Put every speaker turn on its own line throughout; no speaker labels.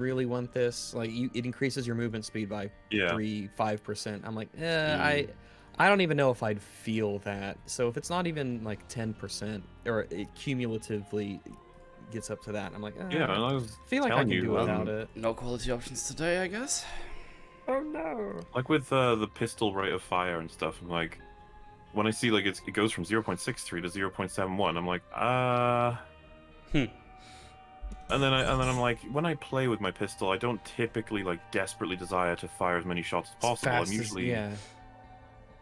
really want this. Like, it increases your movement speed by
Yeah.
5%. I'm like, I don't even know if I'd feel that. So if it's not even like 10%, or it cumulatively gets up to that, I'm like,
Yeah, and I was
feel like I
telling
can
you,
do without it.
No quality options today, I guess.
Oh no.
like with the pistol rate of fire and stuff, I'm like, when I see like it goes from 0.63 to 0.71, I'm like, And then I'm like, when I play with my pistol, I don't typically like desperately desire to fire as many shots as possible. I'm usually
yeah.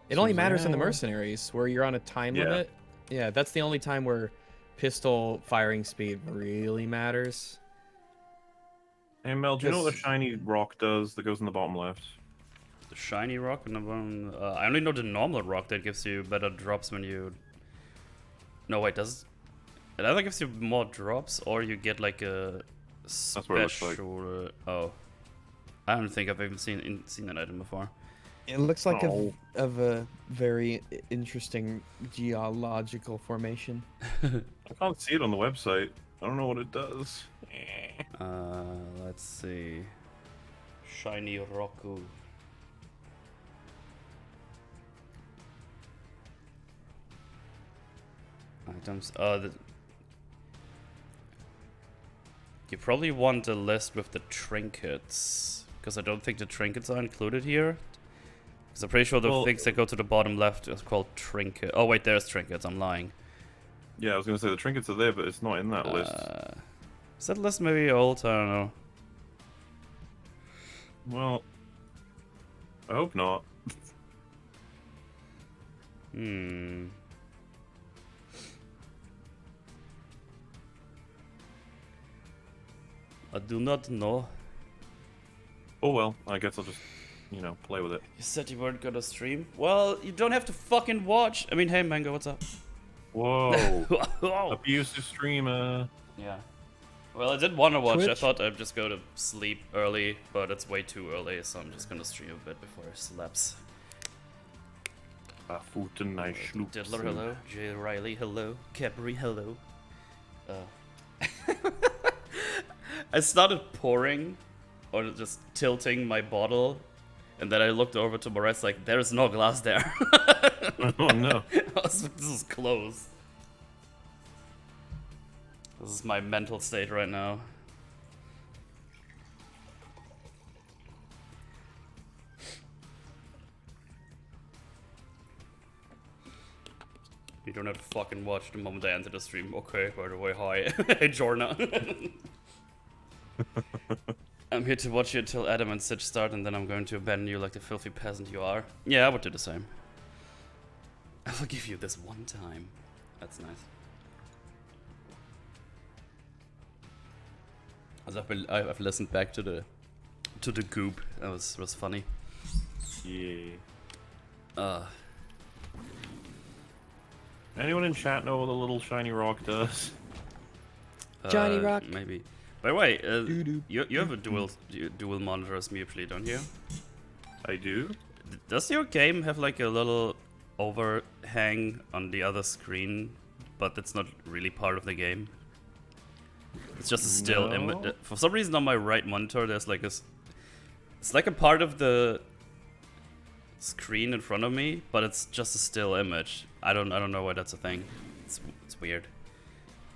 It
So
only
it's like,
matters in the mercenaries where you're on a time
Yeah.
limit. Yeah, that's the only time where pistol firing speed really matters.
Hey Mel, do you know what the
Just-
shiny rock does that goes in the bottom left?
The shiny rock and the one. I only know the normal rock that gives you better drops when you. No, wait, does it either gives you more drops or you get like a special?
That's what it looks like.
Oh, I don't think I've even seen that item before.
It looks like
Oh.
of a very interesting geological formation.
I can't see it on the website. I don't know what it does.
Let's see. Shiny Roku. Items. You probably want a list with the trinkets, because I don't think the trinkets are included here. Because I'm pretty sure the things that go to the bottom left is called trinket. Oh wait, there's trinkets. I'm lying.
Yeah, I was gonna say the trinkets are there, but it's not in that list.
Is that list maybe old? I don't know.
Well, I hope not.
I do not know.
Oh well, I guess I'll just, play with it.
You said you weren't gonna stream? Well, you don't have to fucking watch. I mean, hey Mango, what's up?
Whoa.
Oh.
Abusive streamer.
Yeah. Well, I did want to watch. I
Twitch?
thought I'd just go to sleep early, but it's way too early, so I'm just gonna stream a bit before I slaps. Diddler, hello. Jay Riley, hello. Capri, hello. I started pouring, or just tilting my bottle, and then I looked over to Moretz like, there's no glass there.
Oh no.
This is close. This is my mental state right now. You don't have to fucking watch the moment I enter the stream. Okay, by the way, hi. Hey, Jorna. I'm here to watch you until Adam and Sitch start, and then I'm going to abandon you like the filthy peasant you are. Yeah, I would do the same. I will give you this one time. That's nice. As I've listened back to the goop. That was funny.
Yeah. Anyone in chat know what the little shiny rock does?
Johnny Rock.
Maybe. By the way, you have a dual monitor as mutually, don't you?
I do.
Does your game have like a little overhang on the other screen, but it's not really part of the game? It's just a still image.
No.
For some reason on my right monitor there's like it's like a part of the screen in front of me, but it's just a still image. I don't know why that's a thing. It's weird.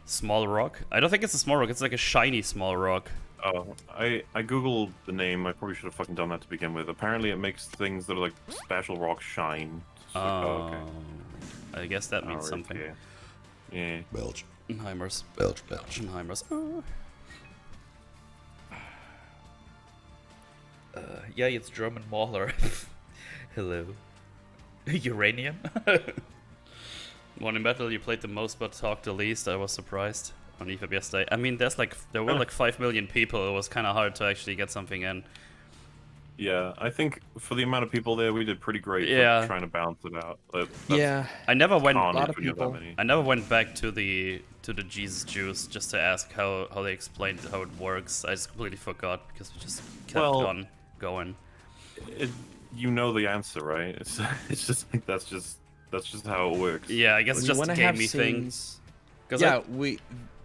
Small rock? I don't think it's a small rock, it's like a shiny small rock.
Oh, I googled the name. I probably should have fucking done that to begin with. Apparently it makes things that are like special rocks shine. It's like, okay.
I guess that means
Alright,
something.
Yeah.
Belch.
Heimers.
Belch.
Heimers. Yeah, it's German Mauler. Hello. Uranium? One in Metal you played the most but talked the least. I was surprised on EFAB yesterday. I mean, there were like 5 million people. It was kind of hard to actually get something in.
Yeah, I think for the amount of people there, we did pretty great
Yeah.
for trying to balance it out.
Yeah.
I never went.
Carnage
a lot of
when you have that
people.
many.
I never went back to the Jesus Juice just to ask how they explained how it works. I just completely forgot because we just kept on going.
You know the answer, right? It's just like that's just how it works.
Yeah, I guess it's
You
just
want
a
to have
gamey thing.
scenes.
'Cause
Yeah,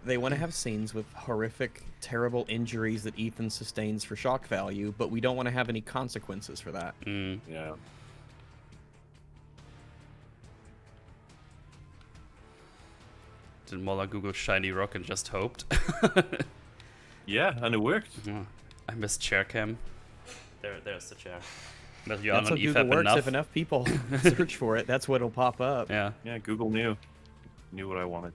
they want to have scenes with horrific, terrible injuries that Ethan sustains for shock value, but we don't want to have any consequences for that.
Mm.
Yeah.
Did Mola Google shiny rock and just hoped?
Yeah, and it worked.
Oh, I missed chair cam. There's the chair. But you're
That's
on
how Google
EFAP
works.
enough.
If enough people search for it, that's what'll pop up.
Yeah.
Yeah, Google knew what I wanted.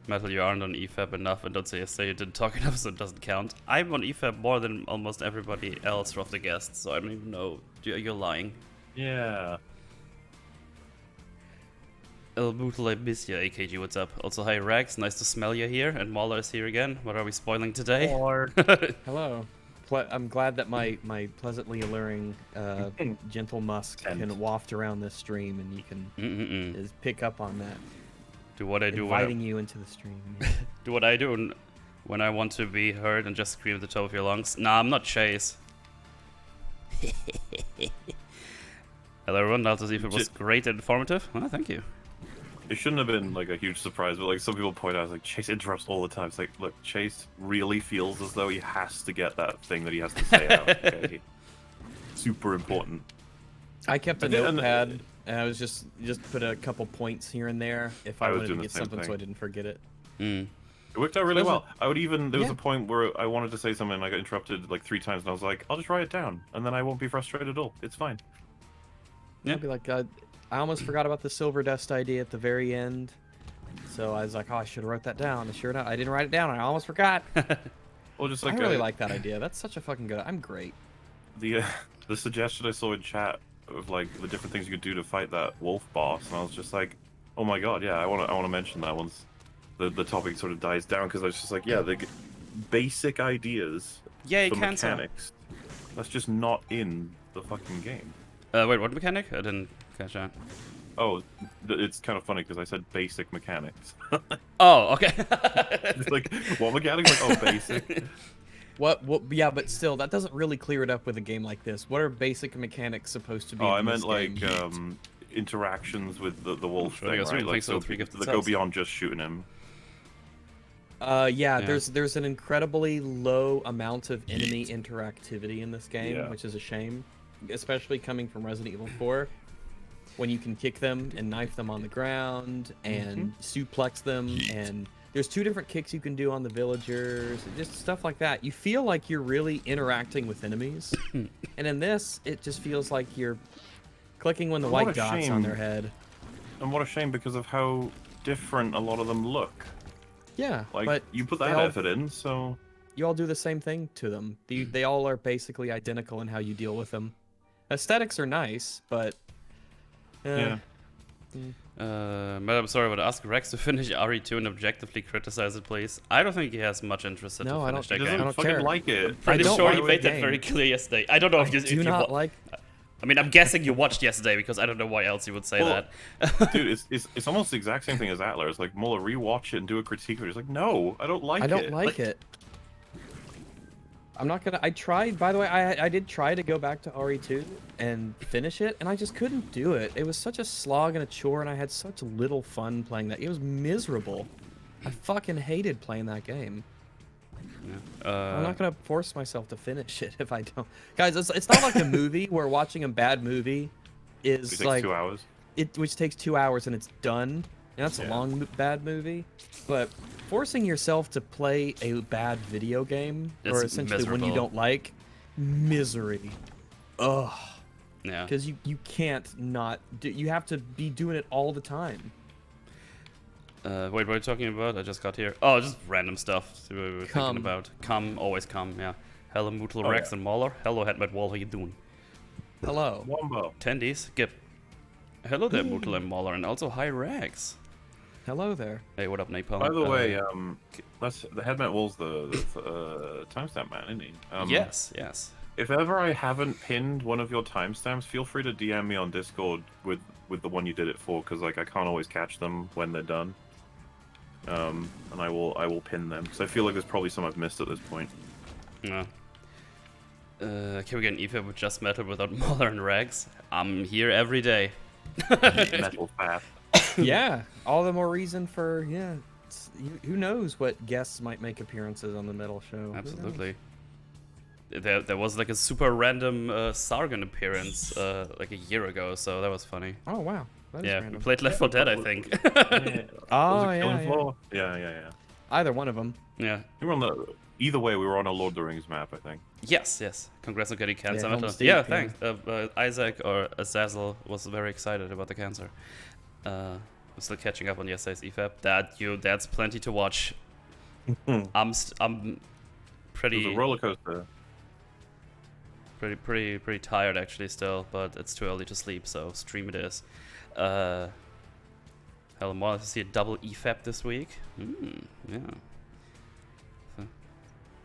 Metal, you aren't on EFAP enough, and don't say yesterday you didn't talk enough, so it doesn't count. I'm on EFAP more than almost everybody else of the guests, so I don't even know. You're lying.
Yeah.
El Bootle, I miss you, AKG, what's up? Also, hi Rags, nice to smell you here, and Mauler is here again. What are we spoiling today?
Hello. I'm glad that my pleasantly alluring gentle musk can waft around this stream, and you can is pick up on that.
Do what I do
inviting you into the stream.
do what I do when I want to be heard and just scream at the top of your lungs. Nah, I'm not Chase. Hello everyone, Dalton, if it was great and informative. Well, thank you.
It shouldn't have been like a huge surprise, but like some people point out, like Chase interrupts all the time. It's like, look, Chase really feels as though he has to get that thing that he has to say out. Okay? Super important.
I kept a
I did- and-
notepad, and I was just put a couple points here and there if I
I was
wanted to
doing the
get
same
something, so
thing.
I didn't forget it.
Mm.
It worked out really
Those are-
well. I would even there was
Yeah.
a point where I wanted to say something and I got interrupted like 3 times, and I was like, I'll just write it down, and then I won't be frustrated at all. It's fine.
Yeah.
I'd be like, I almost forgot about the silver dust idea at the very end, so I was like, oh, I should have wrote that down. Sure enough, I didn't write it down. I almost forgot.
Well, just like
I really like that idea. That's such a fucking good. I'm great.
the suggestion I saw in chat of like the different things you could do to fight that wolf boss, and I was just like, oh my god, yeah, I want to mention that once the topic sort of dies down, because I was just like, yeah, the basic ideas,
Yeah, you
the
can tell.
mechanics, that's just not in the fucking game.
Wait, what mechanic? I didn't catch that.
Oh, it's kind of funny because I said basic mechanics.
Oh, okay.
It's like, what mechanics? Like, oh, basic.
What? Yeah, but still, that doesn't really clear it up with a game like this. What are basic mechanics supposed to be?
Oh,
in
I
this
meant
game?
like interactions with the wolf
Sure, I
thing,
guess we
right?
can
Like,
fix
so
those 3 gifted
that go
subs.
beyond just shooting him.
Yeah,
Yeah.
there's an incredibly low amount of enemy interactivity in this game,
Yeah.
which is a shame, especially coming from Resident Evil 4, when you can kick them and knife them on the ground and suplex them, and there's 2 different kicks you can do on the villagers, just stuff like that. You feel like you're really interacting with enemies, and in this, it just feels like you're clicking when the
What
white
a
dots on
shame.
their head.
And what a shame because of how different a lot of them look.
Yeah,
Like,
but
you put
they
that
all-
effort in, so...
you all do the same thing to them. They all are basically identical in how you deal with them. Aesthetics are nice, but
Yeah.
But I'm sorry, but ask Rex to finish RE2 and objectively criticize it, please. I don't think he has much interest
No, I
to
don't-
finish
He
that
doesn't
game.
don't
fucking
care.
like it.
Pretty
don't
sure
like
he
the
made that
game.
very clear yesterday. I don't know if you,
do
if
not
you
like.
I mean, I'm guessing you watched yesterday because I don't know why else you would say
Well,
that.
Dude, it's almost the exact same thing as Atlas. It's like, Muller, rewatch it and do a critique of it. He's like, no, I don't like it.
I don't like it. I'm not gonna. I tried. By the way, I did try to go back to RE2 and finish it, and I just couldn't do it. It was such a slog and a chore, and I had such little fun playing that. It was miserable. I fucking hated playing that game. I'm not gonna force myself to finish it if I don't. Guys, it's not like a movie where watching a bad movie
It
is
takes
like
2 hours.
which takes 2 hours and it's done. And that's a
Yeah.
long bad movie. But forcing yourself to play a bad video game, or
It's
essentially when you
miserable.
don't like, misery. Ugh.
Yeah.
Because you can't not do. You have to be doing it all the time.
Wait, what are you talking about? I just got here. Oh, just random stuff we were
Come.
thinking about. Come, always come, yeah. Hello, Mootle,
Oh,
Rex,
yeah.
and Mauler. Hello, Headmat Wall, how you doing?
Hello.
Wombo.
Tendies, Gip. Hello there, Mootle and Mauler, and also hi, Rex.
Hello there.
Hey, what up, Napalm?
By the way, that's the Headmat Wall's the timestamp man, isn't he?
Yes, yes.
If ever I haven't pinned one of your timestamps, feel free to DM me on Discord with the one you did it for, because like I can't always catch them when they're done. And I will pin them. So I feel like there's probably some I've missed at this point.
No. Can we get an EFAP with just metal without Mauler and Rex? I'm here every day.
Metal fat.
Yeah, all the more reason for who knows what guests might make appearances on the metal show. Who knows?
Absolutely. There was like a super random Sargon appearance like a year ago, so that was funny.
Oh wow, that is
Yeah,
random.
we played Left 4 Dead, I think.
Yeah.
Oh,
Was it Killing
yeah.
Floor? Yeah.
Either one of them.
Yeah.
We were on the. Either way, we were on a Lord of the Rings map, I think.
Yes. Congrats on getting cancer.
Helm's
Metal.
Deep,
Yeah,
yeah.
thanks. Isaac or Azazel was very excited about the cancer. I'm still catching up on yesterday's EFAP. That's plenty to watch. I'm
It
pretty
was a roller coaster.
pretty tired actually still, but it's too early to sleep, so stream it is. Hell, I wanted to see a double EFAP this week. Yeah.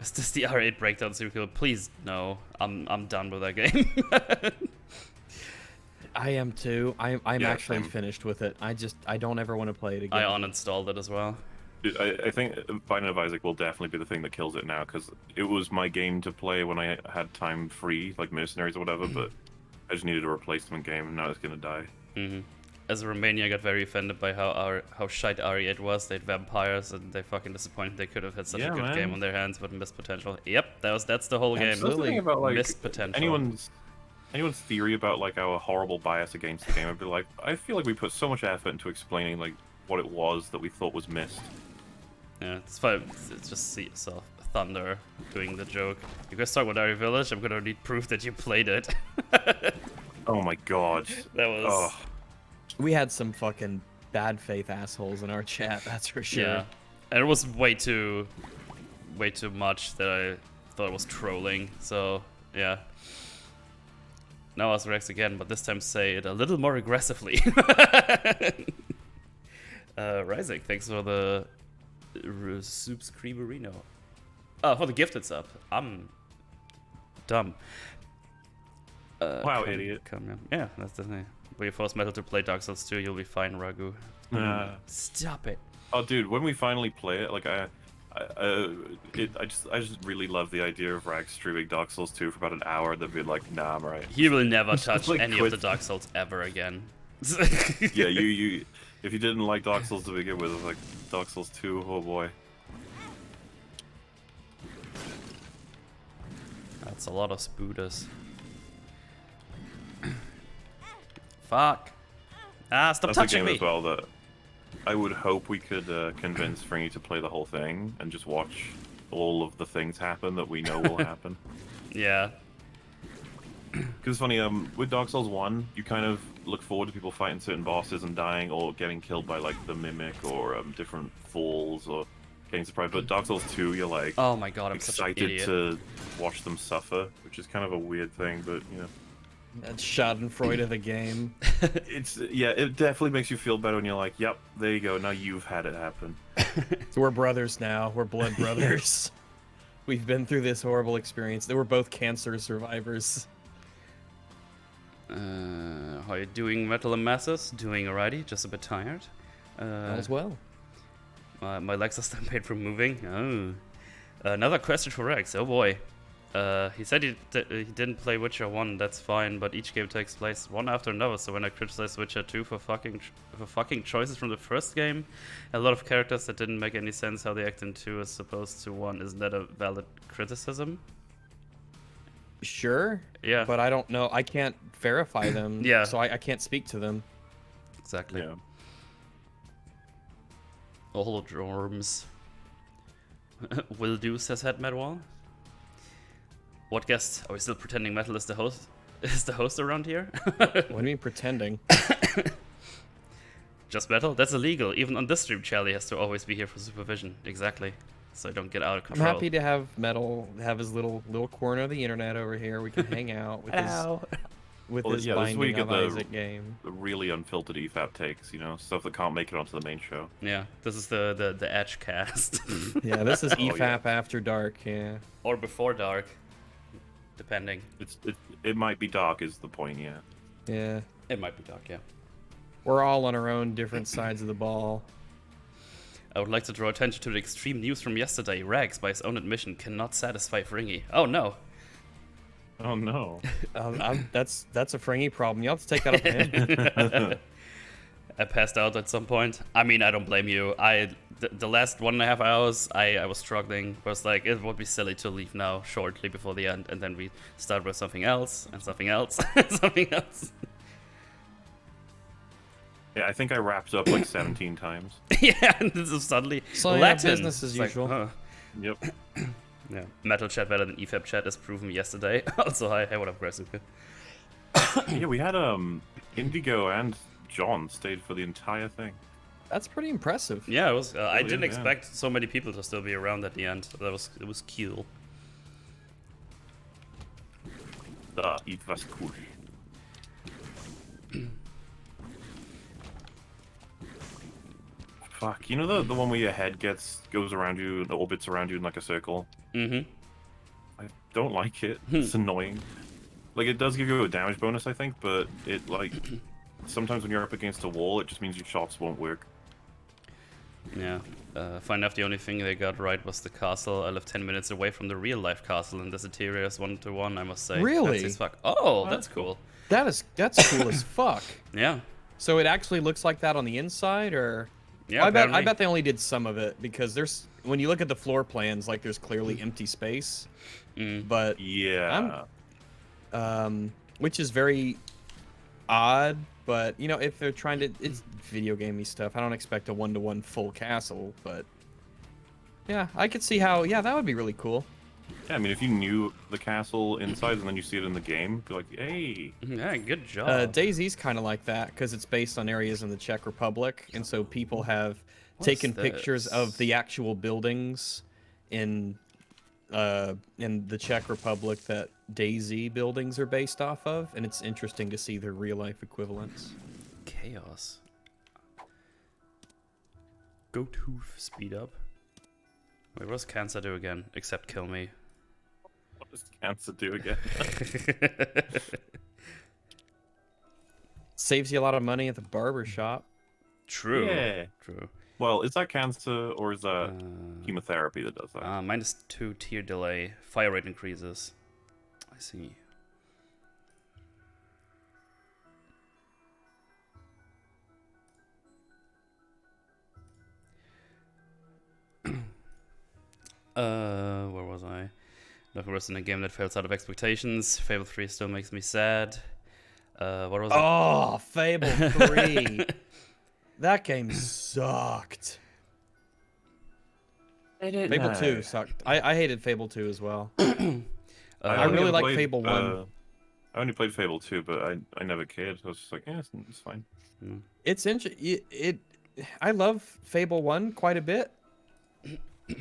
Is this the R8 breakdown serial? Please no. I'm done with that game.
I am too. I'm
Yeah,
actually
same.
finished with it. I don't ever want to play it again.
I uninstalled it as well.
Dude, I think Binding of Isaac will definitely be the thing that kills it now, because it was my game to play when I had time free, like Mercenaries or whatever, but I just needed a replacement game, and now it's gonna die.
As a Romanian, I got very offended by how shite RE8 was. They had vampires, and they fucking disappointed. They could have had such a
Yeah,
good
man.
game on their hands, but missed potential. Yep, that's the whole game.
That's the
Absolutely.
thing about, like,
Missed potential.
anyone's theory about like our horrible bias against the game. I'd be like, I feel like we put so much effort into explaining like what it was that we thought was missed.
Yeah, it's fine. It's just see yourself. Thunder doing the joke. You guys talk about RE Village. I'm gonna need proof that you played it.
Oh my god.
That was.
Oh,
We had some fucking bad faith assholes in our chat. That's for sure.
Yeah, and it was way too much that I thought it was trolling. So yeah. Now I'll Rex again, but this time say it a little more aggressively. Ryzik, thanks for the subscriberino. Oh, for the gifted sub. I'm dumb.
Wow, idiot.
Yeah, that's the thing. When you force Metal to play Dark Souls 2, you'll be fine, Ragu. Stop it.
Oh, dude, when we finally play it, like I just really love the idea of Rag streaming Dark Souls 2 for about an hour, then being like, nah, I'm right.
He will never touch
Like,
any
quit.
of the Dark Souls ever again.
Yeah, you if you didn't like Dark Souls to begin with, like Dark Souls 2, oh boy.
That's a lot of spooters. Fuck. Ah, stop
That's a
touching
game
me.
as well that I would hope we could convince Fringy to play the whole thing and just watch all of the things happen that we know will happen.
Yeah.
Because it's funny, with Dark Souls 1, you kind of look forward to people fighting certain bosses and dying or getting killed by like the Mimic or different falls or getting surprised. But Dark Souls 2, you're like
Oh my god, I'm such an
excited
idiot.
to watch them suffer, which is kind of a weird thing, but you know.
That's Schadenfreude of the game.
It definitely makes you feel better when you're like, yep, there you go, now you've had it happen.
So we're brothers now. We're blood brothers. We've been through this horrible experience. They were both cancer survivors.
How you doing, Metal and Masses? Doing alrighty, just a bit tired.
As well.
My legs are still paid for moving. Oh. Another question for Rex. Oh boy. He said he didn't play Witcher 1, that's fine, but each game takes place one after another, so when I criticize Witcher 2 for fucking choices from the first game, a lot of characters that didn't make any sense how they act in 2 as opposed to 1, isn't that a valid criticism?
Sure.
Yeah.
But I don't know. I can't verify them.
Yeah.
So I can't speak to them.
Exactly.
Yeah.
Holodrums. Will do, says Head Medwall. What guest? Are we still pretending Metal is the host? Is the host around here?
What do you mean pretending?
Just Metal? That's illegal. Even on this stream, Charlie has to always be here for supervision. Exactly. So I don't get out of
I'm
control.
happy to have Metal have his little corner of the internet over here. We can hang out with his
Well,
his
yeah, this is where you
Binding
get
of
the-
Isaac game.
The really unfiltered EFAP takes, you know, stuff that can't make it onto the main show.
Yeah, this is the Edge cast.
Yeah, this is
Oh, yeah.
EFAP after dark. Yeah.
Or before dark. Depending.
It might be dark is the point, yeah.
Yeah.
It might be dark, yeah.
We're all on our own different sides of the ball.
I would like to draw attention to the extreme news from yesterday. Rags, by his own admission, cannot satisfy Fringy. Oh no.
Oh no.
That's a Fringy problem. You have to take that up with him.
I passed out at some point. I mean, I don't blame you. The last 1.5 hours, I was struggling. I was like, it would be silly to leave now shortly before the end, and then we start with something else and something else and something else.
Yeah, I think I wrapped up like 17 times.
Yeah, and this is suddenly
So, yeah,
Latin.
business as
It's like,
usual.
huh.
Yep.
Yeah, Metal Chat better than EFAB Chat as proven yesterday. Also, hi, what up, Brassica?
Yeah, we had Indigo and John stayed for the entire thing.
That's pretty impressive.
Yeah, it was. I
Oh,
didn't
yeah.
expect so many people to still be around at the end. It was cool.
It was cool. Fuck, you know the one where your head goes around you, it orbits around you in like a circle?
Mm-hmm.
I don't like it. It's annoying. Like, it does give you a damage bonus, I think, but it, like, sometimes when you're up against a wall, it just means your shots won't work.
Yeah. Fine enough, the only thing they got right was the castle. I live 10 minutes away from the real life castle, and this interior is 1-to-1, I must say.
Really?
Fancy as fuck. Oh, that's
that's cool.
cool.
That's cool as fuck.
Yeah.
So it actually looks like that on the inside, or?
Yeah,
I
apparently.
bet they only did some of it because there's when you look at the floor plans, like there's clearly empty space, but
Yeah.
which is very odd. But you know, if they're trying to, it's video gamey stuff. I don't expect a 1-to-1 full castle, but yeah, I could see how. Yeah, that would be really cool.
Yeah, I mean, if you knew the castle inside and then you see it in the game, be like, hey.
Yeah, good job.
DayZ's kind of like that because it's based on areas in the Czech Republic, and so people have taken pictures
this?
of the actual buildings in the Czech Republic that DayZ buildings are based off of, and it's interesting to see their real life equivalents.
Chaos. Go to speed up. Wait, what does cancer do again? Except kill me.
What does cancer do again?
Saves you a lot of money at the barber shop.
True.
Yeah.
True.
Well, is that cancer or is that chemotherapy that does that?
-2 tier delay. Fire rate increases. I see. Where was I? Nothing worse than a game that fails out of expectations. Fable 3 still makes me sad. What was it?
Oh, Fable 3. That game sucked. Fable 2 sucked. I hated Fable 2 as well. I
only
really
ever
like
played,
Fable 1.
I only played Fable 2, but I never cared. I was just like, yeah, it's fine.
It's I love Fable 1 quite a bit.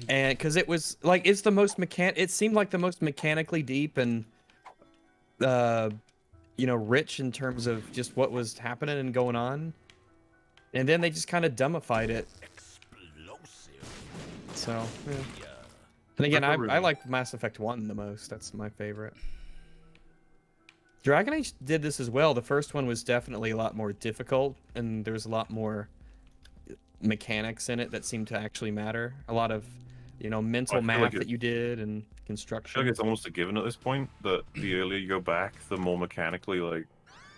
And because it was like it seemed like the most mechanically deep and rich in terms of just what was happening and going on. And then they just kind of dumbified it. So, yeah. And again, I like Mass Effect 1 the most. That's my favorite. Dragon Age did this as well. The first one was definitely a lot more difficult, and there's a lot more mechanics in it that seem to actually matter. A lot of, mental
I feel
math
like
that you did and
I feel
construction.
like it's almost a given at this point that the earlier you go back, the more mechanically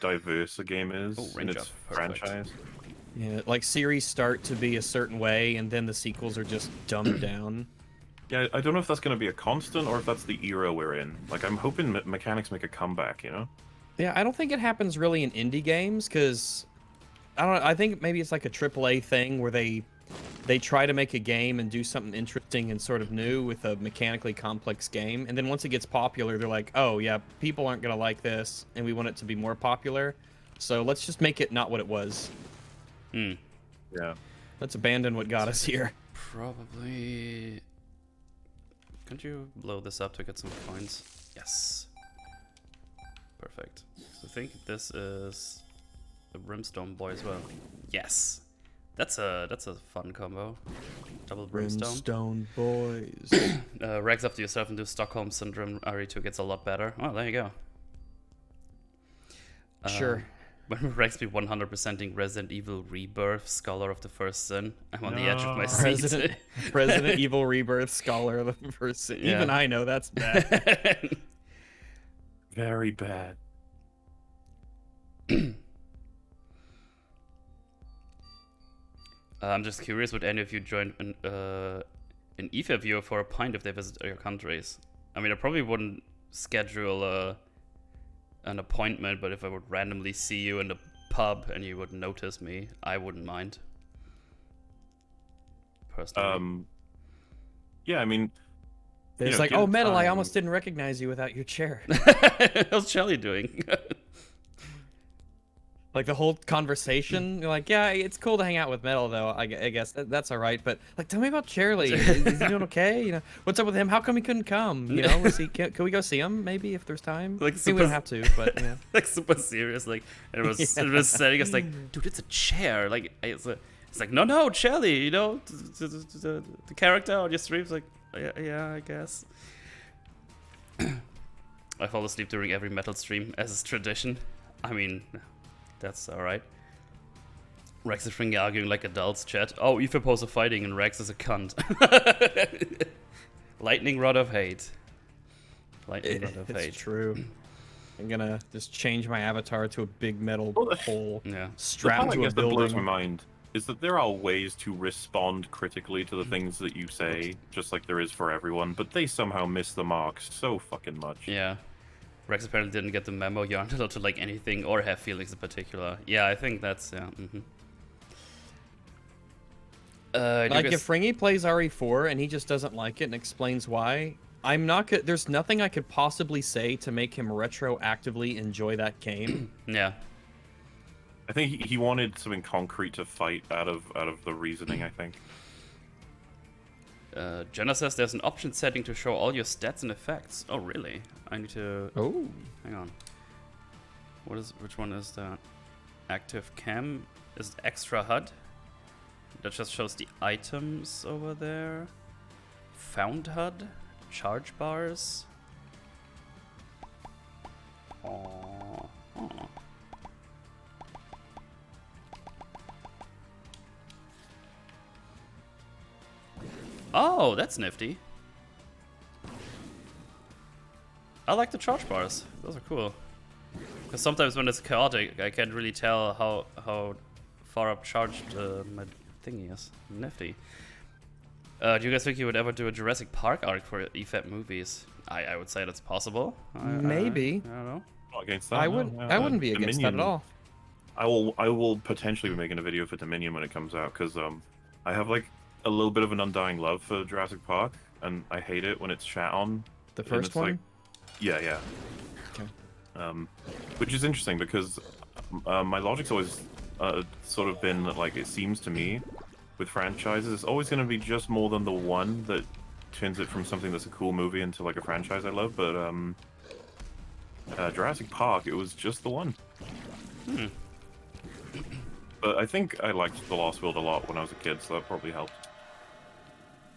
diverse a game is in
range
its
up. Perfect.
franchise.
Yeah, like series start to be a certain way, and then the sequels are just dumbed down.
Yeah, I don't know if that's going to be a constant or if that's the era we're in. Like, I'm hoping mechanics make a comeback,
Yeah, I don't think it happens really in indie games because I don't know. I think maybe it's like a AAA thing where they try to make a game and do something interesting and sort of new with a mechanically complex game, and then once it gets popular, they're like, oh yeah, people aren't gonna like this, and we want it to be more popular, so let's just make it not what it was.
Yeah.
Let's abandon what got us here.
Probably. Can't you blow this up to get some coins? Yes. Perfect. So I think this is the Brimstone boy as well. Yes. That's a fun combo. Double Brimstone.
Boys.
Rags up to yourself and do Stockholm Syndrome. RE2 gets a lot better. Oh, there you go.
Sure.
When Rex be 100%ing Resident Evil Rebirth, Scholar of the First Sin, I'm on the edge of my seat.
Resident Evil Rebirth, Scholar of the First Sin.
Yeah.
Even I know that's bad.
Very bad.
I'm just curious, would any of you join an EFA viewer for a pint if they visit your countries? I mean, I probably wouldn't schedule an appointment, but if I would randomly see you in the pub and you would notice me, I wouldn't mind. Personally.
Yeah, I mean,
It's like,
give
oh,
it
Metal, I
time.
almost didn't recognize you without your chair.
How's Shelly doing?
Like the whole conversation, you're like, yeah, it's cool to hang out with Metal, though. I guess that's all right. But like, tell me about Charlie. Is he doing okay? You know, what's up with him? How come he couldn't come? You know, can we go see him maybe if there's time?
Like,
I mean, we don't have to, but yeah.
Like super serious. Like, and it was saying, it's like, dude, it's a chair. Like, it's like, no, Shelly. You know, the character on your stream's like, yeah, I guess. I fall asleep during every Metal stream as is tradition. I mean, that's alright. Rex is freaking arguing like adults, chat. Oh, Aoife posts are fighting and Rex is a cunt. Lightning rod of hate. Lightning rod of hate.
It's true. I'm gonna just change my avatar to a big metal pole
Yeah.
The
strapped
part, I
to a
guess, that blows my
building.
mind is that there are ways to respond critically to the things that you say, just like there is for everyone, but they somehow miss the mark so fucking much.
Yeah. Rex apparently didn't get the memo. You aren't allowed to like anything or have feelings in particular. Yeah, I think that's, yeah.
Like if Fringy plays RE4 and he just doesn't like it and explains why, I'm not good. There's nothing I could possibly say to make him retroactively enjoy that game.
Yeah.
I think he wanted something concrete to fight out of the reasoning, I think.
Jenna says there's an option setting to show all your stats and effects. Oh, really? I need to...
Oh.
Hang on. Which one is that? Active cam is extra HUD. That just shows the items over there. Found HUD. Charge bars. Oh. Oh, that's nifty. I like the charge bars. Those are cool. Because sometimes when it's chaotic, I can't really tell how far up charged my thingy is. Nifty. Do you guys think you would ever do a Jurassic Park arc for EFAP movies? I would say that's possible.
Maybe.
I don't know.
Not against that.
I
no.
wouldn't be against that at all.
I will potentially be making a video for Dominion when it comes out, because I have like a little bit of an undying love for Jurassic Park, and I hate it when it's shat on.
The
And
first
it's
one?
like, yeah.
Okay.
Which is interesting because my logic's always sort of been that, like, it seems to me with franchises, it's always going to be just more than the one that turns it from something that's a cool movie into like a franchise I love. But Jurassic Park, it was just the one. But I think I liked The Lost World a lot when I was a kid, so that probably helped.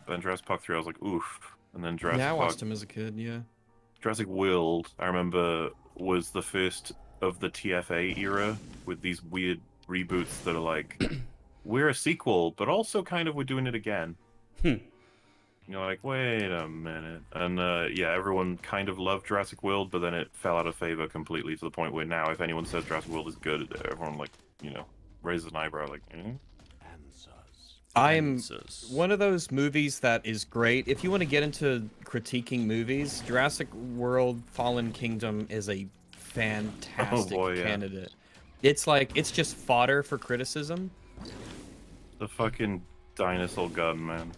But then Jurassic Park 3, I was like, oof. And then Jurassic
Yeah, I
Park...
watched him as a kid, yeah.
Jurassic World, I remember, was the first of the TFA era with these weird reboots that are like, we're a sequel, but also kind of we're doing it again. You're like, wait a minute. And yeah, everyone kind of loved Jurassic World, but then it fell out of favor completely to the point where now if anyone says Jurassic World is good, everyone, like, you know, raises an eyebrow, like,
I'm one of those movies that is great. If you want to get into critiquing movies, Jurassic World Fallen Kingdom is a fantastic candidate. It's like, it's just fodder for criticism.
The fucking dinosaur gun, man.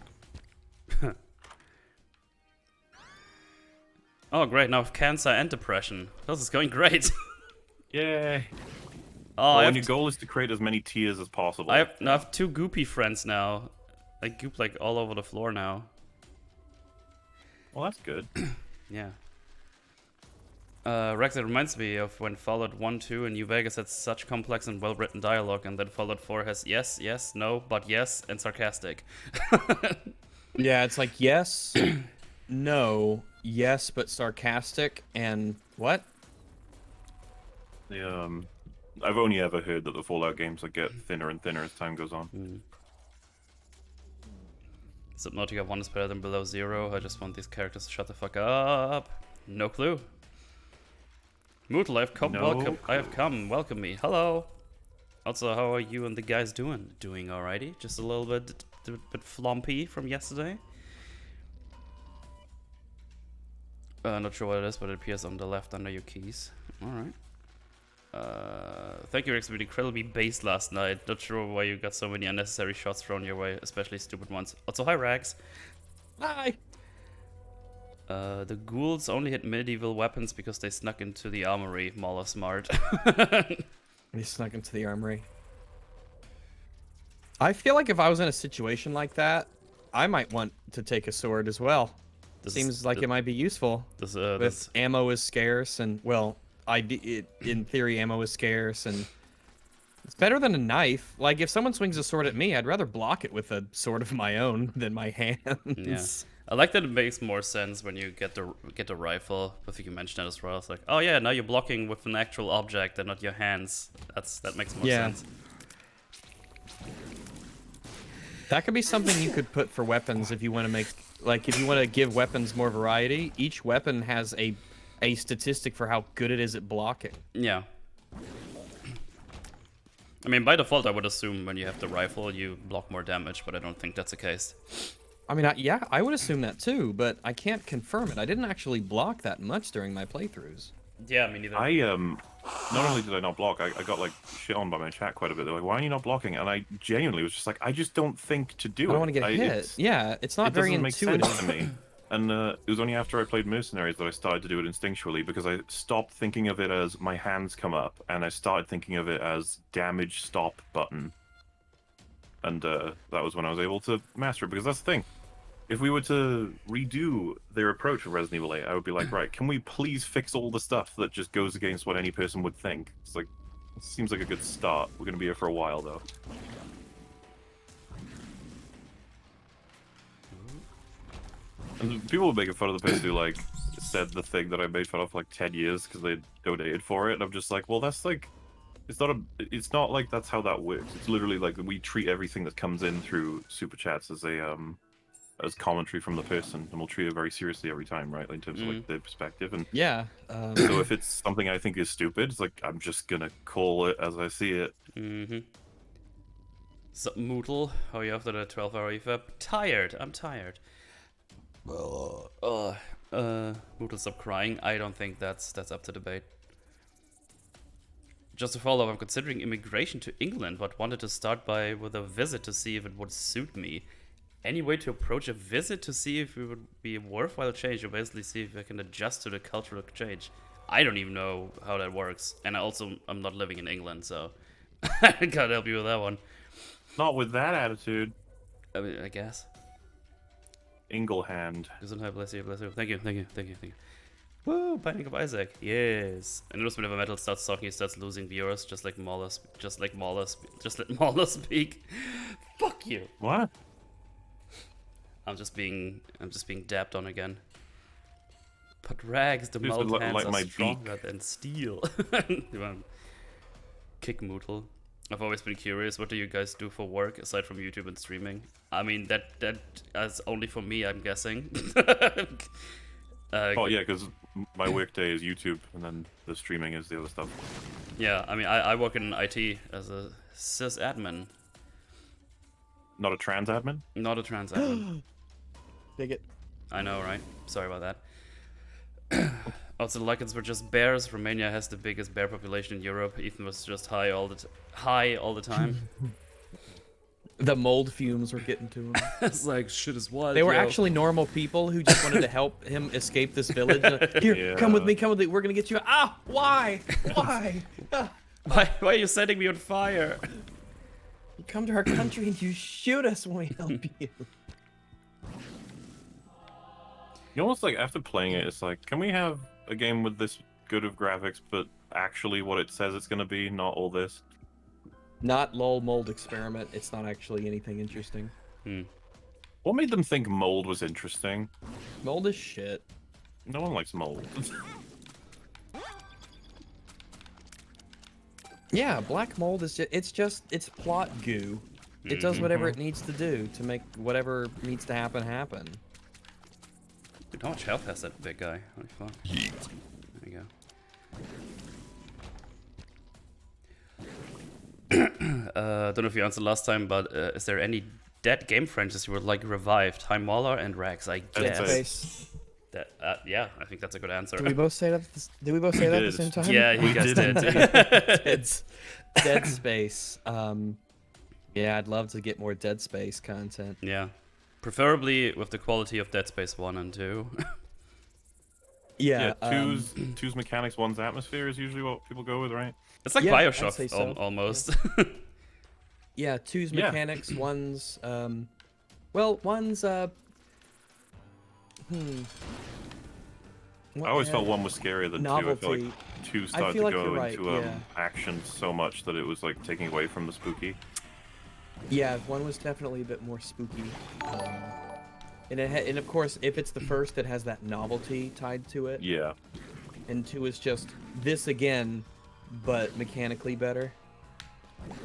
Oh, great. Now I have cancer and depression. This is going great.
Yay.
Oh,
Well, when your goal is to create as many tiers as possible.
I have two goopy friends now. I goop like all over the floor now.
Well, that's good.
Yeah. Rex, it reminds me of when Fallout 1, 2 and New Vegas had such complex and well-written dialogue, and then Fallout 4 has yes, yes, no, but yes, and sarcastic.
Yeah, it's like yes, no, yes, but sarcastic, and what?
The I've only ever heard that the Fallout games like get thinner and thinner as time goes on.
Subnautica 1 is better than Below Zero. I just want these characters to shut the fuck up. No clue. Mootle, I have come.
No
Welcome. I have come. Welcome me. Hello. Also, how are you and the guys doing? Doing alrighty? Just a little bit flompy from yesterday. Not sure what it is, but it appears on the left under your keys. Alright. Thank you, Rex, for the incredibly based last night. Not sure why you got so many unnecessary shots thrown your way, especially stupid ones. Also, hi, Rax.
Hi.
The ghouls only hit medieval weapons because they snuck into the armory. Mala smart.
He snuck into the armory. I feel like if I was in a situation like that, I might want to take a sword as well. Seems like it might be useful. With ammo is scarce, and well, in theory, ammo is scarce, and it's better than a knife. Like if someone swings a sword at me, I'd rather block it with a sword of my own than my hands.
Yeah. I like that it makes more sense when you get the rifle. I think you mentioned that as well. It's like, oh yeah, now you're blocking with an actual object and not your hands. That makes more sense.
That could be something you could put for weapons if you want to make, like, if you want to give weapons more variety. Each weapon has a statistic for how good it is at blocking.
Yeah. I mean, by default, I would assume when you have the rifle, you block more damage, but I don't think that's the case.
I mean, yeah, I would assume that too, but I can't confirm it. I didn't actually block that much during my playthroughs.
Yeah, me neither.
Not only did I not block, I got like shit on by my chat quite a bit. They're like, "Why are you not blocking?" And I genuinely was just like, "I just don't think to do it.
I don't want to get hit." Yeah, it's not very intuitive.
It doesn't make sense to me. And it was only after I played Mercenaries that I started to do it instinctually, because I stopped thinking of it as my hands come up, and I started thinking of it as damage stop button. And that was when I was able to master it, because that's the thing. If we were to redo their approach of Resident Evil 8, I would be like, right, can we please fix all the stuff that just goes against what any person would think? It's like, it seems like a good start. We're going to be here for a while, though. And people were making fun of the person who, like, said the thing that I made fun of for, like, 10 years because they donated for it, and I'm just like, well, that's, like, it's not like that's how that works. It's literally, like, we treat everything that comes in through Super Chats as as commentary from the person, and we'll treat it very seriously every time, right? Like, in terms of like their perspective. And
yeah.
So if it's something I think is stupid, it's like I'm just gonna call it as I see it.
So, Mootle, how are you after the 12-hour EFAP? Tired. I'm tired. Mootle, stop crying. I don't think that's up to debate. Just to follow up, I'm considering immigration to England, but wanted to start with a visit to see if it would suit me. Any way to approach a visit to see if it would be a worthwhile change, or basically see if I can adjust to the cultural change? I don't even know how that works, and I'm not living in England, so I can't help you with that one.
Not with that attitude.
I mean, I guess.
Inglehand.
Gesundheit, bless you, bless you. Thank you. Woo, Binding of Isaac. Yes. I notice whenever Metal starts talking, he starts losing viewers, just like Mauler speak. Fuck you.
What?
I'm just being dapped on again. But Rags, the mold hands
like
are stronger than steel. Kick Mootle. I've always been curious, what do you guys do for work aside from YouTube and streaming? I mean, that is only for me, I'm guessing.
Oh yeah, because my work day is YouTube, and then the streaming is the other stuff.
Yeah, I mean, I work in IT as a sysadmin.
Not a trans admin?
Not a trans admin.
Dig it.
I know, right? Sorry about that. Also, the Lycans were just bears. Romania has the biggest bear population in Europe. Ethan was just high all the time.
The mold fumes were getting to him.
It's like, shit is wild.
They were actually normal people who just wanted to help him escape this village. Here, come with me, we're gonna get you. Ah, why? Why?
Why are you setting me on fire?
You come to our country and you shoot us when we help you.
You almost like, after playing it, it's like, can we have a game with this good of graphics, but actually what it says it's gonna be, not all this?
Not lol mold experiment. It's not actually anything interesting.
What made them think mold was interesting?
Mold is shit.
No one likes mold.
Yeah, black mold is just it's plot goo. It does whatever it needs to do to make whatever needs to happen.
Dude, how much health has that big guy? Holy fuck. There you go. don't know if you answered last time, but is there any dead game franchises you would like revived? Hi Mauler and Rex, I
Dead
guess.
Space.
That, yeah, I think that's a good answer.
Did we both say that? Did we both say that at the
did.
same time?
Yeah, you
We
guys
did
did.
Dead Space. Yeah, I'd love to get more Dead Space content.
Yeah. Preferably with the quality of Dead Space 1 and 2.
Yeah.
Two's mechanics, one's atmosphere is usually what people go with, right?
It's like
Yeah, I'd
Bioshock
say so.
almost.
Yeah, two's
Yeah.
mechanics, one's well, one's
I always felt one was scarier than
novelty.
two. I feel like two started
feel
to
like
go
you're right,
into
yeah.
action so much that it was like taking away from the spooky.
Yeah, one was definitely a bit more spooky. And of course, if it's the first, it has that novelty tied to it.
Yeah.
And two is just this again, but mechanically better.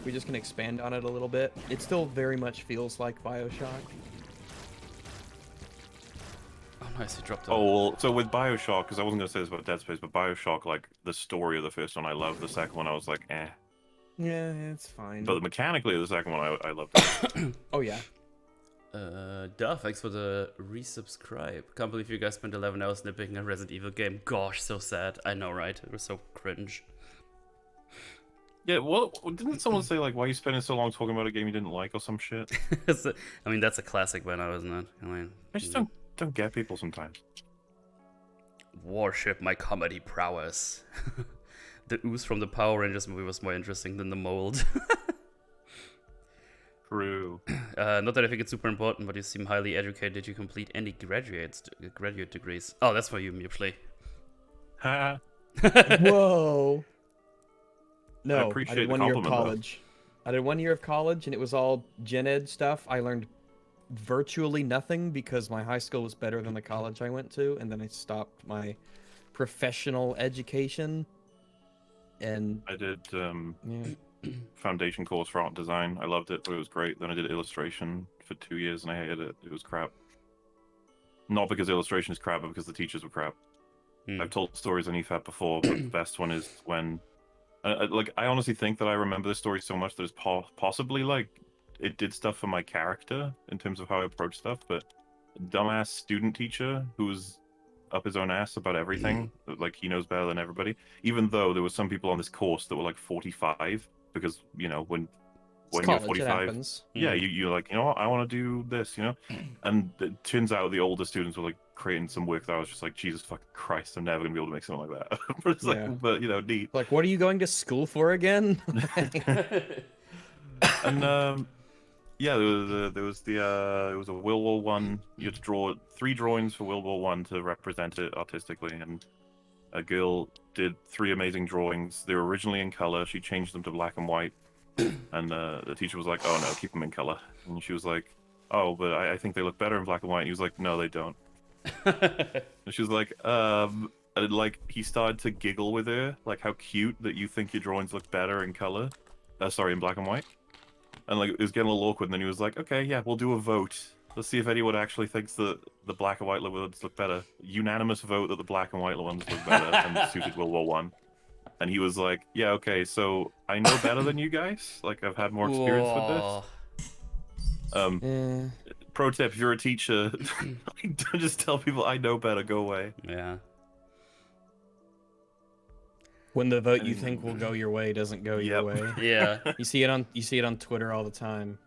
We're just gonna expand on it a little bit. It still very much feels like Bioshock.
Oh, nice, you dropped it.
Oh, well, so with Bioshock, because I wasn't going to say this about Dead Space, but Bioshock, like, the story of the first one I loved, the second one I was like, eh.
Yeah, it's fine.
But mechanically, the second one I loved it.
Oh yeah.
Duh, thanks for the resubscribe. Can't believe you guys spent 11 hours nitpicking a Resident Evil game. Gosh, so sad. I know, right? It was so cringe.
Yeah, well, didn't someone say, like, why are you spending so long talking about a game you didn't like or some shit?
I mean, that's a classic Benno, isn't it? I mean,
I just don't get people sometimes.
Worship my comedy prowess. The ooze from the Power Rangers movie was more interesting than the mold.
True.
Not that I think it's super important, but you seem highly educated. Did you complete any graduate degrees? Oh, that's for you, Mupley.
Ha.
Whoa. No, I
appreciate
did
the
1 year of
compliment, though.
college. I did 1 year of college, and it was all gen ed stuff. I learned virtually nothing because my high school was better than the college I went to, and then I stopped my professional education. And
I did
yeah,
foundation course for art design. I loved it, but it was great. Then I did illustration for 2 years, and I hated it. It was crap. Not because illustration is crap, but because the teachers were crap. I've told stories on EFAP before, but the best one is when... I honestly think that I remember this story so much that it's possibly, like, it did stuff for my character in terms of how I approach stuff, but dumbass student teacher who was up his own ass about everything, like, he knows better than everybody, even though there were some people on this course that were, like, 45, because, you know, when
it's
you're
college, it
45...
happens.
Yeah, you're like, you know what, I want to do this, you know? And it turns out the older students were, like, creating some work that I was just like, Jesus fucking Christ, I'm never going to be able to make something like that. But it's like,
Yeah.
but, you know, neat.
Like, what are you going to school for again?
And, yeah, there was a World War One. You had to draw 3 drawings for World War One to represent it artistically, and a girl did 3 amazing drawings. They were originally in color. She changed them to black and white, and the teacher was like, "Oh no, keep them in color." And she was like, "Oh, but I think they look better in black and white." And he was like, "No, they don't." And she was like, and like he started to giggle with her, like, how cute that you think your drawings look better in color. Sorry, in black and white. And like it was getting a little awkward, and then he was like, "Okay, yeah, we'll do a vote. Let's see if anyone actually thinks that the black and white ones look better." Unanimous vote that the black and white ones look better and suited World War One. And he was like, "Yeah, okay, so I know better than you guys. Like, I've had more experience with this.
Eh.
Pro tip: if you're a teacher, don't just tell people I know better. Go away."
Yeah.
When the vote you think will go your way doesn't go your
Yep.
way.
Yeah.
You see it on Twitter all the time.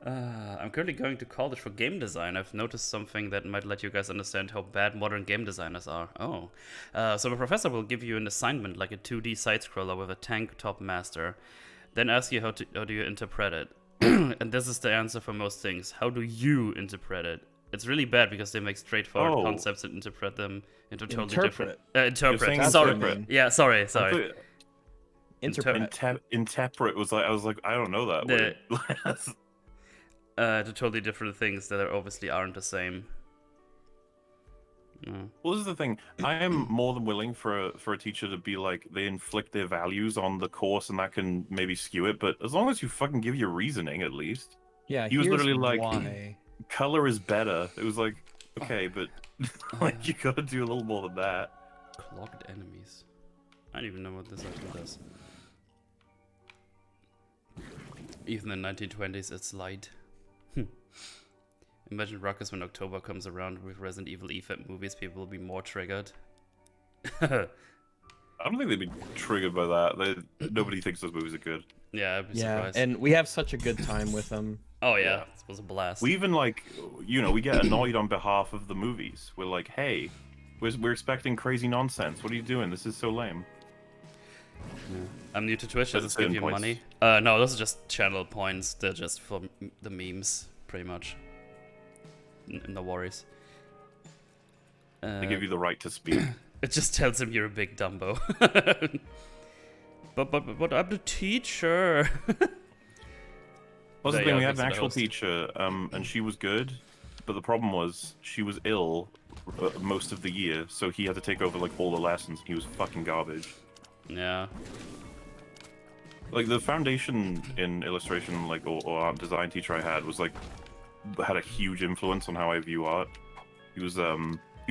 I'm currently going to college for game design. I've noticed something that might let you guys understand how bad modern game designers are. Oh. So the professor will give you an assignment like a 2D side-scroller with a tank top master, then ask you how do you interpret it. And this is the answer for most things. How do you interpret it? It's really bad because they make straightforward concepts and interpret them into totally different... Interpret.
saying
Sorry.
interpret.
Yeah, sorry.
Interpret was like, I was like, I don't know that word.
To totally different things that are obviously aren't the same. No.
Well, this is the thing. I am more than willing for a teacher to be like, they inflict their values on the course, and that can maybe skew it. But as long as you fucking give your reasoning, at least.
Yeah,
He was
here's
literally like,
why.
color is better. It was like, okay, but like you gotta do a little more than that.
Clogged enemies. I don't even know what this actually does. Even in 1920s, it's light. Imagine Ruckus when October comes around with Resident Evil EFAP movies, people will be more triggered.
I don't think they'd be triggered by that. Nobody thinks those movies are good.
Yeah, I'd be
Yeah,
surprised.
and we have such a good time with them.
Oh yeah,
Yeah.
this was a blast.
We even like, we get annoyed on behalf of the movies. We're like, hey, we're expecting crazy nonsense. What are you doing? This is so lame.
I'm new to Twitch. Does
At
this give
certain
you
points.
money? No, those are just channel points. They're just for the memes, pretty much. No worries.
They give you the right to speak.
It just tells him you're a big Dumbo. but I'm the teacher.
Well, that's the
Yeah,
thing, we
yeah,
had an
thanks to the
actual
host.
teacher, and she was good, but the problem was she was ill most of the year, so he had to take over like all the lessons. He was fucking garbage.
Yeah.
Like the foundation in illustration, like or art design teacher I had was like had a huge influence on how I view art. He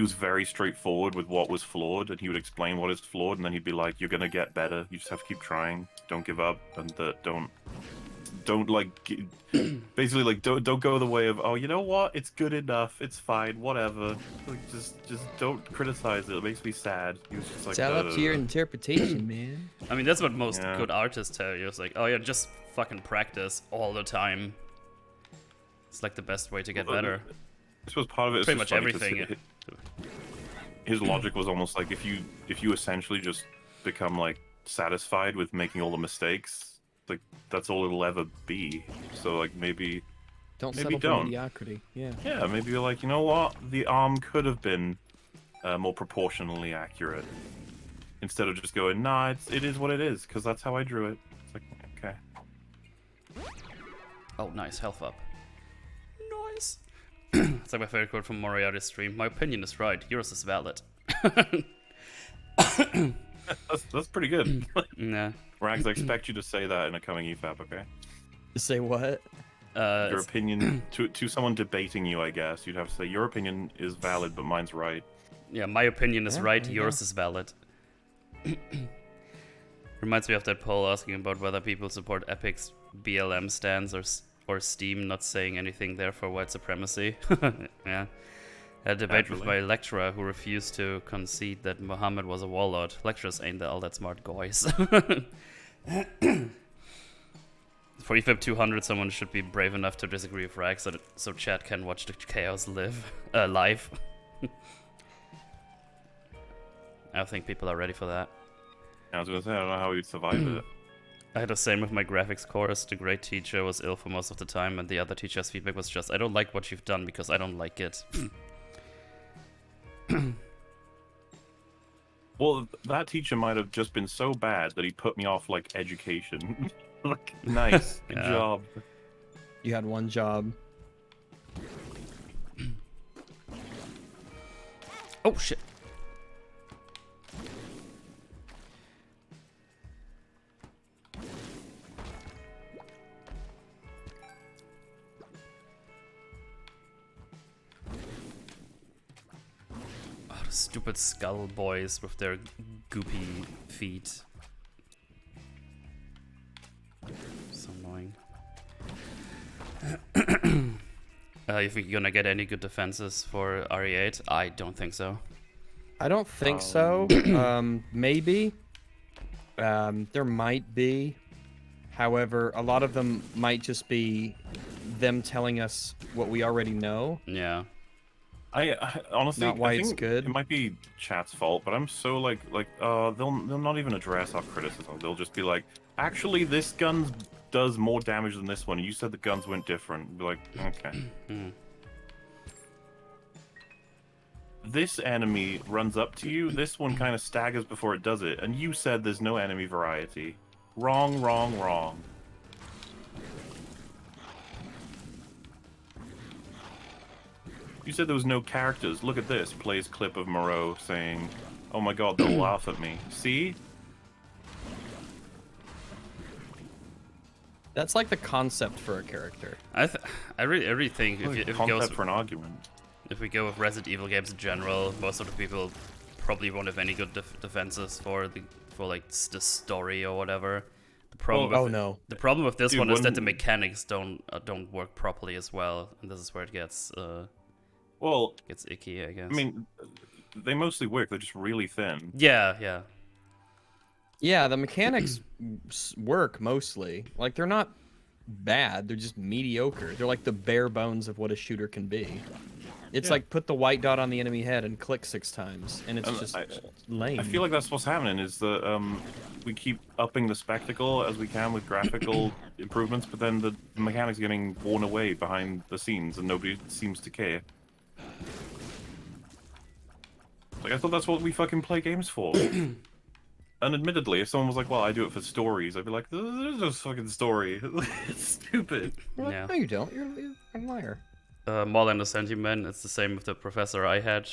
was very straightforward with what was flawed, and he would explain what is flawed, and then he'd be like, "You're gonna get better. You just have to keep trying. Don't give up, and don't like basically like don't go the way of, oh, you know what, it's good enough, it's fine, whatever, like just don't criticize it makes me sad." He was just like,
It's all up to your interpretation, man.
I mean, that's what most
Yeah.
good artists tell you. It's like, oh yeah, just fucking practice all the time. It's like the best way to get better.
I suppose part of it is
Pretty
just
much
funny 'cause
everything.
his logic was almost like if you essentially just become like satisfied with making all the mistakes, like that's all it'll ever be. So like maybe
Don't
Maybe
settle for
don't.
mediocrity. Yeah.
yeah, maybe you're like, you know what, the arm could have been more proportionally accurate, instead of just going, nah, it is what it is, because that's how I drew it. It's like, okay.
Oh, nice, health up. Nice. It's like my favorite quote from Moriarty's stream. My opinion is right. Yours is valid.
That's pretty good.
Nah.
Rags, I expect you to say that in a coming EFAP, okay?
Say what?
Your opinion to someone debating you, I guess you'd have to say your opinion is valid, but mine's right.
Yeah, my opinion is
Yeah,
right.
there you
Yours
go.
is valid. Reminds me of that poll asking about whether people support Epic's BLM stance or Steam not saying anything there for white supremacy. Yeah. I had a debate with my
Naturally.
lecturer who refused to concede that Muhammad was a warlord. Lecturers ain't all that smart, guys. For EFAP 200, someone should be brave enough to disagree with Rags so chat can watch the chaos live live. I don't think people are ready for that.
I was gonna say, I don't know how we'd survive it.
I had the same with my graphics course. The great teacher was ill for most of the time, and the other teacher's feedback was just, I don't like what you've done because I don't like it.
Well, that teacher might have just been so bad that he put me off like education. Like, nice, good
Yeah.
job.
You had one job.
Oh, shit. Oh, the stupid skull boys with their goopy feet. So annoying. You think you're gonna get any good defenses for RE8? I don't think so.
I don't think so. Maybe. There might be. However, a lot of them might just be them telling us what we already know.
Yeah.
I honestly,
Not why
I
it's
think
good.
it might be chat's fault, but I'm so like they'll not even address our criticism. They'll just be like, actually, this gun does more damage than this one. You said the guns went different. Be like, okay. This enemy runs up to you. This one kind of staggers before it does it, and you said there's no enemy variety. Wrong, wrong, wrong. You said there was no characters. Look at this. Plays clip of Moreau saying, "Oh my God, they'll laugh at me." See?
That's like the concept for a character.
I really think if it
Concept
goes
for an argument.
if we go with Resident Evil games in general, most of the people probably won't have any good defenses for like the story or whatever. problem
Well,
with
Oh no.
the problem with this
Dude,
one is that the
when-
mechanics don't work properly as well, and this is where it
Well,
gets icky, I guess.
I mean, they mostly work. They're just really thin.
yeah.
Yeah, the mechanics work mostly. Like they're not bad. They're just mediocre. They're like the bare bones of what a shooter can be. It's
Yeah.
like put the white dot on the enemy head and click 6 times, and it's
And
just
I
lame.
feel like that's what's happening. Is that we keep upping the spectacle as we can with graphical improvements, but then the mechanics are getting worn away behind the scenes, and nobody seems to care. Like I thought that's what we fucking play games for. And admittedly, if someone was like, "Well, I do it for stories," I'd be like, "There's no fucking story. It's stupid."
Well,
Yeah.
No, you don't. You're a liar.
Morlander Sentiment, it's the same with the professor I had.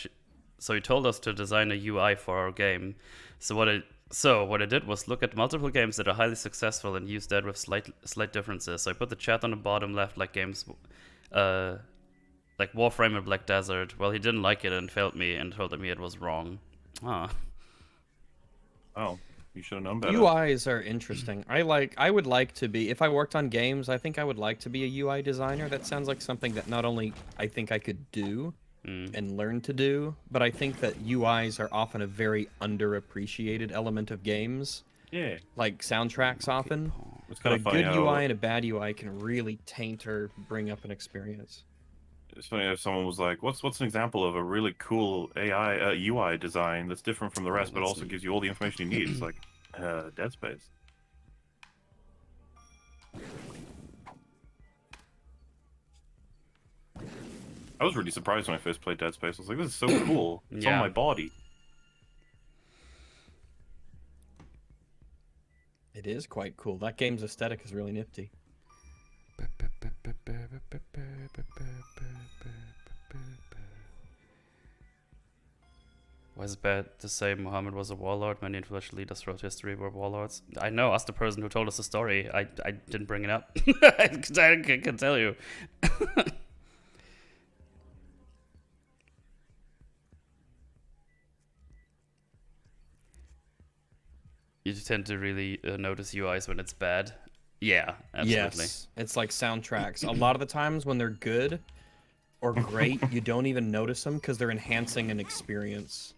So he told us to design a UI for our game. So what I did was look at multiple games that are highly successful and use that with slight differences. So I put the chat on the bottom left, like games like Warframe and Black Desert. Well, he didn't like it and failed me and told me it was wrong. Ah.
Oh, you should have known better.
UIs are interesting. I would like to be, if I worked on games, I think I would like to be a UI designer. That sounds like something that not only I think I could do and learn to do, but I think that UIs are often a very underappreciated element of games,
Yeah,
like soundtracks often.
it's
But
kind
a
of funny
good
how
UI and a bad UI can really taint or bring up an experience.
it's funny if someone was like, "What's an example of a really cool AI UI design that's different from the rest, but also gives you all the information you need?" It's like Dead Space. I was really surprised when I first played Dead Space. I was like, "This is so cool! It's on
Yeah.
my body."
It is quite cool. That game's aesthetic is really nifty.
Why is it bad to say Muhammad was a warlord? Many influential leaders throughout history were warlords. I know, ask the person who told us the story. I didn't bring it up. I can tell you. You tend to really notice UIs when it's bad. Yeah, absolutely.
Yes, it's like soundtracks. A lot of the times when they're good or great, you don't even notice them because they're enhancing an experience.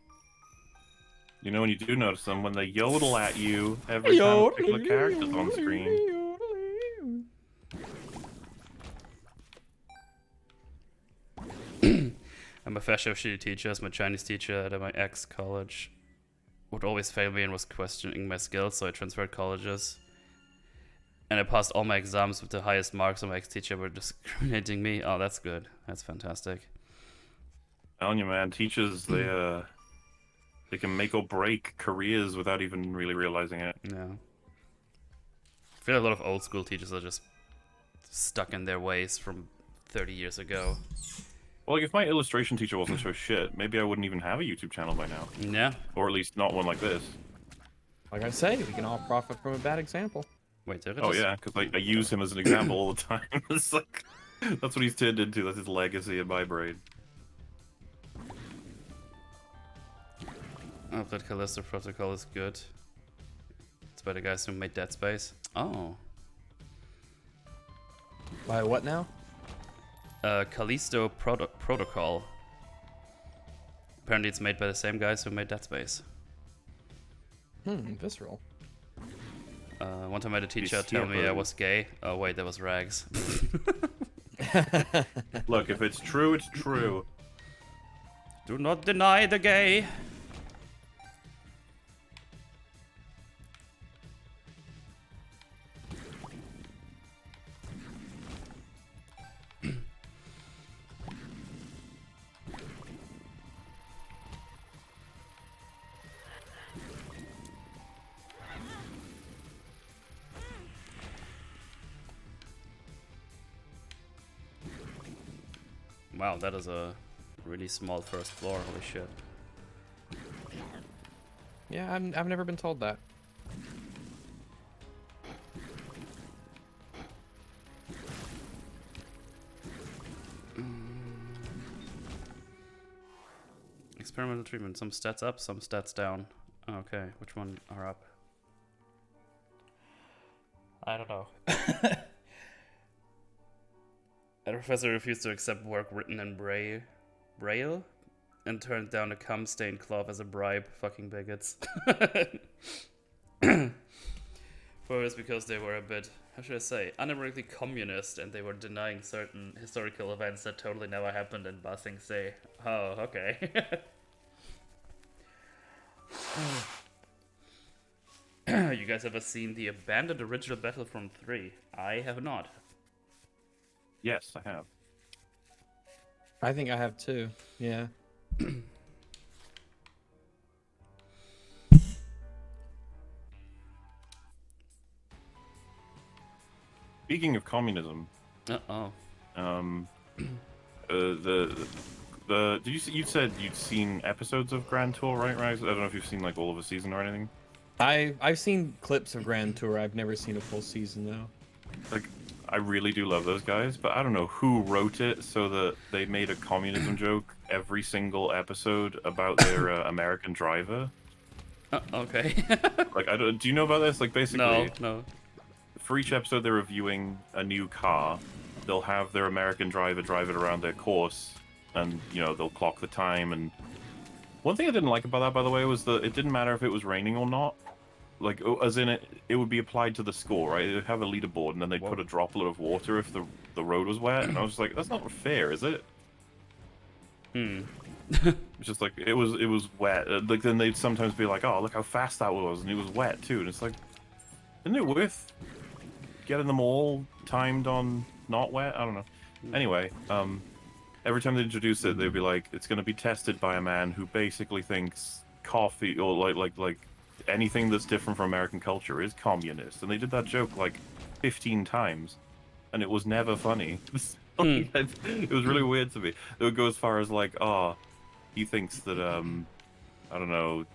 You know when you do notice them when they yodel at you every time a particular character's on screen.
I'm a fascio shitty teacher, as my Chinese teacher at my ex-college would always fail me and was questioning my skills, so I transferred colleges. And I passed all my exams with the highest marks, and my ex-teacher were discriminating me. Oh, that's good. That's fantastic.
Telling you, man, teachers they can make or break careers without even really realizing it.
Yeah. I feel like a lot of old school teachers are just stuck in their ways from 30 years ago.
Well, like if my illustration teacher wasn't so shit, maybe I wouldn't even have a YouTube channel by now,
Yeah.
or at least not one like this.
Like I say, we can all profit from a bad example.
Wait, did it
Oh
just-
yeah, because I use him as an example all the time. It's like that's what he's turned into. That's his legacy in my brain.
Oh, that Callisto Protocol is good. It's by the guys who made Dead Space. Oh.
By what now?
Callisto Protocol. Apparently it's made by the same guys who made Dead Space.
Visceral.
One time I had a teacher tell me I was gay. Oh wait, that was Rags.
Look, if it's true, it's true.
Do not deny the gay. Wow, that is a really small first floor. Holy shit.
Yeah, I've never been told that.
Experimental treatment. Some stats up, some stats down. Okay, which one are up? I don't know. A professor refused to accept work written in Braille and turned down a cum-stained cloth as a bribe. Fucking bigots. Whereas because they were a bit, how should I say, unironically communist, and they were denying certain historical events that totally never happened, and Ba Sing Se, oh, okay. You guys ever seen the abandoned original Battlefront 3? I have not.
Yes, I have.
I think I have too. Yeah.
Speaking of communism,
Uh-oh.
Did you said you'd seen episodes of Grand Tour, right? I don't know if you've seen like all of a season or anything.
I've seen clips of Grand Tour. I've never seen a full season though.
Like, I really do love those guys, but I don't know who wrote it so that they made a communism joke every single episode about their American driver.
Okay.
Like, do you know about this? Like, basically,
No.
for each episode they're reviewing a new car, they'll have their American driver drive it around their course, and, you know, they'll clock the time. And one thing I didn't like about that, by the way, was that it didn't matter if it was raining or not. Like, as in it would be applied to the score, right? They'd have a leaderboard, and then they'd put a droplet of water if the road was wet. And I was just like, that's not fair, is it? It's just like, it was wet. Like, then they'd sometimes be like, oh, look how fast that was, and it was wet too. And it's like, isn't it worth getting them all timed on not wet? I don't know. Anyway, every time they introduce it, they'd be like, it's going to be tested by a man who basically thinks coffee or like anything that's different from American culture is communist. And they did that joke like 15 times, and it was never funny. It was really weird to me. They would go as far as like, oh, he thinks that I don't know,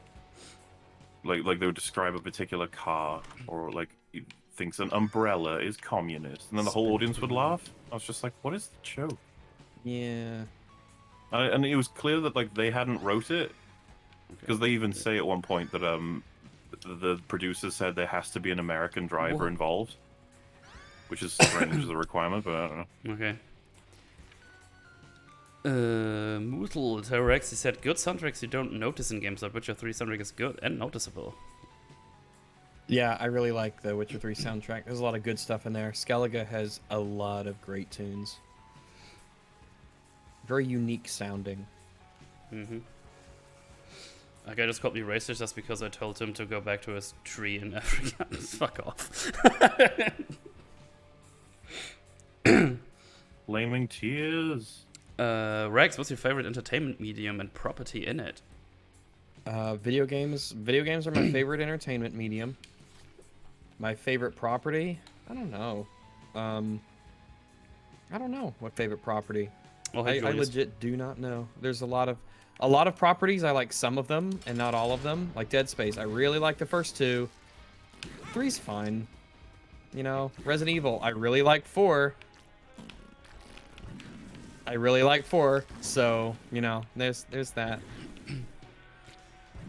like they would describe a particular car, or like he thinks an umbrella is communist, and then the whole audience would laugh. I was just like, what is the joke?
Yeah.
And it was clear that like they hadn't wrote it, because they even say at one point that the producers said there has to be an American driver involved, which is strange as a requirement, but I don't know.
Okay. Mootle Terrex, he said, good soundtracks you don't notice in games, but Witcher 3 soundtrack is good and noticeable.
Yeah, I really like the Witcher 3 soundtrack. There's a lot of good stuff in there. Skellige has a lot of great tunes. Very unique sounding.
Mm-hmm. That guy just called me racist just because I told him to go back to his tree in Africa. Fuck off.
Flaming tears.
Rex, what's your favorite entertainment medium and property in it?
Video games. Video games are my favorite entertainment medium. My favorite property? I don't know. I don't know what favorite property.
Oh,
I legit do not know. There's a lot of properties. I like some of them and not all of them. Like Dead Space, I really like the first two. 3's fine. You know, Resident Evil, I really like 4. I really like 4, so you know, there's that.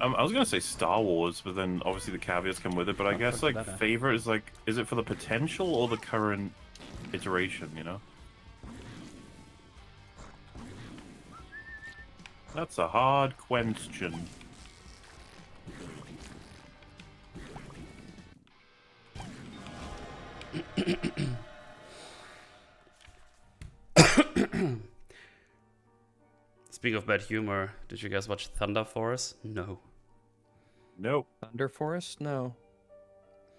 I was gonna say Star Wars, but then obviously the caveats come with it. But I guess like favorite is like, is it for the potential or the current iteration? You know, that's a hard question.
Speaking of bad humor, did you guys watch Thunder Force? No.
Nope.
Thunder Forest? No.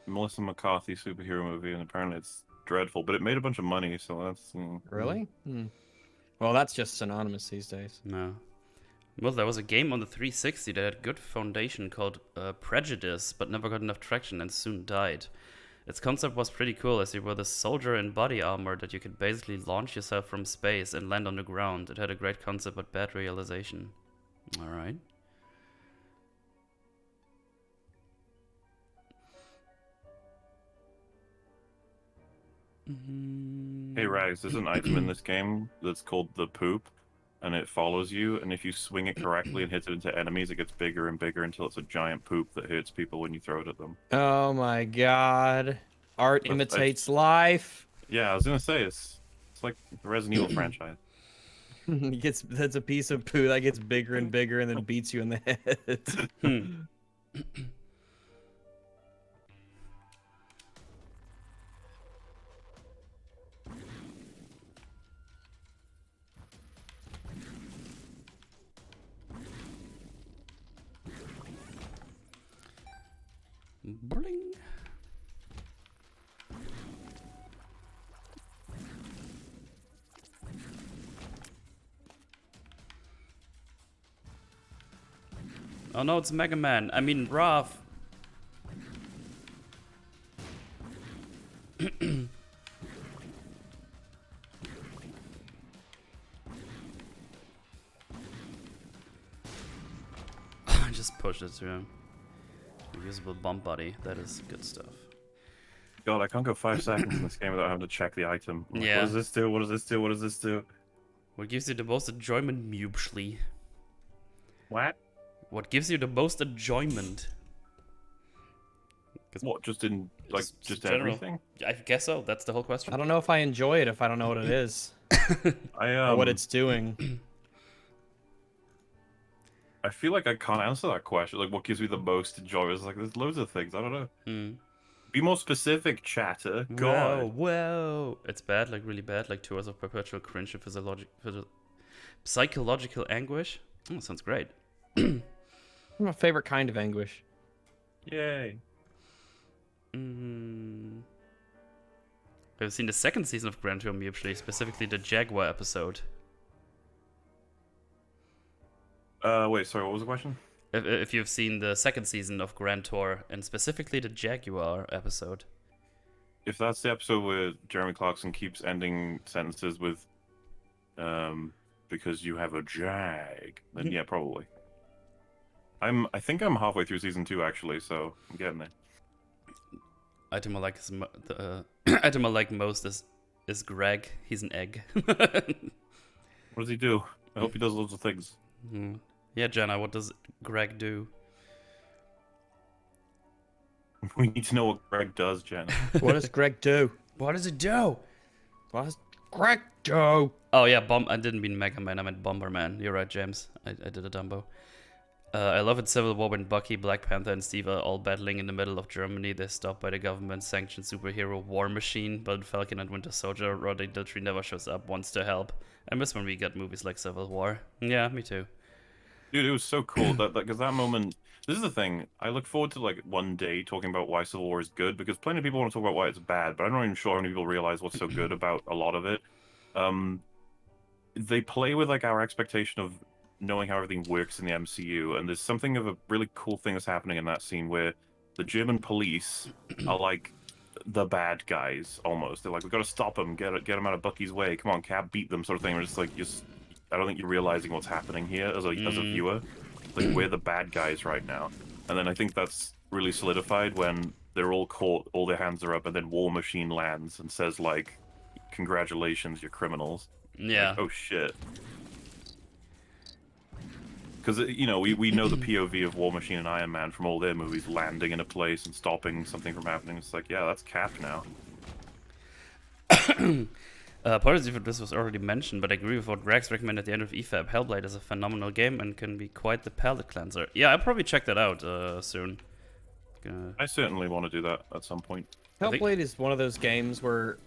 Melissa McCarthy superhero movie, and apparently it's dreadful, but it made a bunch of money, so that's
Really? Well, that's just synonymous these days.
No. Well, there was a game on the 360 that had good foundation called Prejudice, but never got enough traction and soon died. Its concept was pretty cool, as you were the soldier in body armor that you could basically launch yourself from space and land on the ground. It had a great concept, but bad realization. Alright.
Hey Rags, there's an item in this game that's called the poop, and it follows you, and if you swing it correctly and hit it into enemies, it gets bigger and bigger until it's a giant poop that hits people when you throw it at them.
Oh my god. Art
That's-
imitates life.
Yeah, I was gonna say it's like the Resident Evil franchise.
That's a piece of poo that gets bigger and bigger and then beats you in the head.
Hmm. Bling. Oh no, it's Mega Man. I mean, Raph. I just pushed it through him. Reusable bump body. That is good stuff.
God, I can't go 5 seconds in this game without having to check the item. I'm like,
Yeah.
What does this do? What does this do? What does this do?
What gives you the most enjoyment, mutually?
What?
What gives you the most enjoyment?
What? Just in like just
general.
everything?
I guess so. That's the whole question.
I don't know if I enjoy it if I don't know what it is
I
or what it's doing.
I feel like I can't answer that question. Like, what gives me the most enjoyment? It's like there's loads of things. I don't know.
Hmm.
Be more specific, chatter. God.
Whoa, whoa. It's bad, like really bad, like 2 hours of perpetual cringe and psychological anguish. Oh, sounds great.
My favorite kind of anguish.
Yay.
Mm. I've seen the 2nd season of Gran Turismo Mutually, specifically the Jaguar episode.
Wait, sorry, what was the question?
If you've seen the 2nd season of Grand Tour, and specifically the Jaguar episode.
If that's the episode where Jeremy Clarkson keeps ending sentences with, because you have a jag, then yeah, probably. I think I'm halfway through season 2 actually, so I'm getting there.
Item I like item I like most is Greg. He's an egg.
What does he do? I hope he does loads of things.
Mhm. Yeah, Jenna, what does Greg do?
We need to know what Greg does, Jen.
What does Greg do?
What does it do?
What does Greg do?
Oh yeah, I didn't mean Mega Man, I meant Bomberman. You're right, James. I did a Dumbo. I love it Civil War when Bucky, Black Panther, and Steve are all battling in the middle of Germany. They're stopped by the government-sanctioned superhero War Machine, but Falcon and Winter Soldier, Roddy Daltrey never shows up, wants to help. I miss when we got movies like Civil War. Yeah, me too.
Dude, it was so cool that because that moment. This is the thing. I look forward to like one day talking about why Civil War is good because plenty of people want to talk about why it's bad, but I'm not even sure how many people realize what's so good about a lot of it. They play with like our expectation of knowing how everything works in the MCU, and there's something of a really cool thing that's happening in that scene where the German police are like the bad guys almost. They're like, we got to stop them, get them out of Bucky's way. Come on, Cap, beat them, sort of thing. We're just like, I don't think you're realizing what's happening here as a viewer. Like we're the bad guys right now, and then I think that's really solidified when they're all caught, all their hands are up, and then War Machine lands and says like, "Congratulations, you're criminals."
Yeah.
Like, oh shit. Because you know we know the POV of War Machine and Iron Man from all their movies, landing in a place and stopping something from happening. It's like, yeah, that's Cap now.
Apologies if this was already mentioned, but I agree with what Rex recommended at the end of EFAB. Hellblade is a phenomenal game and can be quite the palate cleanser. Yeah, I'll probably check that out soon.
I certainly want to do that at some point.
Hellblade is one of those games where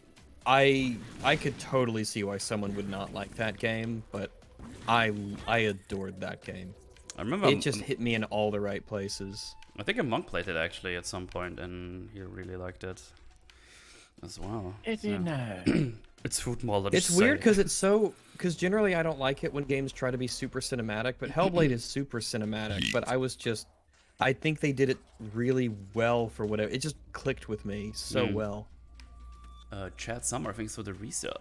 I could totally see why someone would not like that game, but I adored that game.
I remember
It just hit me in all the right places.
I think a monk played it actually at some point, and he really liked it as well. It's food more.
It's weird because generally I don't like it when games try to be super cinematic, but Hellblade is super cinematic. But I think they did it really well for whatever. It just clicked with me so well.
Chad Summer, thanks for the resub.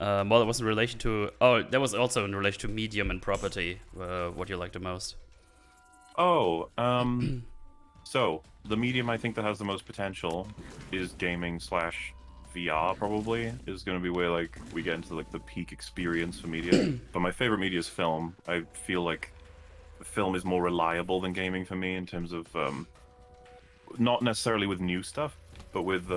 Well, that was in relation to. Oh, that was also in relation to medium and property. What you like the most?
Oh, so the medium I think that has the most potential is gaming / VR. Probably is going to be where like we get into like the peak experience for media. But my favorite media is film. I feel like film is more reliable than gaming for me in terms of not necessarily with new stuff, but but with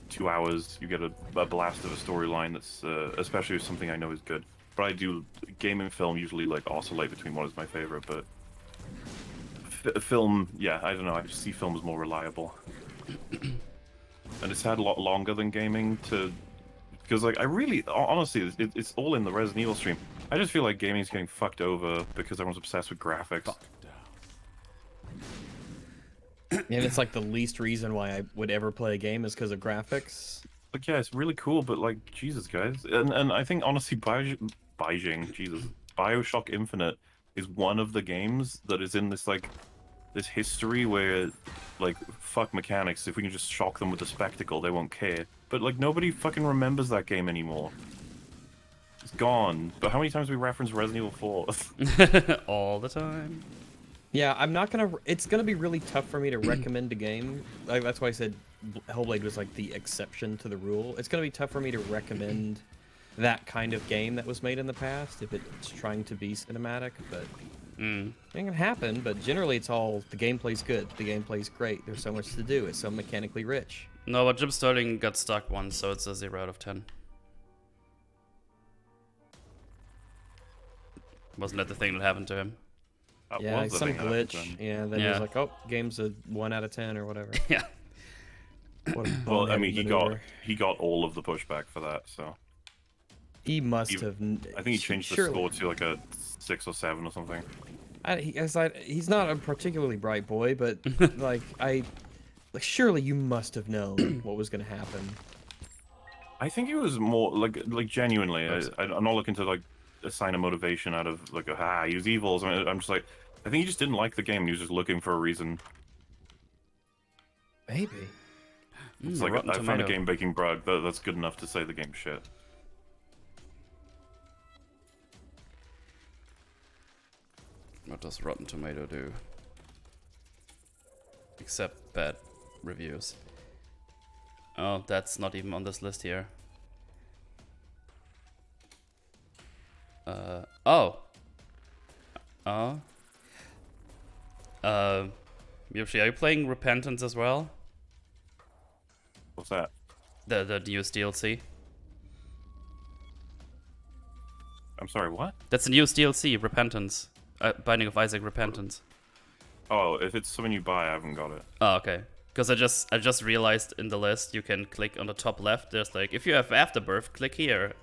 2 hours, you get a blast of a storyline that's especially if something I know is good. But I do game and film usually like oscillate between what is my favorite, but film, yeah, I don't know. I just see film as more reliable, and it's had a lot longer than gaming to. Because, like, I really, honestly, it's all in the Resident Evil stream. I just feel like gaming's getting fucked over because everyone's obsessed with graphics.
And it's like the least reason why I would ever play a game is because of graphics.
Like, yeah, it's really cool, but, like, Jesus, guys. And I think, honestly, Bioshock Infinite is one of the games that is in this, like, this history where, like, fuck mechanics. If we can just shock them with the spectacle, they won't care. But, like, nobody fucking remembers that game anymore. It's gone. But how many times we reference Resident Evil 4?
All the time.
Yeah, I'm not gonna. It's gonna be really tough for me to recommend a game. Like, that's why I said Hellblade was like the exception to the rule. It's gonna be tough for me to recommend that kind of game that was made in the past if it's trying to be cinematic. But it can happen. But generally, it's all the gameplay's good. The gameplay's great. There's so much to do. It's so mechanically rich.
No, but Jim Sterling got stuck once, so it's a 0 out of 10. Wasn't that the thing that happened to him?
That
Yeah,
was the
some
thing that happened to
glitch.
him.
Yeah, then
Yeah.
it was like, oh, game's a 1 out of 10 or whatever.
Yeah.
What a
Well, I
boneheaded
mean,
maneuver.
he got all of the pushback for that, so.
He must
He-
have.
I think he changed the
surely-
score to like a 6 or 7 or something.
He's not a particularly bright boy, but like surely you must have known what was gonna happen.
I think he was more like genuinely. I'm not looking to like assign a motivation out of like he was evil. I'm just like, I think he just didn't like the game. And he was just looking for a reason.
Maybe.
It's like
Rotten
I found a
Tomato.
game breaking bug that's good enough to say the game's shit.
What does Rotten Tomato do? Except bad reviews. Oh, that's not even on this list here. Oh. Yoshi, are you playing Repentance as well?
What's that?
The newest DLC?
I'm sorry, what?
That's the newest DLC, Repentance. Binding of Isaac Repentance.
Oh, if it's something you buy, I haven't got it.
Oh, okay. Because I just realized in the list you can click on the top left. There's like, if you have Afterbirth, click here.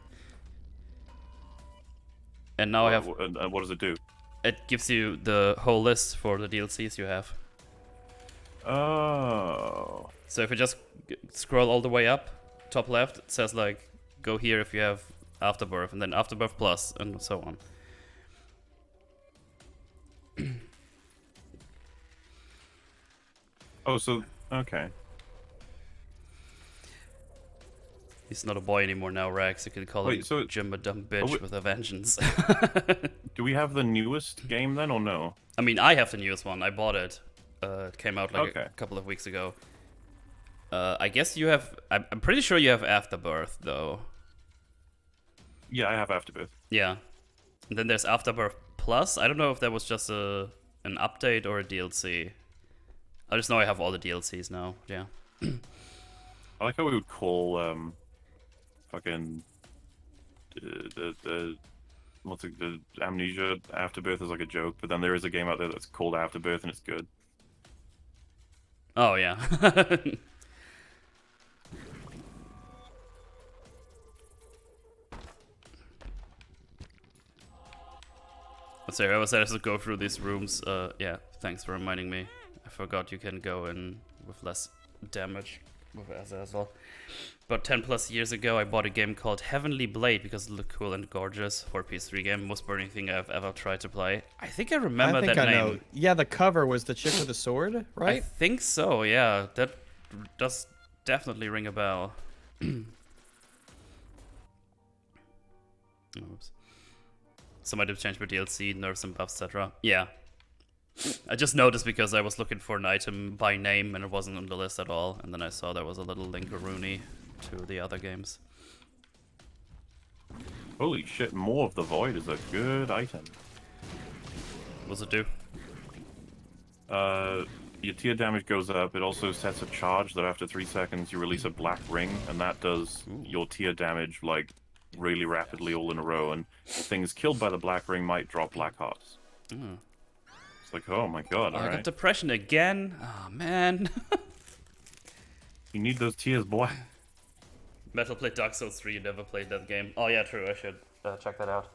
And now I have.
And what does it do?
It gives you the whole list for the DLCs you have.
Oh.
So if you just scroll all the way up, top left, it says like, go here if you have Afterbirth, and then Afterbirth Plus, and so on.
Oh, so okay.
He's not a boy anymore now, Rex. You can call him
Wait, so-
Jim a dumb bitch
we-
with a vengeance.
Do we have the newest game then, or no?
I mean, I have the newest one. I bought it. It came out like
Okay.
a couple of weeks ago. I guess you have. I'm pretty sure you have Afterbirth though.
Yeah, I have Afterbirth.
Yeah. And then there's Afterbirth Plus. I don't know if that was just an update or a DLC. I just know I have all the DLCs now. Yeah.
I like how we would call fucking the what's it, the Amnesia Afterbirth is like a joke, but then there is a game out there that's called Afterbirth and it's good.
Oh yeah. So I was supposed to go through these rooms. Yeah, thanks for reminding me. I forgot you can go in with less damage with Azazel. But 10 plus years ago, I bought a game called Heavenly Blade because it looked cool and gorgeous for a PS3 game. Most burning thing I've ever tried to play. I think I remember
I think
that
I
name.
know. Yeah, the cover was the chick with the sword,
I
right?
think so, yeah. That does definitely ring a bell. Oops. Some items change per DLC, nerfs and buffs, etc. Yeah. I just noticed because I was looking for an item by name and it wasn't on the list at all. And then I saw there was a little Linkaroonie to the other games.
Holy shit, more of the Void is a good item.
What does it do?
your tier damage goes up. It also sets a charge that after 3 seconds you release a black ring, and that does your tier damage like really rapidly all in a row. And things killed by the black ring might drop black hearts.
Mm.
It's like, oh my god!
I got
Alright,
depression again. Oh man.
you need those tiers, boy.
Metal played Dark Souls 3. You never played that game. Oh yeah, true. I should check that out.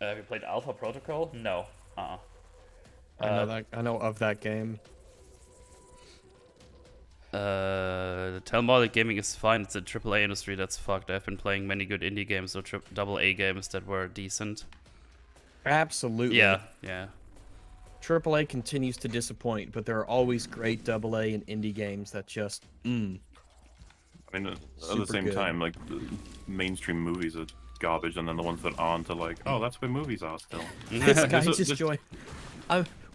Have you played Alpha Protocol? No.
I know of that game.
Tell more that gaming is fine. It's a AAA industry that's fucked. I've been playing many good indie games or AA games that were decent.
Absolutely.
Yeah, yeah.
AAA continues to disappoint, but there are always great AA and indie games that just
I mean, at the
Super
same
good.
time, like the mainstream movies are garbage, and then the ones that aren't are like, oh, that's where movies are still.
This guy
This-
just
this-
joined.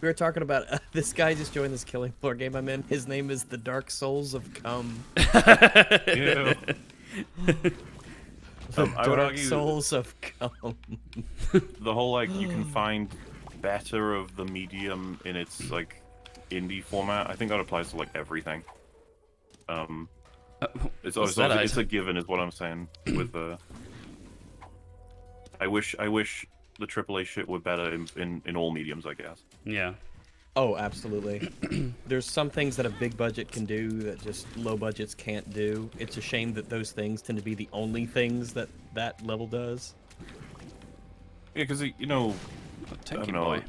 We were talking about this guy just joined this Killing Floor game I'm in. His name is the Dark Souls of Cum.
Yeah.
The
I would
Dark
argue
Souls of Cum.
the whole like you can find better of the medium in its like indie format. I think that applies to like everything. It's
what's that
it's a
item?
given, is what I'm saying. With the, I wish the AAA shit were better in all mediums, I guess.
Yeah.
Oh, absolutely. There's some things that a big budget can do that just low budgets can't do. It's a shame that those things tend to be the only things that that level does.
Yeah, because you know, I
Thank you,
don't know,
boy.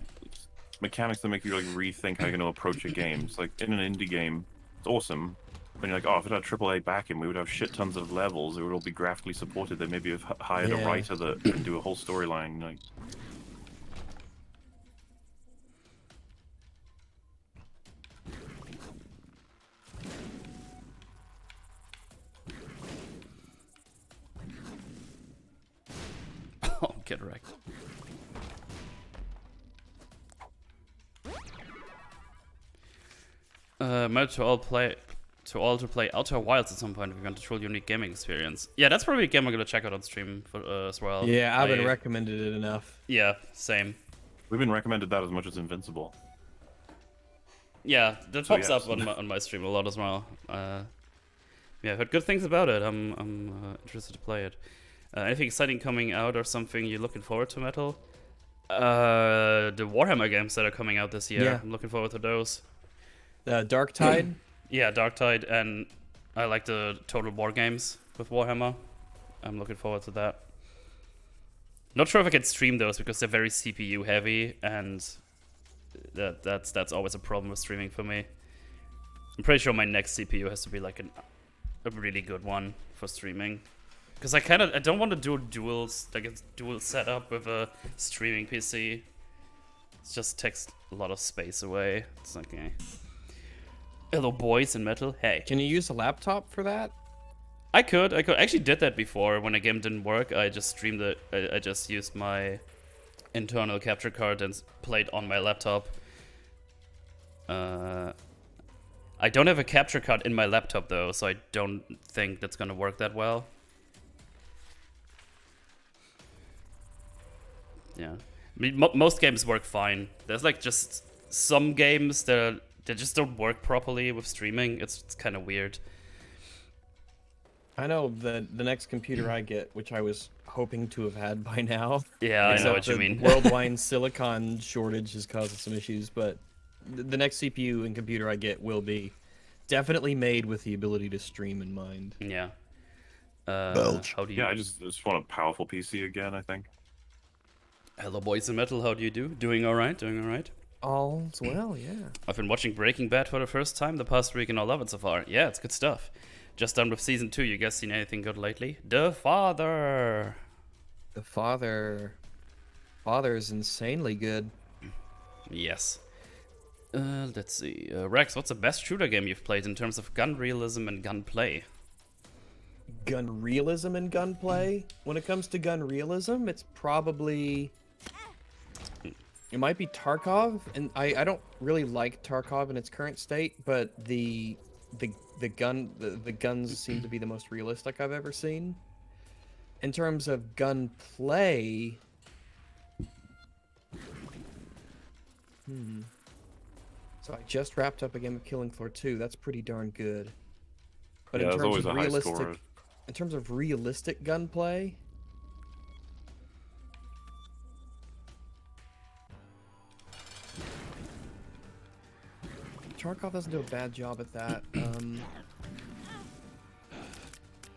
mechanics that make you like rethink how you're gonna approach a game. It's like in an indie game, it's awesome. When you're like, oh, if it had AAA backing, we would have shit tons of levels. It would all be graphically supported. They maybe have hired a
Yeah.
writer that can do a whole storyline. Like,
Oh, get wrecked. Meant to all play Outer Wilds at some point if you want a truly unique gaming experience. Yeah, that's probably a game I'm gonna check out on stream for, as well.
Yeah, I've been recommended it enough.
Yeah, same.
we've been recommended that as much as Invincible.
Yeah, that
So,
pops
yes.
up on my stream a lot as well. Yeah, heard good things about it. I'm interested to play it. Anything exciting coming out or something you're looking forward to, Metal? The Warhammer games that are coming out this year.
Yeah.
I'm looking forward to those.
Dark Tide.
Yeah, Darktide, and I like the Total War games with Warhammer. I'm looking forward to that. Not sure if I can stream those because they're very CPU heavy, and that's always a problem with streaming for me. I'm pretty sure my next CPU has to be like a really good one for streaming, because I don't want to do dual setup with a streaming PC. It just takes a lot of space away. It's like, eh. Hello, boys in Metal. Hey.
Can you use a laptop for that?
I could. I actually did that before when a game didn't work. I just streamed it. I just used my internal capture card and played on my laptop. I don't have a capture card in my laptop though, so I don't think that's gonna work that well. Yeah, I mean, most games work fine. There's like just some games that just don't work properly with streaming. It's kind of weird.
I know the next computer I get, which I was hoping to have had by now.
Yeah, I know
except
what you
the
mean.
Worldwide silicon shortage is causing some issues, but the next CPU and computer I get will be definitely made with the ability to stream in mind.
Yeah.
Belch.
How do you?
Yeah, I just want a powerful PC again, I think.
Hello, boys in metal. How do you do? Doing all right? Doing all right?
All's well, yeah.
I've been watching Breaking Bad for the first time the past week, and I love it so far. Yeah, it's good stuff. Just done with season 2. You guys seen anything good lately? The Father.
The father is insanely good.
Yes. Let's see. Rex, what's the best shooter game you've played in terms of gun realism and gunplay?
Gun realism and gunplay. When it comes to gun realism, it's probably it might be Tarkov, and I don't really like Tarkov in its current state, but the guns seem to be the most realistic I've ever seen. In terms of gunplay, So I just wrapped up a game of Killing Floor 2. That's pretty darn good. But
Yeah,
in
there's
terms
always
of
a high
realistic,
score.
in terms of realistic gunplay, Tarkov doesn't do a bad job at that.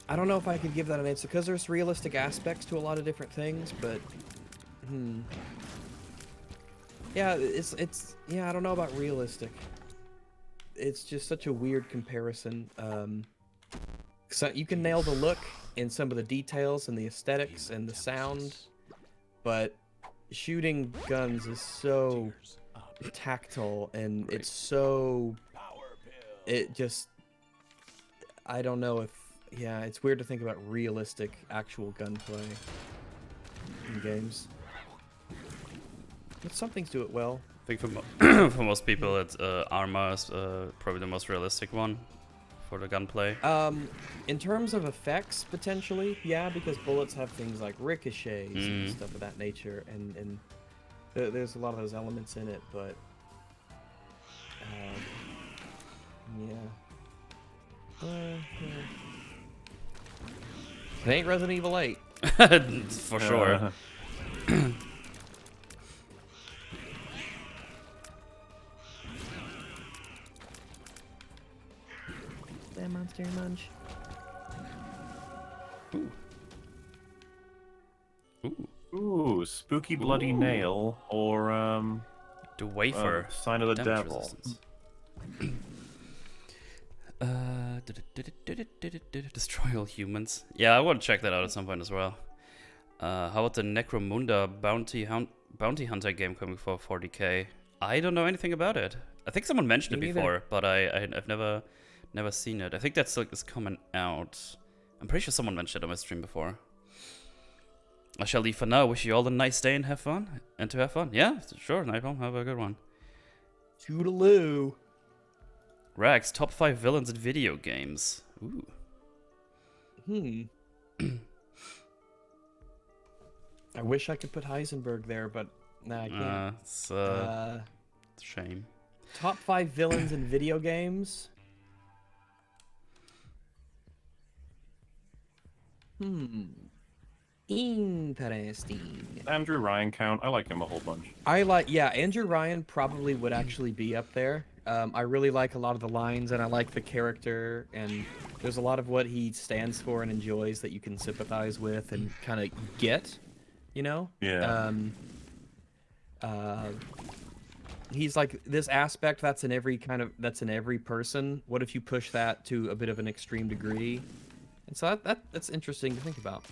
I don't know if I could give that an answer because there's realistic aspects to a lot of different things, but yeah, it's yeah, I don't know about realistic. It's just such a weird comparison. So you can nail the look and some of the details and the aesthetics and the sound, but shooting guns is so tactile and it's so I don't know if it's weird to think about realistic actual gunplay in games. But some things do it well.
I think for most people, it's Arma is probably the most realistic one for the gunplay.
In terms of effects, potentially, yeah, because bullets have things like ricochets and stuff of that nature, and there's a lot of those elements in it, but it ain't Resident Evil 8.
For sure.
That monster munch.
Ooh, spooky bloody nail or
The wafer.
sign of the
Damage
devil.
resistance. Destroy all humans. Yeah, I want to check that out at some point as well. How about the Necromunda bounty hunter game coming for 40k? I don't know anything about it. I think someone mentioned
Me
it
neither.
before, but I've never seen it. I think that's like is coming out. I'm pretty sure someone mentioned it on my stream before. I shall leave for now. Wish you all a nice day and have fun. And to have fun. Yeah, sure, Nightbomb. Have a good one.
Toodaloo.
Rags, top 5 villains in video games. Ooh.
I wish I could put Heisenberg there, but nah, I can't.
It's a shame.
Top 5 villains in video games. Interesting.
Andrew Ryan count. I like him a whole bunch.
Andrew Ryan probably would actually be up there. I really like a lot of the lines, and I like the character, and there's a lot of what he stands for and enjoys that you can sympathize with and kind of get, you know?
Yeah.
He's like this aspect that's in every person. What if you push that to a bit of an extreme degree? And so that's interesting to think about.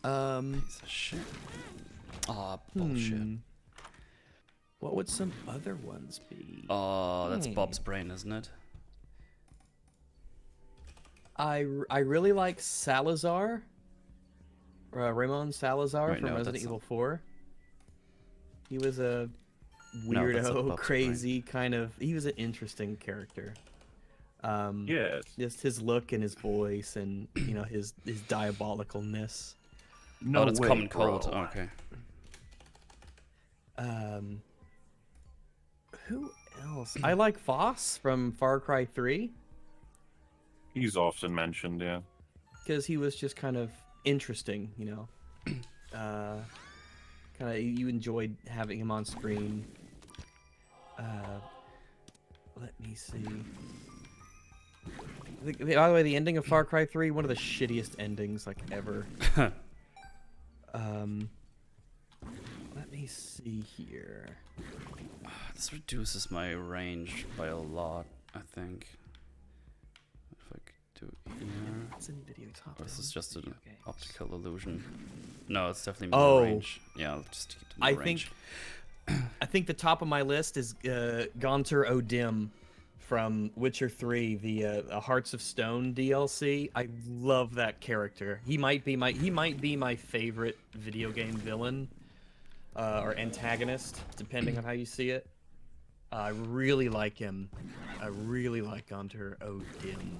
Piece of shit. Aw, bullshit.
What would some other ones be?
Oh, that's Bob's brain, isn't it?
I really like Salazar. Ramon Salazar
Wait,
from
no,
Resident
that's
Evil 4. He was a
No, that's not
weirdo,
Bob's
crazy kind of. He was an interesting character.
Yes.
Just his look and his voice, and you know his diabolicalness.
No
Oh, that's
way,
Common
bro.
Cold. Oh, okay.
Who else? I like Voss from Far Cry 3
He's often mentioned, yeah.
because he was just kind of interesting, you know. Kind of you enjoyed having him on screen. Let me see. By the way, the ending of Far Cry 3, one of the shittiest endings like ever. Let me see here.
This reduces my range by a lot, I think. If I could do it here.
It's in video top.
Or is this just an
video games.
optical illusion? No, it's definitely more
Oh.
range. Yeah, I'll just keep the more
I
range.
think the top of my list is Gaunter O'Dim from Witcher 3, the Hearts of Stone DLC. I love that character. He might be my favorite video game villain or antagonist, depending on how you see it. I really like him. I really like Gaunter O'Dim.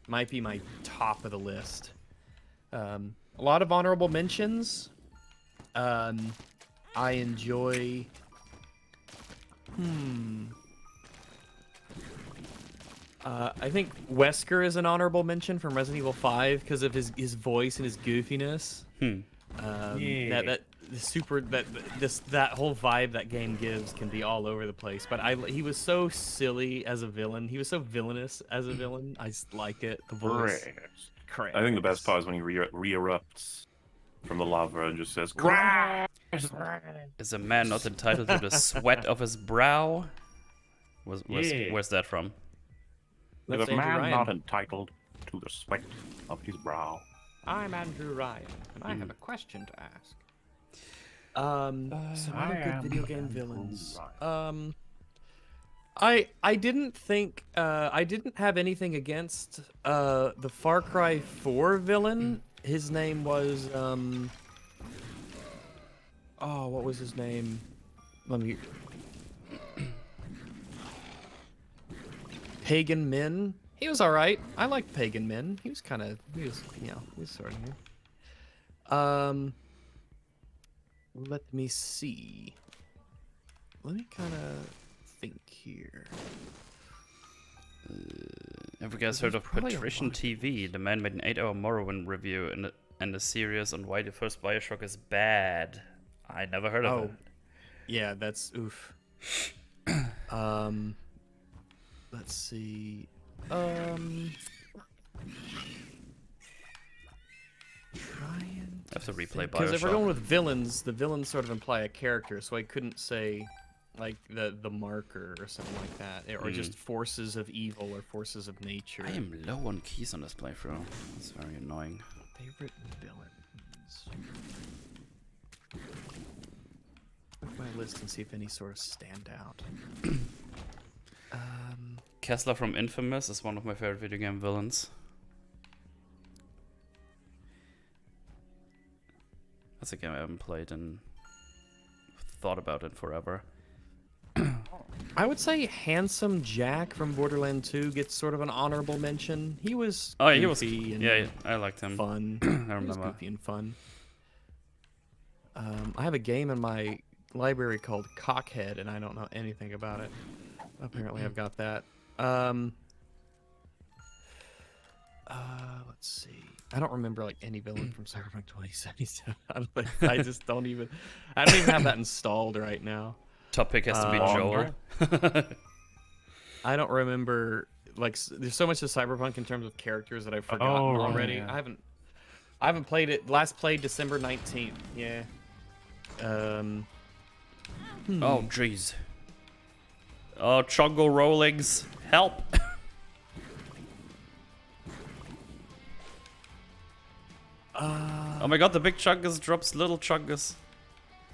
Might be my top of the list. A lot of honorable mentions. I enjoy. I think Wesker is an honorable mention from Resident Evil 5 because of his voice and his goofiness.
Yeah.
That whole vibe that game gives can be all over the place. But he was so silly as a villain. He was so villainous as a villain. I just like it. The voice. Correct.
I think the best part is when he re-erupts from the lava and just says,
Is a man not entitled to the sweat of his brow? Where's that from?
That's
"Is a
Andrew
man
Ryan.
not entitled to the sweat of his brow?"
I'm Andrew Ryan, and I have a question to ask. Some
I
other
am
good video game
Andrew
villains.
Ryan.
I didn't think I didn't have anything against the Far Cry 4 villain. His name was oh, what was his name? Let me Pagan Min. He was all right. I liked Pagan Min. He was sort of new. Let me see. Let me kind of think here.
Have you guys
There's
heard of
probably a
Patrician
lot.
TV? The man made an 8-hour Morrowind review and a series on why the first Bioshock is bad. I never heard of it.
Yeah, that's oof. Let's see. Try and
I have to replay
because if we're going
Bioshock.
with villains, the villains sort of imply a character, so I couldn't say like the marker or something like that, or just forces of evil or forces of nature.
I am low on keys on this playthrough. That's very annoying.
Favorite villains. Look at my list and see if any sort of stand out.
Kessler from Infamous is one of my favorite video game villains. That's a game I haven't played and thought about it forever.
I would say Handsome Jack from Borderlands 2 gets sort of an honorable mention. He was
Oh, yeah, he was.
goofy and
Yeah, I liked him.
fun.
I
He was
remember.
goofy and fun. I have a game in my library called Cockhead, and I don't know anything about it. Apparently, I've got that. Let's see. I don't remember like any villain from Cyberpunk 2077. I just don't even. I don't even have that installed right now.
Top pick has to be Joel.
I don't remember. Like, there's so much of Cyberpunk in terms of characters that I've forgotten
right,
already.
yeah.
I haven't played it. Last played December 19th. Yeah.
Oh, jeez. Oh, Chongo Rollings. Help! Oh my god, the big Chungus drops little Chungus.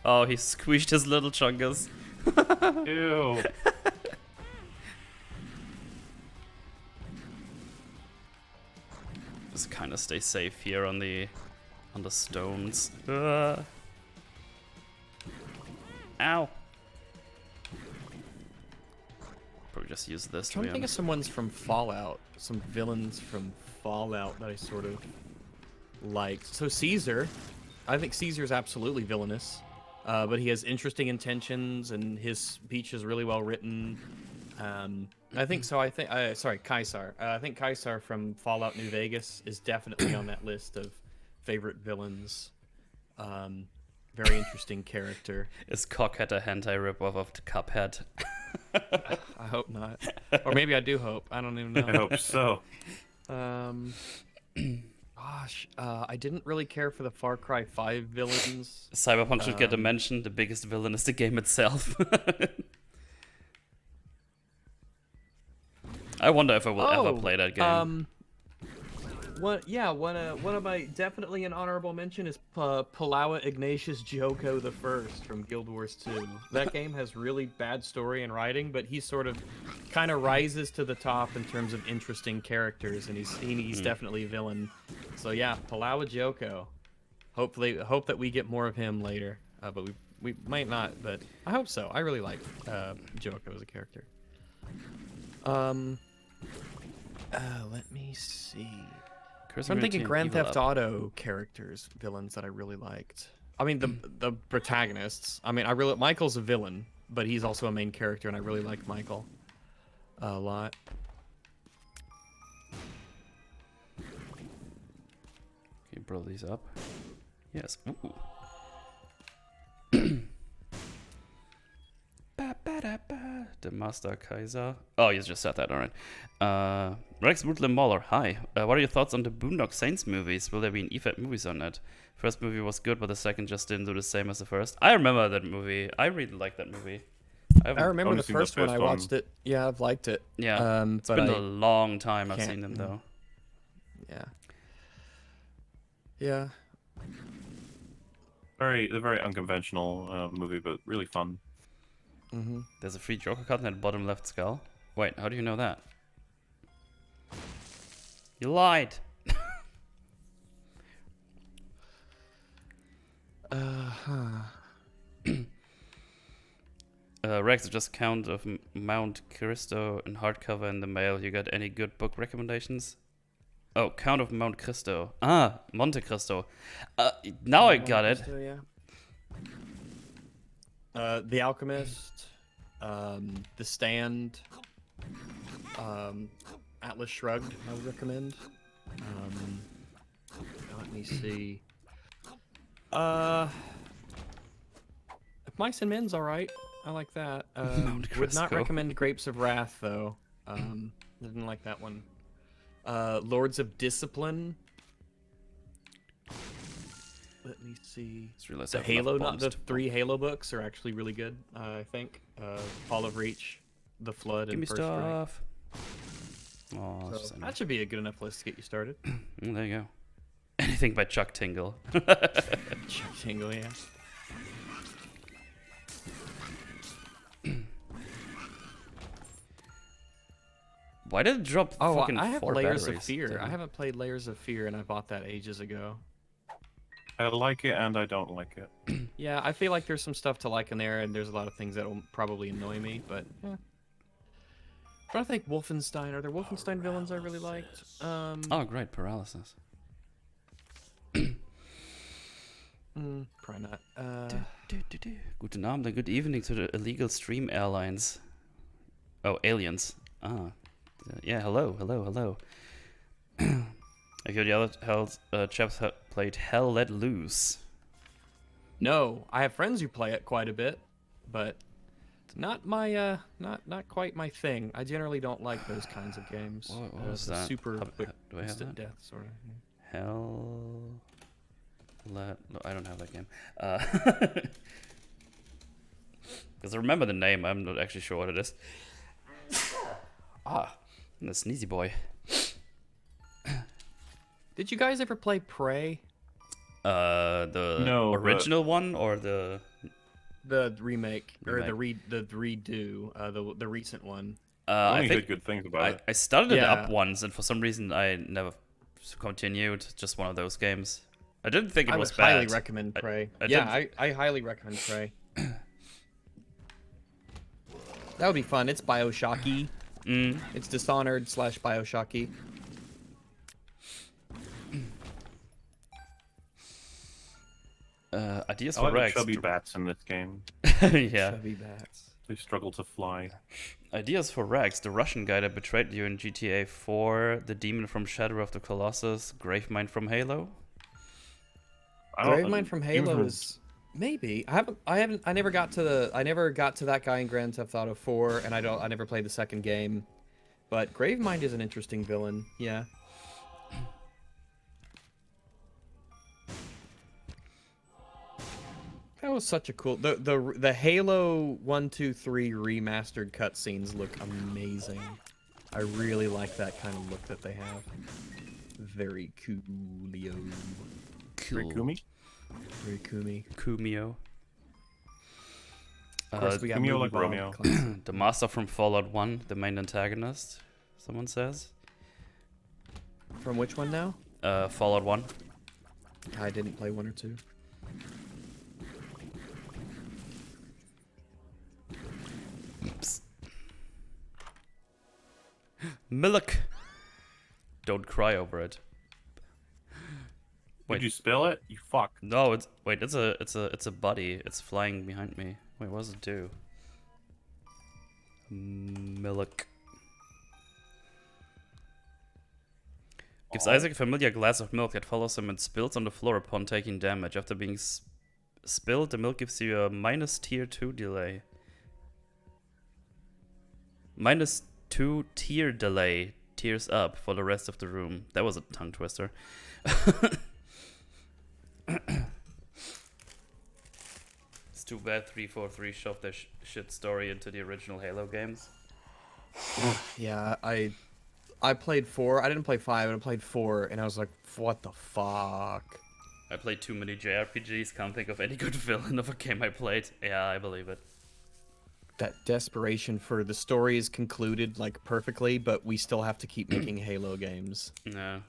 Oh, he squeezed his little Chungus.
Ew.
Just kind of stay safe here on the stones. Ow. Probably just use this to
trying
be
to think of some ones from Fallout, some villains from Fallout that I sort of liked. So Caesar, I think Caesar's absolutely villainous, but he has interesting intentions and his speech is really well written. I think so. Sorry, Caesar. I think Caesar from Fallout New Vegas is definitely on that list of favorite villains. Very interesting character.
Is Cockhead a hentai ripoff of the Cuphead?
I hope not, or maybe I do hope. I don't even know.
I hope so.
Gosh, I didn't really care for the Far Cry 5 villains.
Cyberpunk should get a mention. The biggest villain is the game itself. I wonder if I will ever play that game.
One of my definitely an honorable mention is Palawa Ignatius Joko the First from Guild Wars 2. That game has really bad story and writing, but he sort of kind of rises to the top in terms of interesting characters, and he's definitely a villain. So yeah, Palawa Joko. Hope that we get more of him later, but we might not. But I hope so. I really like Joko as a character. Let me see. I'm thinking Grand Theft Auto characters, villains that I really liked. I mean, the protagonists. I mean, Michael's a villain, but he's also a main character, and I really like Michael a lot.
you blow these up? Yes. Ooh. The Master Kaiser. Oh, you just said that, alright. Rex Woodland Mauler, hi. What are your thoughts on the Boondock Saints movies? Will there be an EFET movies on it? First movie was good, but the second just didn't do the same as the first. I remember that movie. I really like that movie.
I remember
only
the
seen the
first one. I
first
watched
one.
it. Yeah, I've liked it.
Yeah. It's
but
been
I,
a long time I've
can't-
seen them, though.
Yeah. Yeah.
A very unconventional movie, but really fun.
Mm-hmm.
There's a free Joker card in the bottom left skull. Wait, how do you know that? You lied! Rex, just Count of Mount Cristo in hardcover in the mail. You got any good book recommendations? Oh, Count of Mount Cristo. Ah, Monte Cristo. Now I got it.
Yeah. The Alchemist, The Stand, Atlas Shrugged. I would recommend. Let me see. Mice and Men's all right. I like that.
Mount
Would not
Crisco.
recommend Grapes of Wrath though. Didn't like that one. Lords of Discipline. Let me see.
Just realized
The
I have enough
Halo,
bombs
the
to-
3 Halo books are actually really good. I think. Fall of Reach, The Flood,
Give
and
me
First Strike.
stuff. Oh,
So that should be a good enough list to get you started.
there you go. Anything by Chuck Tingle.
Chuck Tingle, yeah.
Why did it drop
Oh,
fucking
I have
4
Layers
batteries?
of Fear.
Damn.
I haven't played Layers of Fear, and I bought that ages ago.
I like it and I don't like it.
Yeah, I feel like there's some stuff to like in there, and there's a lot of things that will probably annoy me, but yeah. I'm trying to think Wolfenstein. Are there Wolfenstein villains I really liked?
Oh, great, paralysis.
Probably not.
Guten Abend and good evening to the illegal stream airlines. Oh, aliens. Ah. Yeah, hello, hello, hello. I heard the other chaps played Hell Let Loose.
No, I have friends who play it quite a bit, but not my not quite my thing. I generally don't like those kinds of games.
What was
the
that?
Super quick
do I have
instant
that?
death sort of.
Hell Let... No, I don't have that game. Because I remember the name, I'm not actually sure what it is. Ah, the sneezy boy.
Did you guys ever play Prey?
The
No, but-
original one or the...
The remake or the
Remake.
the redo, the recent one.
I
I
only
think
heard good things about it.
I started it up
Yeah.
once, and for some reason I never continued. Just one of those games. I didn't think it
I
was
would
bad.
highly recommend Prey.
I
I highly recommend Prey. That would be fun. It's Bioshocky.
Mm.
It's Dishonored / Bioshocky.
Ideas
I
for
like the
Rex.
chubby bats in this game.
Yeah.
Chubby bats.
They struggle to fly.
Ideas for Rex. The Russian guy that betrayed you in GTA 4. The demon from Shadow of the Colossus. Gravemind from Halo.
Gravemind from Halo is maybe. I never got to that guy in Grand Theft Auto 4, and I never played the second game. But Gravemind is an interesting villain. Yeah. That was such a cool. The Halo 1, 2, 3 remastered cutscenes look amazing. I really like that kind of look that they have. Very coolio.
Cool.
Kumi?
Very koomy.
Kumio.
Of course, we got
Kumio
Movie
like
Bob
Romeo.
class.
The master from Fallout 1. The main antagonist. Someone says.
From which one now?
Fallout 1.
I didn't play 1 or 2.
Oops. Milk. Don't cry over it. Wait.
Did you spill it? You fuck.
No, it's it's a buddy. It's flying behind me. Wait, what does it do? Milk. Gives Isaac a familiar glass of milk that follows him and spills on the floor upon taking damage. After being spilled, the milk gives you a minus tier 2 delay. Minus 2 tier delay. Tears up for the rest of the room. That was a tongue twister. It's too bad 343 shoved their shit story into the original Halo games.
Yeah, I played 4. I didn't play 5, and I played 4, and I was like, what the fuck?
I played too many JRPGs, can't think of any good villain of a game I played. Yeah, I believe it.
That desperation for the story is concluded like perfectly, but we still have to keep making Halo games.
No.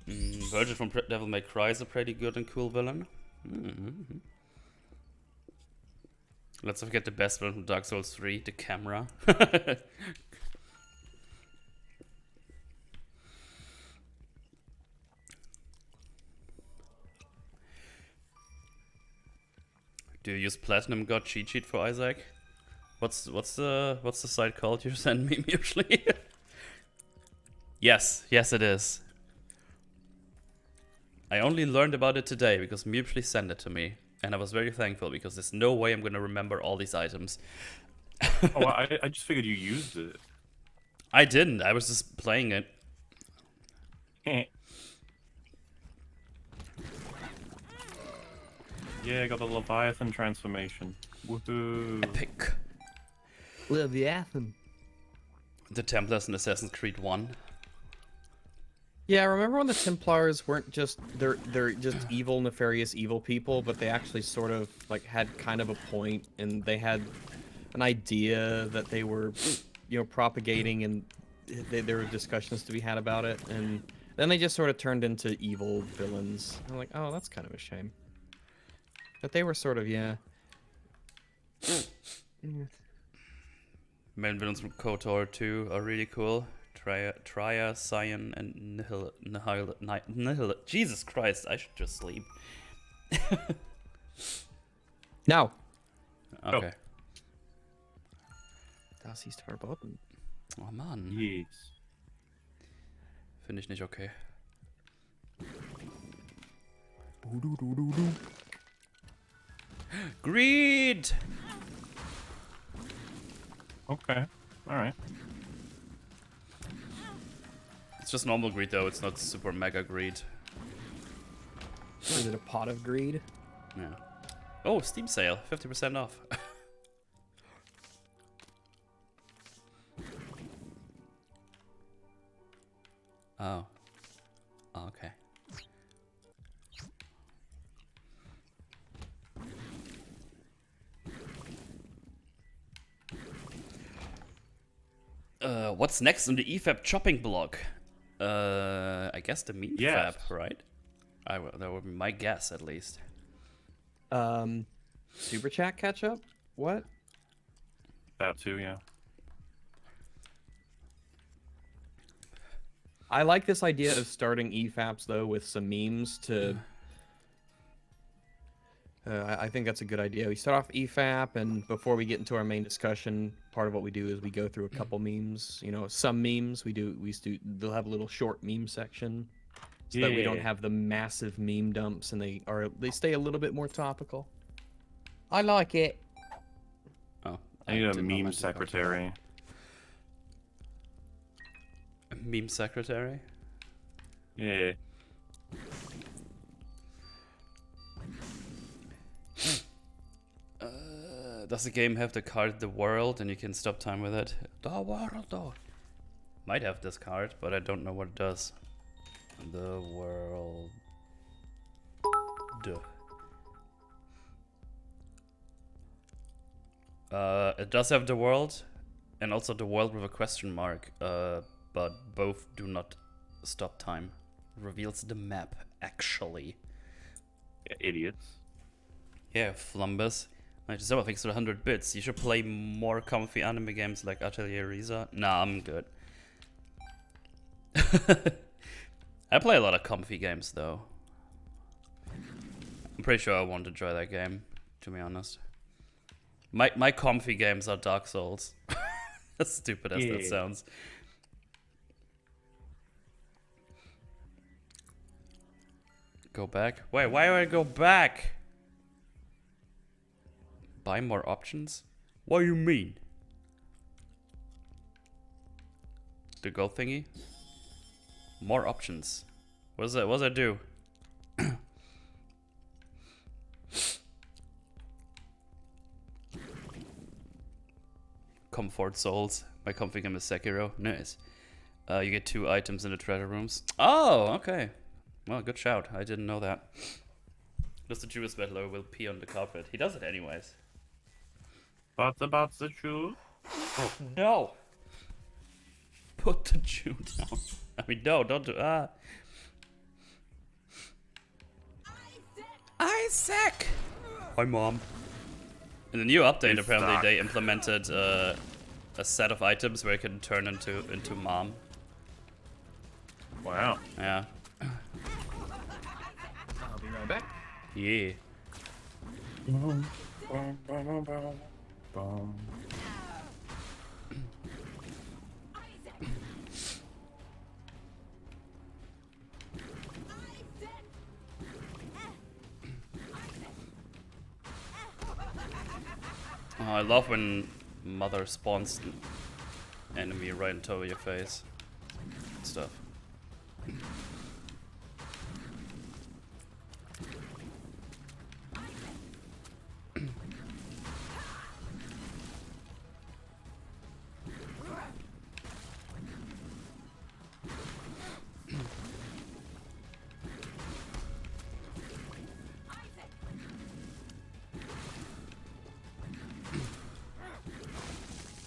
Virgil from Devil May Cry is a pretty good and cool villain. Mm-hmm. Let's not forget the best villain from Dark Souls 3, the camera. Do you use Platinum God cheat sheet for Isaac? What's the site called you send me usually? Yes it is. I only learned about it today because Mutually sent it to me, and I was very thankful because there's no way I'm gonna remember all these items.
Oh, I just figured you used it.
I didn't. I was just playing it.
Yeah, I got the Leviathan transformation. Woohoo!
Epic.
Leviathan.
The Templars in Assassin's Creed 1.
Yeah, remember when the Templars weren't just they're just evil, nefarious, evil people, but they actually sort of like had kind of a point, and they had an idea that they were, propagating, and there were discussions to be had about it, and then they just sort of turned into evil villains. I'm like, oh, that's kind of a shame. But they were sort of, yeah.
Main villains from KOTOR 2 are really cool. Triya, Cyan, and Nihil. Jesus Christ, I should just sleep.
Now.
Okay.
Das ist verboten.
Oh Mann.
Yes.
Finde ich nicht okay. Greed!
Okay. Alright.
It's just normal greed though, it's not super mega greed.
Is it a pot of greed?
Yeah. Oh, Steam sale, 50% off. Oh. Oh, okay. What's next on the EFAP chopping block? I guess the meme
Yes.
fab, right? That would be my guess, at least.
Super chat catch up? What?
That too, yeah.
I like this idea of starting EFAPs though with some memes to. I think that's a good idea. We start off EFAP, and before we get into our main discussion, part of what we do is we go through a couple memes. Some memes they'll have a little short meme section, so that we don't
Yeah.
have the massive meme dumps, and they stay a little bit more topical. I like it.
Oh,
I need a
did not
meme
like the
secretary.
A meme secretary?
Yeah.
Does the game have the card The World and you can stop time with it? The World, though. Might have this card, but I don't know what it does. The World. It does have The World, and also The World with a question mark, but both do not stop time. Reveals the map, actually.
Yeah, idiots.
Yeah, Flumbus. 97 thanks to the 100 bits. You should play more comfy anime games like Atelier Ryza. Nah, I'm good. I play a lot of comfy games though. I'm pretty sure I want to try that game, to be honest. My comfy games are Dark Souls. As stupid as that
Yeah.
sounds. Go back? Wait, why do I go back? Buy more options? What do you mean? The gold thingy? More options. What does that? What does that do? Comfort Souls. My comfy game is Sekiro. Nice. You get 2 items in the treasure rooms. Oh, okay. Well, good shout. I didn't know that. Just the Jewish battler will pee on the carpet. He does it anyways.
But about the truth.
No. Put the Jew down. I mean, no, don't do. Isaac. Hi, mom. In the new update,
He's
apparently
stuck.
they implemented a set of items where you can turn into mom.
Wow.
Yeah.
I'll be right back.
Yeah. Oh, I love when mother spawns an enemy right into your face. Good stuff.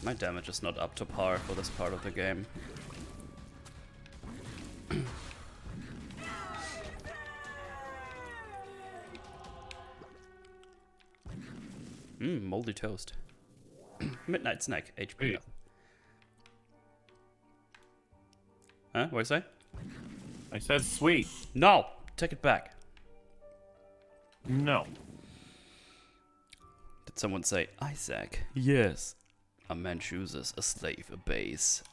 My damage is not up to par for this part of the game. Moldy toast. Midnight snack, HP
Hey.
up. Huh? What did I say?
I said sweet.
No! Take it back.
No.
Did someone say, Isaac? Yes. A man chooses, a slave obeys.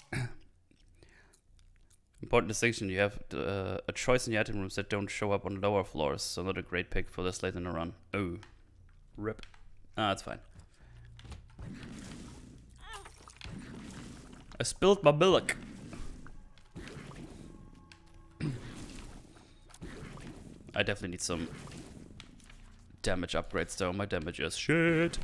Important distinction, you have a choice in the item rooms that don't show up on lower floors, so not a great pick for this late in the run. Oh. Rip. Ah, that's fine. I spilled my milk. I definitely need some damage upgrades though. My damage is shit.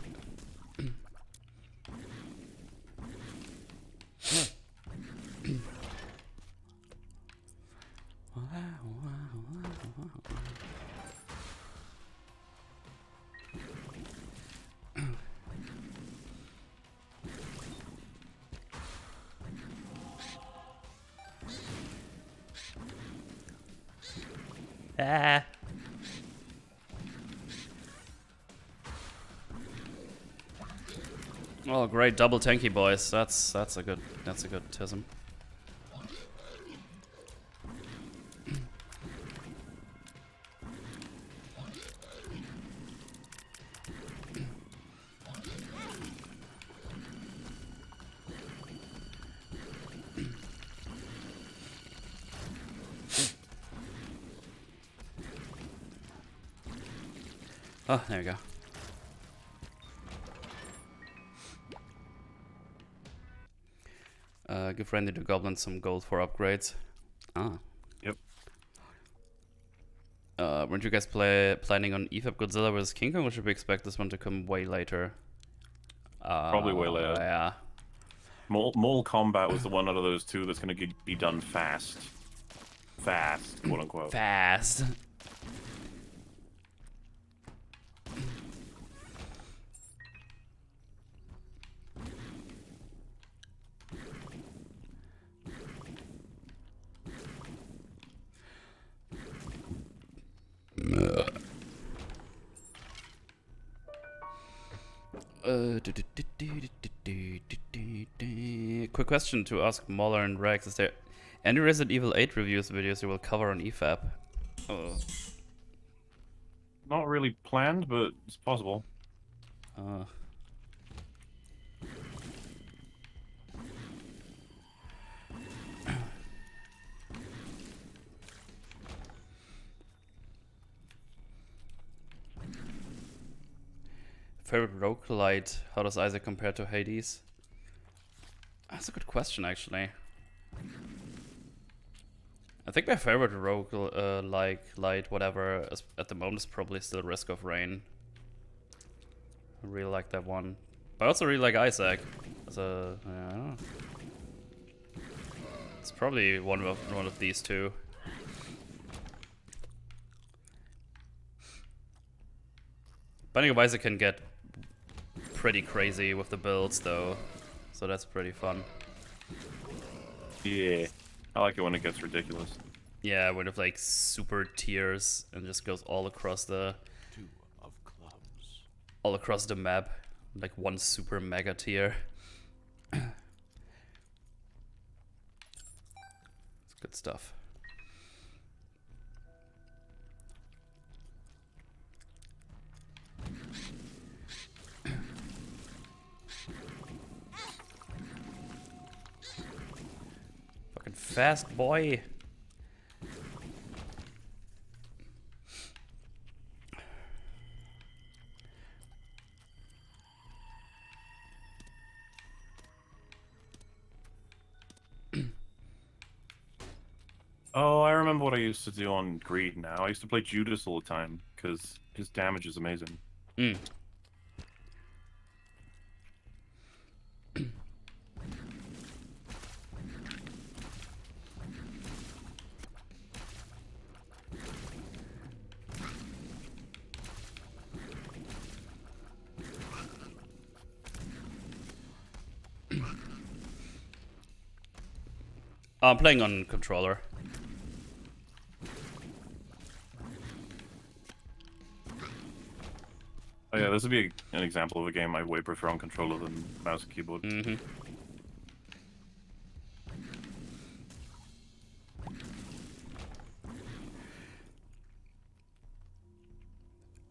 Ah. Oh, great double tanky boys. That's a good tism. Oh, there we go. Give Randy the Goblin some gold for upgrades. Ah.
Yep.
Weren't you guys planning on EFAP Godzilla vs King Kong, or should we expect this one to come way later?
Probably way later.
Yeah.
Mole combat was the one out of those two that's going to be done fast. Fast, quote unquote.
Fast. Quick question to ask Moller and Rex: is there any Resident Evil 8 reviews videos you will cover on EFAP?
Not really planned, but it's possible.
Favorite roguelite? How does Isaac compare to Hades? That's a good question, actually. I think my favorite rogue, light, whatever, at the moment is probably still Risk of Rain. I really like that one. But I also really like Isaac. As a, I don't know. It's probably one of these two. Binding of Isaac can get pretty crazy with the builds, though, so that's pretty fun.
Yeah. I like it when it gets ridiculous.
Yeah, when it like super tiers and just goes all across the map, like one super mega tier. It's good stuff. Fucking fast, boy.
Oh, I remember what I used to do on Greed now. I used to play Judas all the time, because his damage is amazing.
Mm. I'm playing on controller.
Oh yeah, this would be an example of a game I way prefer on controller than mouse and keyboard.
Mm-hmm.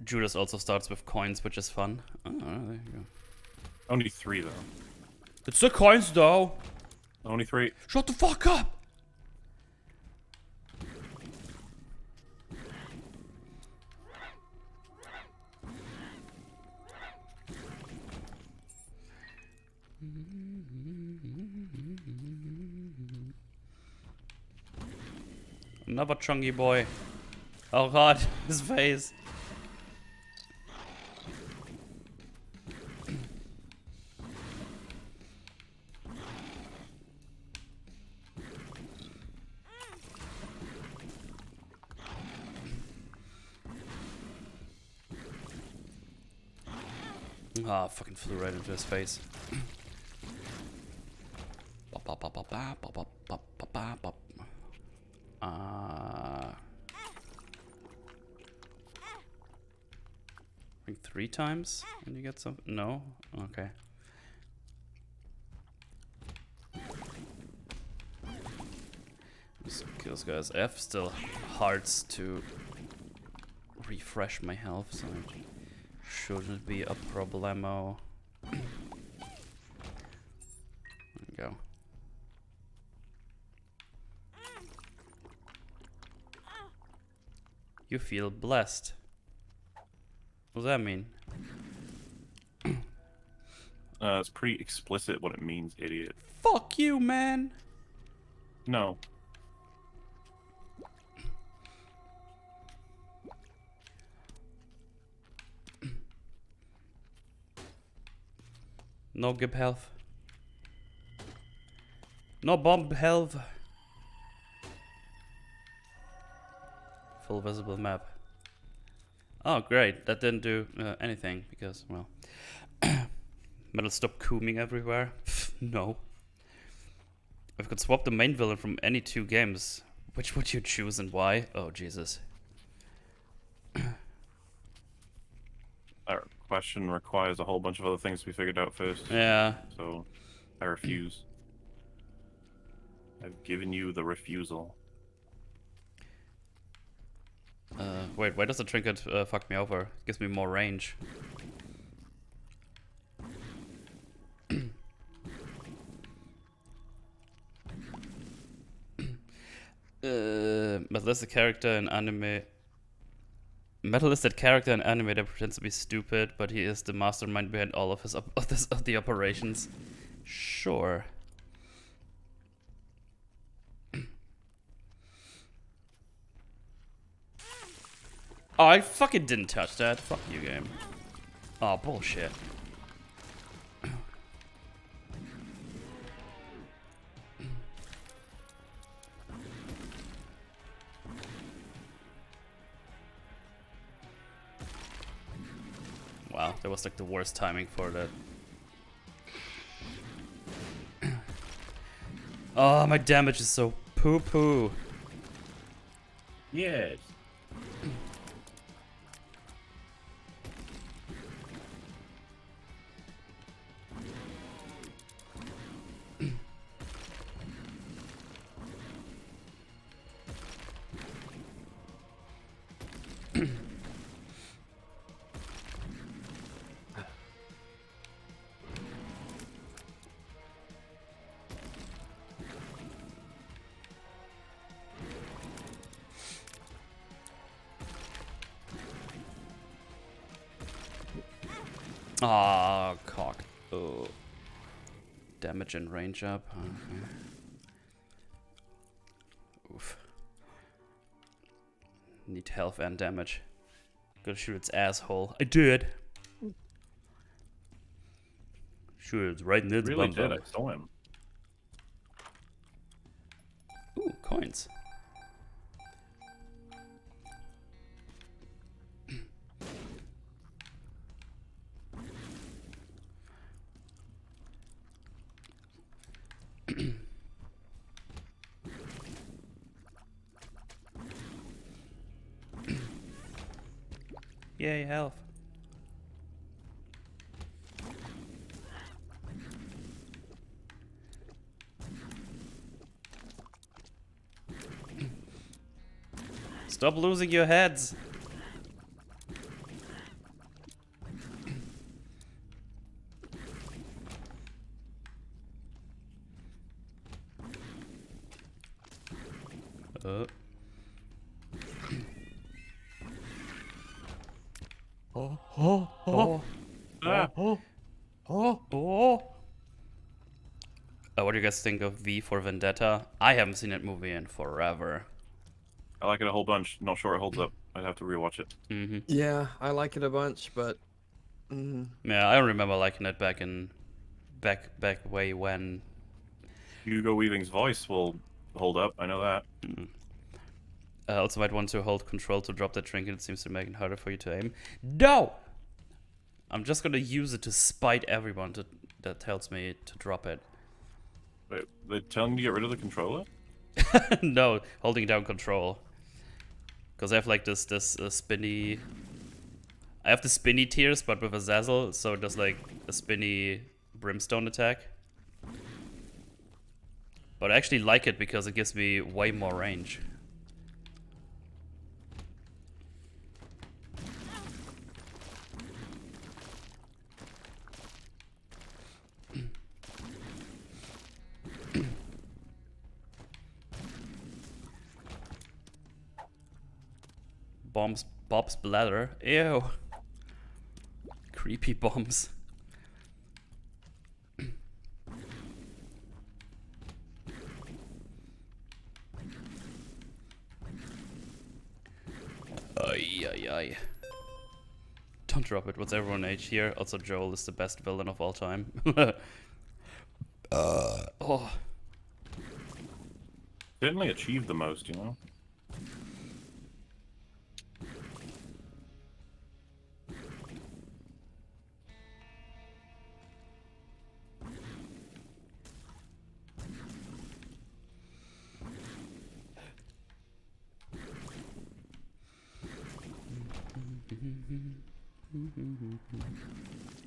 Judas also starts with coins, which is fun. Oh, there you go.
Only 3 though.
It's the coins, though.
Only 3.
Shut the fuck up. Another chunky boy. Oh god, his face. Ah, fucking flew right into his face. I think 3 times when you get some. No? Okay. Just kills guys. F still hearts to refresh my health, so it shouldn't be a problemo. There we go. You feel blessed. What does that mean?
It's pretty explicit what it means, idiot.
Fuck you, man!
No.
No gib health. No bomb health. Full visible map. Oh, great. That didn't do anything because, well, metal stopped cooming everywhere. No. If I could swap the main villain from any 2 games, which would you choose and why? Oh, Jesus.
That question requires a whole bunch of other things to be figured out first.
Yeah.
So, I refuse. I've given you the refusal.
Wait, why does the trinket fuck me over? It gives me more range. But there's a character in anime Metal is that character in anime that pretends to be stupid, but he is the mastermind behind all of of the operations. Sure. Oh, I fucking didn't touch that. Fuck you, game. Oh, bullshit. Wow, that was like the worst timing for that. Oh, my damage is so poo-poo.
Yes.
Ah, cock. Oh. Damage and range up. Okay. Oof. Need health and damage. Gotta shoot its asshole. I did. Shoot, it's right in its
Really
bum
did.
bum.
I saw him.
Ooh, coins. Yay, health. Stop losing your heads.
Oh, oh, oh,
Ah.
oh, oh.
Oh. What do you guys think of V for Vendetta? I haven't seen that movie in forever.
I like it a whole bunch. Not sure it holds up. I'd have to rewatch it.
Mm-hmm.
Yeah, I like it a bunch, but
Yeah, I don't remember liking it back way when.
Hugo Weaving's voice will hold up. I know that.
Also might want to hold control to drop that trinket. It seems to make it harder for you to aim. No! I'm just gonna use it to spite everyone that tells me to drop it.
Wait, they're telling me to get rid of the controller?
No, holding down control. Because I have like this spinny... I have the spinny tears, but with Azazel, so it does like a spinny brimstone attack. But I actually like it because it gives me way more range. Bob's bladder. Ew. Creepy bombs. Ay, ay, ay. Don't drop it. What's everyone age here? Also, Joel is the best villain of all time. Oh.
Certainly achieved the most, you know?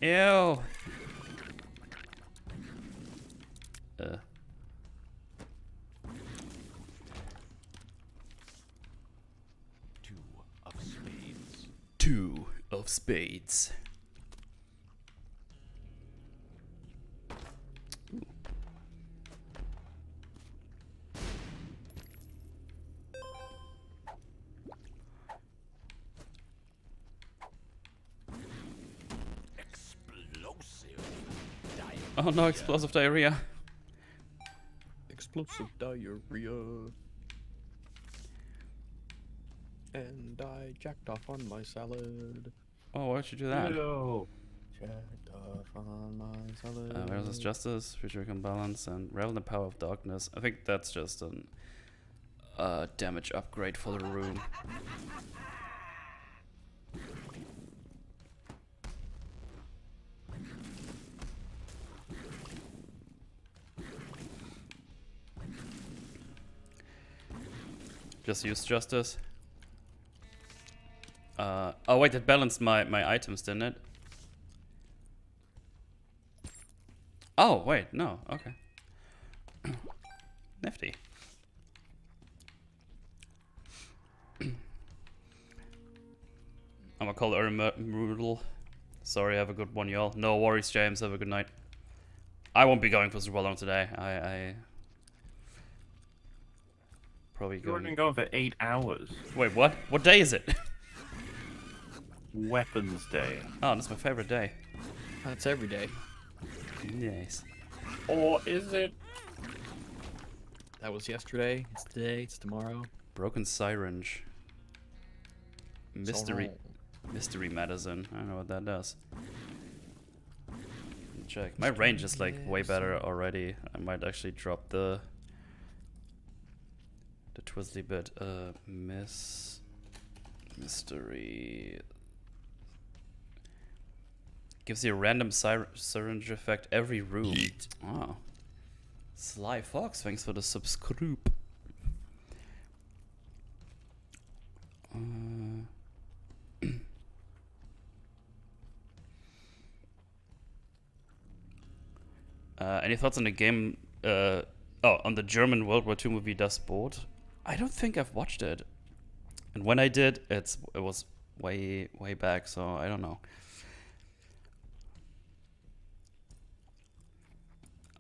Ew. Two of spades. Oh no, explosive diarrhea.
Explosive diarrhea. And I jacked off on my salad.
Oh, why'd you do that?
Ew.
Jacked off on my salad.
Versus Justice, Future Balance, and Revel in the Power of Darkness. I think that's just an damage upgrade for the room. Just use Justice. Oh wait, it balanced my items, didn't it? Oh wait, no, okay. Nifty. I'm gonna call it Brutal. Sorry, have a good one, y'all. No worries, James. Have a good night. I won't be going for super long today. I probably
You've already been
going.
going for 8 hours.
Wait, what? What day is it?
Weapons Day.
Oh, that's my favorite day.
That's every day.
Nice.
Or is it?
That was yesterday. It's today. It's tomorrow.
Broken Syringe.
It's all
Mystery.
wrong.
Mystery medicine. I don't know what that does. Check. My range is like way better already. I might actually drop the twizzly bit. Mystery gives you a random syringe effect every room. Oh. Sly Fox, thanks for the subscribe. Any thoughts on the game? On the German World War II movie Das Boot? I don't think I've watched it, and when I did, it was way back, so I don't know.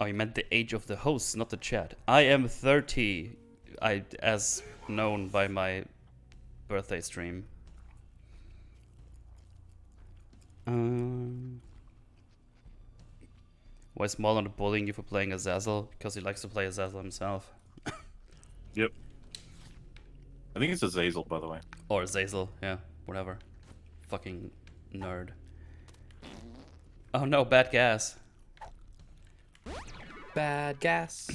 Oh, you meant the age of the host, not the chat. I am 30, as known by my birthday stream. Why is Maul not bullying you for playing Azazel? Because he likes to play Azazel himself.
Yep. I think it's Azazel, by the way.
Or Azazel, yeah, whatever. Fucking nerd. Oh no, bad gas.
Bad gas.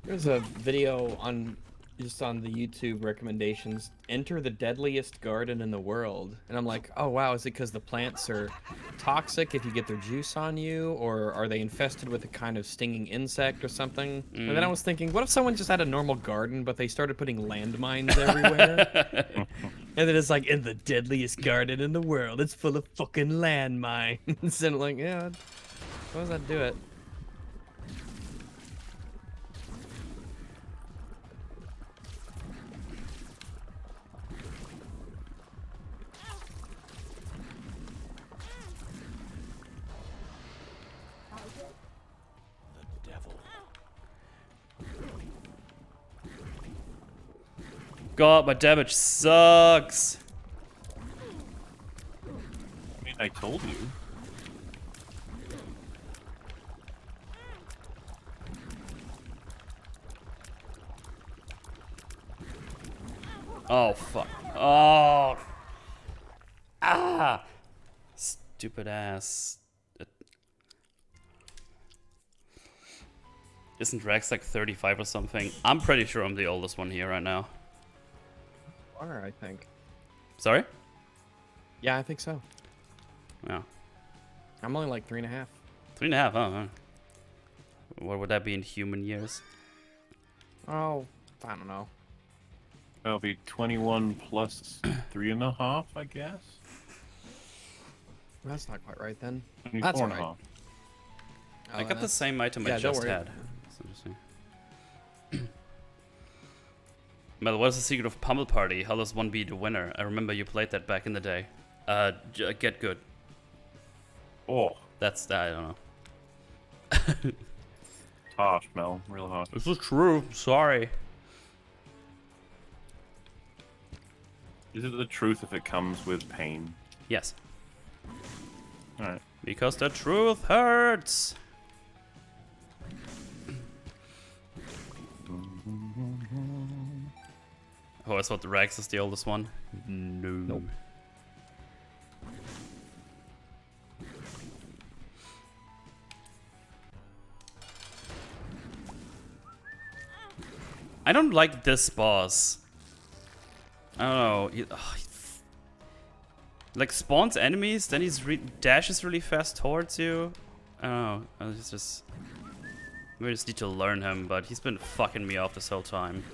There's a video on just on the YouTube recommendations. Enter the deadliest garden in the world, and I'm like, oh wow, is it because the plants are toxic if you get their juice on you, or are they infested with a kind of stinging insect or something? And then I was thinking, what if someone just had a normal garden, but they started putting landmines everywhere? And then it's like, in the deadliest garden in the world, it's full of fucking landmines. And I'm like, yeah, how does that do it?
God, my damage sucks.
I mean, I told you.
Oh, fuck. Oh. Ah. Stupid ass. Isn't Rex like 35 or something? I'm pretty sure I'm the oldest one here right now.
I think.
Sorry?
Yeah, I think so.
Yeah.
I'm only like 3.5.
3.5, huh? What would that be in human years?
Oh, I don't know.
That'll be 21 plus 3.5, I guess.
That's not quite right then.
24
That's
and a
alright.
half.
Oh,
I got the
that's-
same item
yeah,
I
don't
just
worry.
had. That's interesting. Mel, what is the secret of Pummel Party? How does one be the winner? I remember you played that back in the day. Get good.
Oh,
That's that. I don't know.
harsh, Mel. Real harsh.
This is true. Sorry.
Is it the truth if it comes with pain?
Yes.
Alright.
Because the truth hurts. Oh, I thought the Rex is the oldest one. No.
Nope.
I don't like this boss. I don't know. Like spawns enemies, then he's dashes really fast towards you. I don't know. It's just we just need to learn him, but he's been fucking me off this whole time.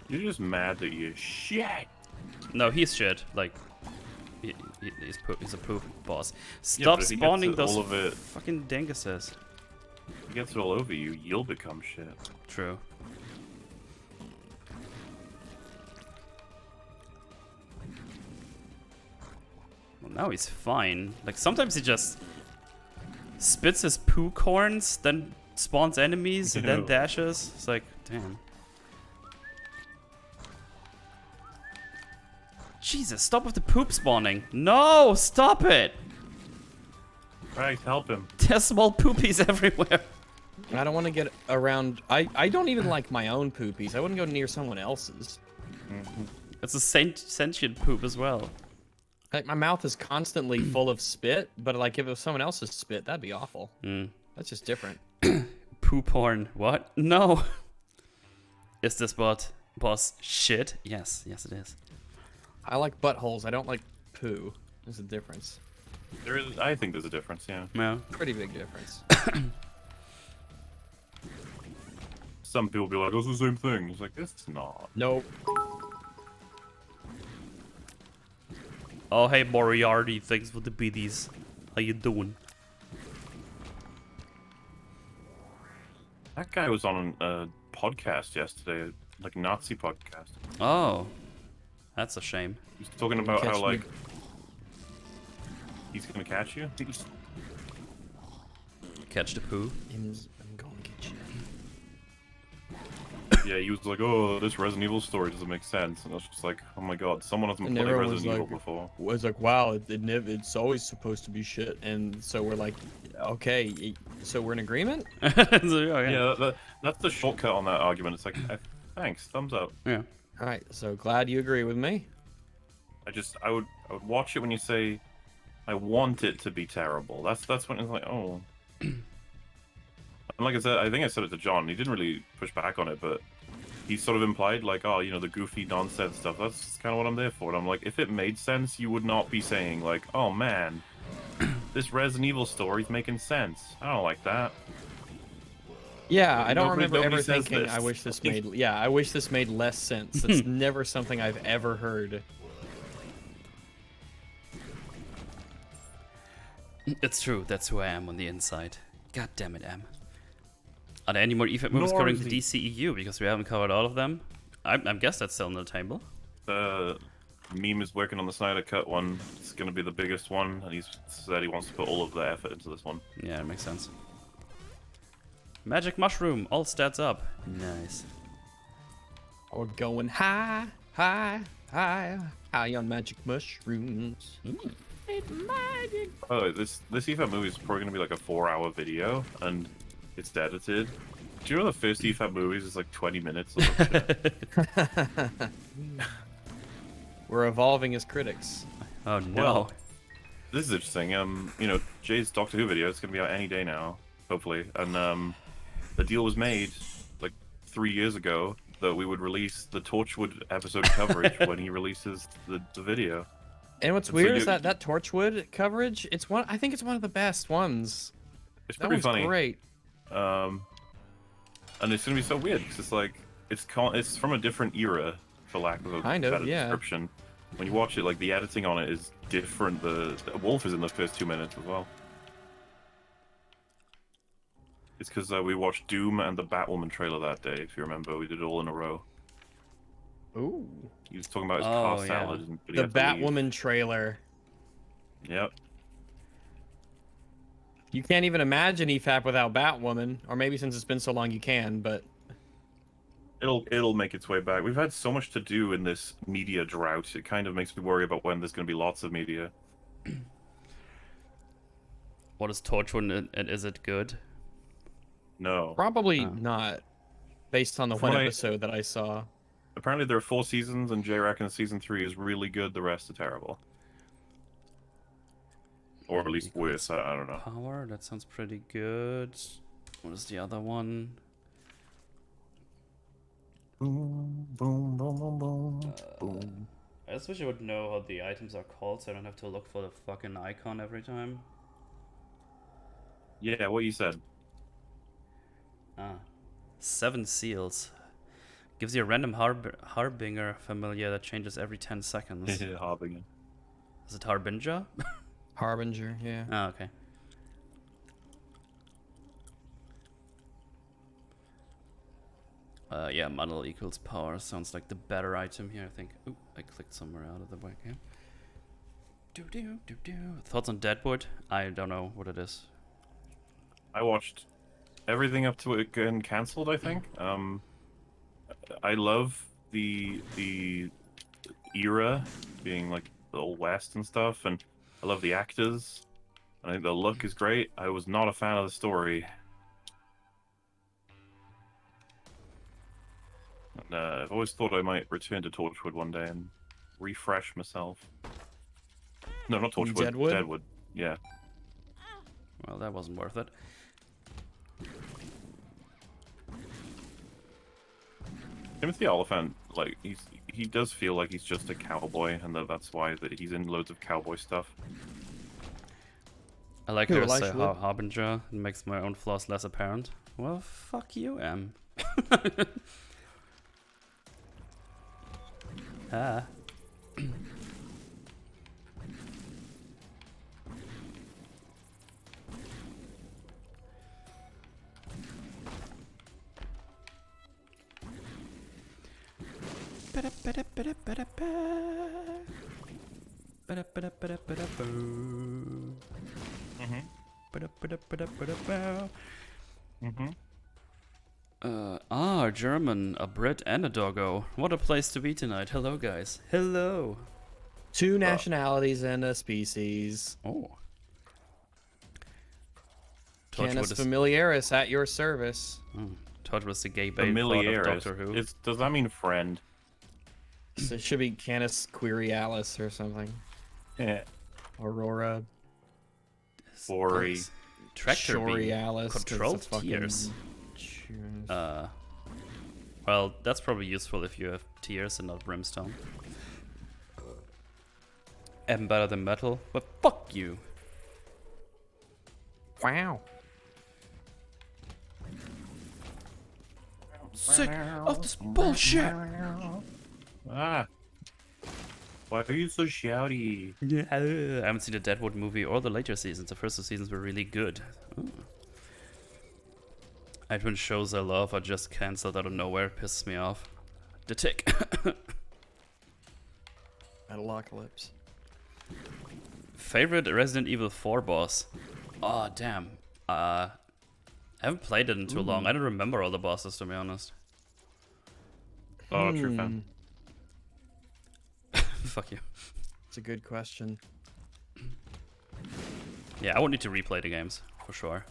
You're just mad that you're shit.
No, he's shit. Like he's a poop boss.
Yeah,
Stop
but if he gets
spawning
it,
those
all of it,
fucking dinguses.
if he gets it all over you, you'll become shit.
True. Well, now he's fine. Like sometimes he just spits his poo corns, then spawns enemies, and then
Ew.
dashes. It's like, damn. Jesus, stop with the poop spawning. No, stop it.
Right, help him.
There's small poopies everywhere.
I don't want to get around. I don't even like my own poopies. I wouldn't go near someone else's.
It's a sentient poop as well.
Like my mouth is constantly full of spit, but like if it was someone else's spit, that'd be awful.
Mm.
That's just different.
Poo porn. What? No. Is this boss shit? Yes, yes it is.
I like buttholes. I don't like poo. There's a difference.
There is. I think there's a difference. Yeah.
Yeah.
Pretty big difference.
Some people be like, "Oh, it's the same thing." It's like it's not.
Nope.
Oh hey Moriarty, thanks for the biddies. How you doing?
That guy was on a podcast yesterday, like Nazi podcast.
Oh. That's a shame.
He's talking about
Catch
how
me.
like he's gonna catch you.
Catch the poo.
I'm going to get you.
Yeah, he was like, "Oh, this Resident Evil story doesn't make sense," and I was just like, "Oh my god, someone hasn't
And
played
everyone was
Resident Evil
like-
before."
Was like, wow, it's always supposed to be shit, and so we're like, okay, so we're in agreement.
So, yeah.
Yeah, that's the shortcut on that argument. It's like, thanks, thumbs up.
Yeah.
All right, so glad you agree with me.
I would watch it when you say, "I want it to be terrible." That's when it's like, oh. And like I said, I think I said it to John. He didn't really push back on it, but he sort of implied like, "Oh, you know, the goofy nonsense stuff. That's kind of what I'm there for." And I'm like, if it made sense, you would not be saying like, "Oh man, this Resident Evil story's making sense." I don't like that.
Yeah, I don't
Nobody-
remember ever
nobody says
thinking,
this.
I wish this made. Yeah, I wish this made less sense. That's never something I've ever heard.
It's true, that's who I am on the inside. God damn it, Am. Are there any more EFAP movies
Nor
covering
is
the
he-
DCEU? Because we haven't covered all of them. I guess that's still on the table.
Meme is working on the Snyder Cut one. It's gonna be the biggest one, and he's said he wants to put all of the effort into this one.
Yeah, it makes sense. Magic Mushroom, all stats up. Nice.
We're going high, high, high, high on magic mushrooms.
Oh, this EFAP movie is probably gonna be like a 4-hour video, and it's edited. Do you know the first EFAP movies is like 20 minutes? Or some shit?
We're evolving as critics.
Oh no.
Well, this is interesting. You know, Jay's Doctor Who video is gonna be out any day now, hopefully, and the deal was made like 3 years ago that we would release the Torchwood episode coverage when he releases the video.
And what's
So
weird is
you-
that Torchwood coverage, I think it's one of the best ones.
It's
That
pretty
one's
funny.
great.
And it's gonna be so weird because it's like it's from a different era, for lack of a
Kind of,
better
yeah.
description. When you watch it, like the editing on it is different. The Wolf is in the first 2 minutes as well. It's because we watched Doom and the Batwoman trailer that day. If you remember, we did it all in a row.
Ooh.
He was talking about his
Oh,
car
yeah.
salad. But he
The
had to leave.
Batwoman trailer.
Yep.
You can't even imagine EFAP without Batwoman, or maybe since it's been so long you can, but
It'll make its way back. We've had so much to do in this media drought. It kind of makes me worry about when there's going to be lots of media.
What is Torchwood and is it good?
No.
probably
Oh.
not, based on the
From
one
what I-
episode that I saw.
Apparently there are 4 seasons, and J reckons season 3 is really good. The rest are terrible, or at least worse. I don't know.
Power, that sounds pretty good. What is the other one?
Boom, boom, boom, boom, boom, boom.
I just wish I would know how the items are called so I don't have to look for the fucking icon every time.
Yeah, what you said.
Ah. 7 seals. Gives you a random harbinger familiar that changes every 10 seconds.
Harbinger.
Is it Harbinger?
Harbinger, yeah.
Oh, okay. Yeah, muddle equals power. Sounds like the better item here, I think. Ooh, I clicked somewhere out of the way. Okay. Thoughts on Deadwood? I don't know what it is.
I watched everything up to it getting cancelled, I think. I love the era being like the old west and stuff, and I love the actors. I think the look is great. I was not a fan of the story. And, I've always thought I might return to Torchwood one day and refresh myself. No, not Torchwood.
Deadwood?
Deadwood. Yeah.
Well, that wasn't worth it.
Timothy Oliphant, like he does feel like he's just a cowboy, and that's why he's in loads of cowboy stuff.
I like
Who,
how you say
Elisha Wood?
Harbinger. It makes my own flaws less apparent. Well, fuck you, Em. Ah. German, a Brit, and a doggo. What a place to be tonight. Hello, guys. Hello.
2 nationalities and a species.
Oh.
Canis
Torchwood is,
familiaris at your service.
Torchwood was the gay bait thought of
Familiaris.
Doctor Who.
Does that mean friend?
So it should be Canis quirialis or something.
Yeah.
Aurora
Ori.
Tractor beam.
Shorialis. 'cause
Control
it's fucking
tiers.
tunes.
Well, that's probably useful if you have tears and not brimstone. Even better than metal, but fuck you.
Wow.
Sick of this bullshit.
Ah. Why are you so shouty?
Yeah. I haven't seen the Deadwood movie or the later seasons. The first 2 seasons were really good. Ooh. When shows I love are just cancelled out of nowhere. Pisses me off. The Tick.
Metalocalypse.
Favorite Resident Evil 4 boss? Oh, damn. I haven't played it in too long. I don't remember all the bosses, to be honest.
Oh, true fan.
Fuck you.
It's a good question.
Yeah, I won't need to replay the games, for sure.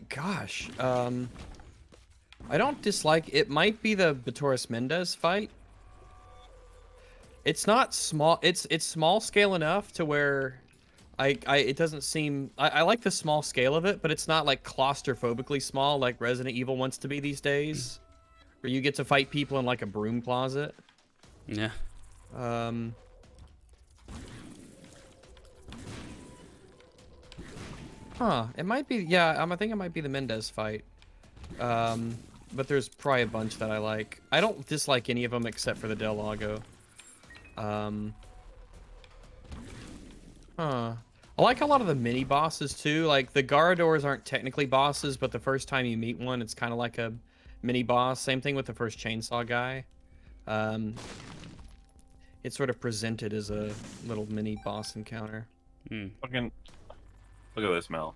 Gosh. I don't dislike. It might be the Batoris Mendez fight. It's not small. It's small scale enough to where, it doesn't seem. I like the small scale of it, but it's not like claustrophobically small like Resident Evil wants to be these days, where you get to fight people in like a broom closet.
Yeah.
Huh. It might be. Yeah. I think it might be the Mendez fight. But there's probably a bunch that I like. I don't dislike any of them except for the Del Lago. Huh. I like a lot of the mini bosses too. Like the Garradors aren't technically bosses, but the first time you meet one, it's kind of like a mini boss. Same thing with the first chainsaw guy. It's sort of presented as a little mini boss encounter.
Fucking look at this, Mel.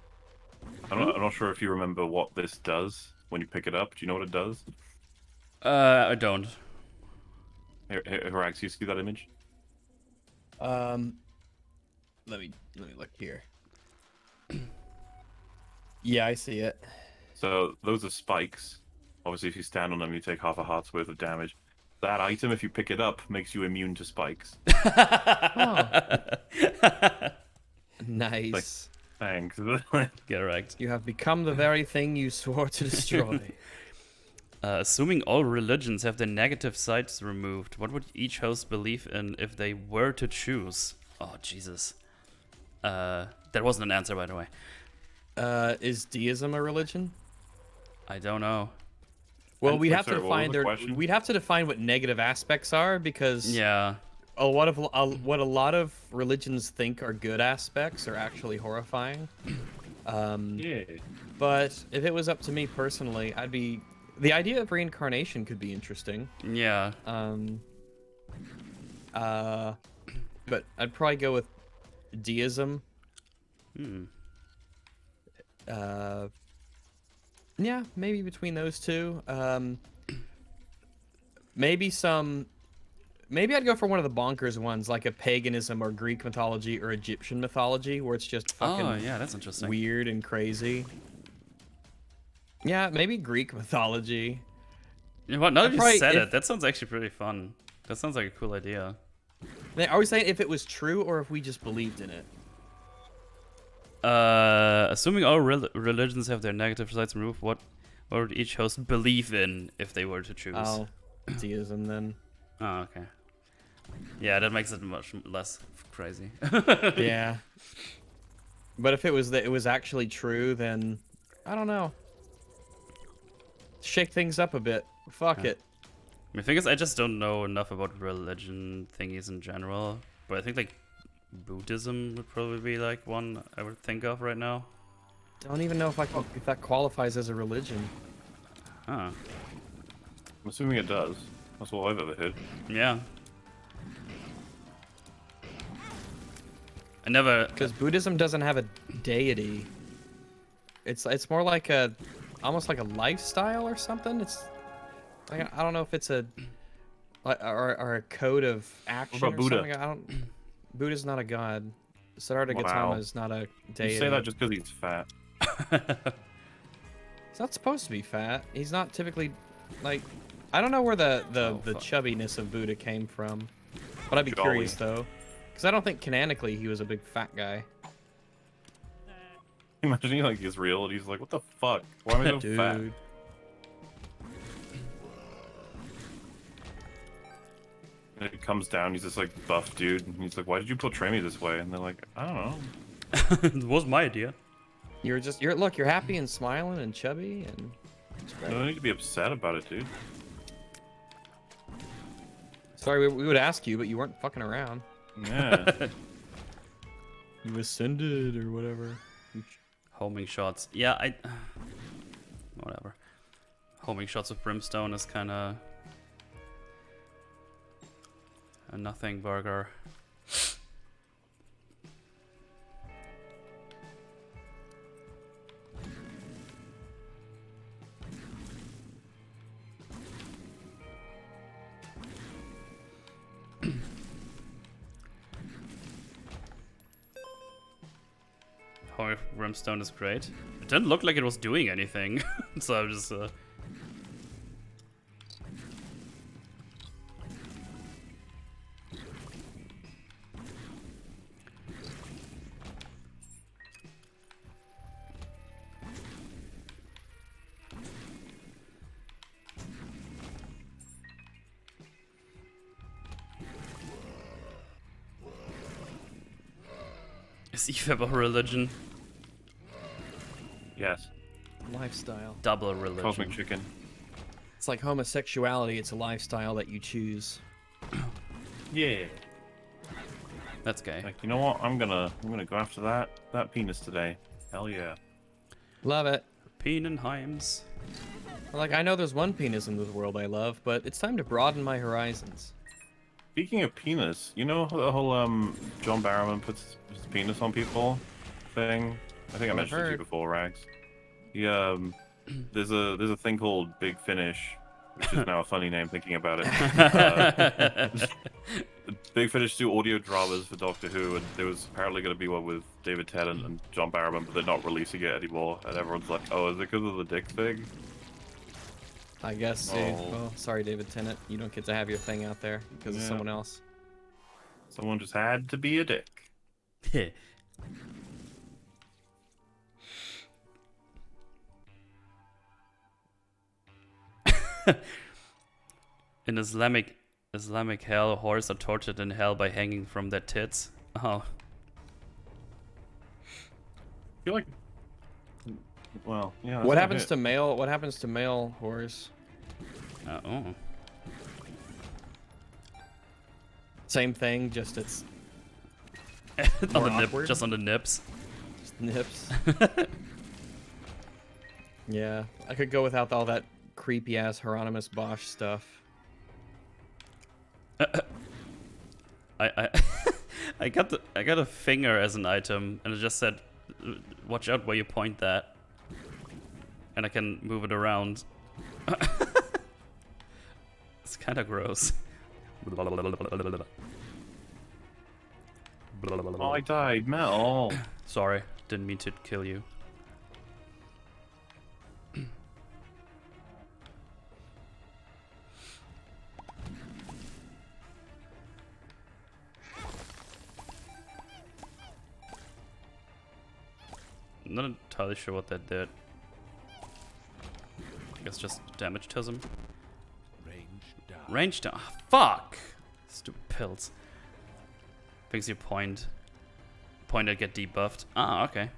I'm not sure if you remember what this does when you pick it up. Do you know what it does?
I don't.
Here, Horax, you see that image?
Let me look here. Yeah, I see it.
So those are spikes. Obviously, if you stand on them, you take half a heart's worth of damage. That item, if you pick it up, makes you immune to spikes.
Oh. Nice.
Thanks.
Get wrecked.
You have become the very thing you swore to destroy.
Assuming all religions have their negative sides removed, what would each host believe in if they were to choose? Oh, Jesus. That wasn't an answer, by the way.
Is deism a religion?
I don't know.
Well,
And-
we'd
wait,
have
sorry,
to
what was
define
the question?
we'd have to define what negative aspects are, because
Yeah.
what a lot of religions think are good aspects are actually horrifying.
Yeah.
But if it was up to me personally, the idea of reincarnation could be interesting.
Yeah.
But I'd probably go with deism. Yeah, maybe between those two. Maybe I'd go for one of the bonkers ones, like a paganism or Greek mythology or Egyptian mythology, where it's just fucking
Oh, yeah, that's interesting.
weird and crazy. Yeah, maybe Greek mythology.
You know what? Now that you
Probably
said
if-
it, that sounds actually pretty fun. That sounds like a cool idea.
Are we saying if it was true or if we just believed in it?
Assuming all religions have their negative sides removed, what would each host believe in if they were to choose?
Oh, deism then.
Oh, okay. Yeah, that makes it much less crazy.
Yeah. But if it was actually true, then I don't know. Shake things up a bit. Fuck it.
The thing is, I just don't know enough about religion thingies in general. But I think like Buddhism would probably be like one I would think of right now.
Don't even know if that qualifies as a religion.
Huh.
I'm assuming it does. That's all I've ever heard.
Yeah. I never.
Because Buddhism doesn't have a deity. It's more like almost like a lifestyle or something. It's like, I don't know if it's or a code of action
about
or
Buddha?
something. I don't. Buddha's not a god. Siddhartha
Wow.
Gautama is not a deity.
You say that just because he's fat.
He's not supposed to be fat. He's not typically like. I don't know where the
fuck.
chubbiness of Buddha came from, but I'd be
Jolly.
curious though, because I don't think canonically he was a big fat guy.
Imagine he like is real and he's like, what the fuck? Why am I so fat?
Dude.
And he comes down, he's this like buff dude, and he's like, why did you portray me this way? And they're like, I don't know.
It was my idea.
You're happy and smiling and chubby and it's
You
great.
don't need to be upset about it, dude.
Sorry, we would ask you, but you weren't fucking around.
Yeah.
You ascended or whatever.
Homing shots. Yeah, whatever. Homing shots with brimstone is kind of a nothing burger. Homing brimstone is great. It didn't look like it was doing anything, so I'm just. Is EFAB a religion?
Yes.
Lifestyle.
Double religion.
Cosmic chicken.
It's like homosexuality. It's a lifestyle that you choose.
Yeah.
That's gay.
Like, you know what? I'm gonna go after that penis today. Hell yeah.
Love it.
Penenheims.
Like, I know there's one penis in this world I love, but it's time to broaden my horizons.
Speaking of penis, you know the whole John Barrowman puts his penis on people thing? I think I mentioned it to you before, Rags. He there's a thing called Big Finish, which is now a funny name thinking about it. Big Finish do audio dramas for Doctor Who, and there was apparently going to be one with David Tennant and John Barrowman, but they're not releasing it anymore. And everyone's like, "Oh, is it because of the dick thing?"
I guess.
Oh.
Well, sorry, David Tennant. You don't get to have your thing out there because of
Yeah.
someone else.
Someone just had to be a dick.
In Islamic hell, whores are tortured in hell by hanging from their tits. Oh.
I feel like, well, yeah.
What happens to male? What happens to male whores?
Oh.
Same thing, just it's
On
More
the nip,
awkward?
just on the nips.
just nips. Yeah, I could go without all that creepy ass Hieronymus Bosch stuff.
I I got a finger as an item, and it just said, "Watch out where you point that," and I can move it around. It's kind of gross.
Oh, I died. Mel.
Sorry, didn't mean to kill you. I'm not entirely sure what that did. I guess just damage to him. Range down. Ah, fuck! Stupid pills. Thinks you point. Pointer get debuffed. Ah, okay.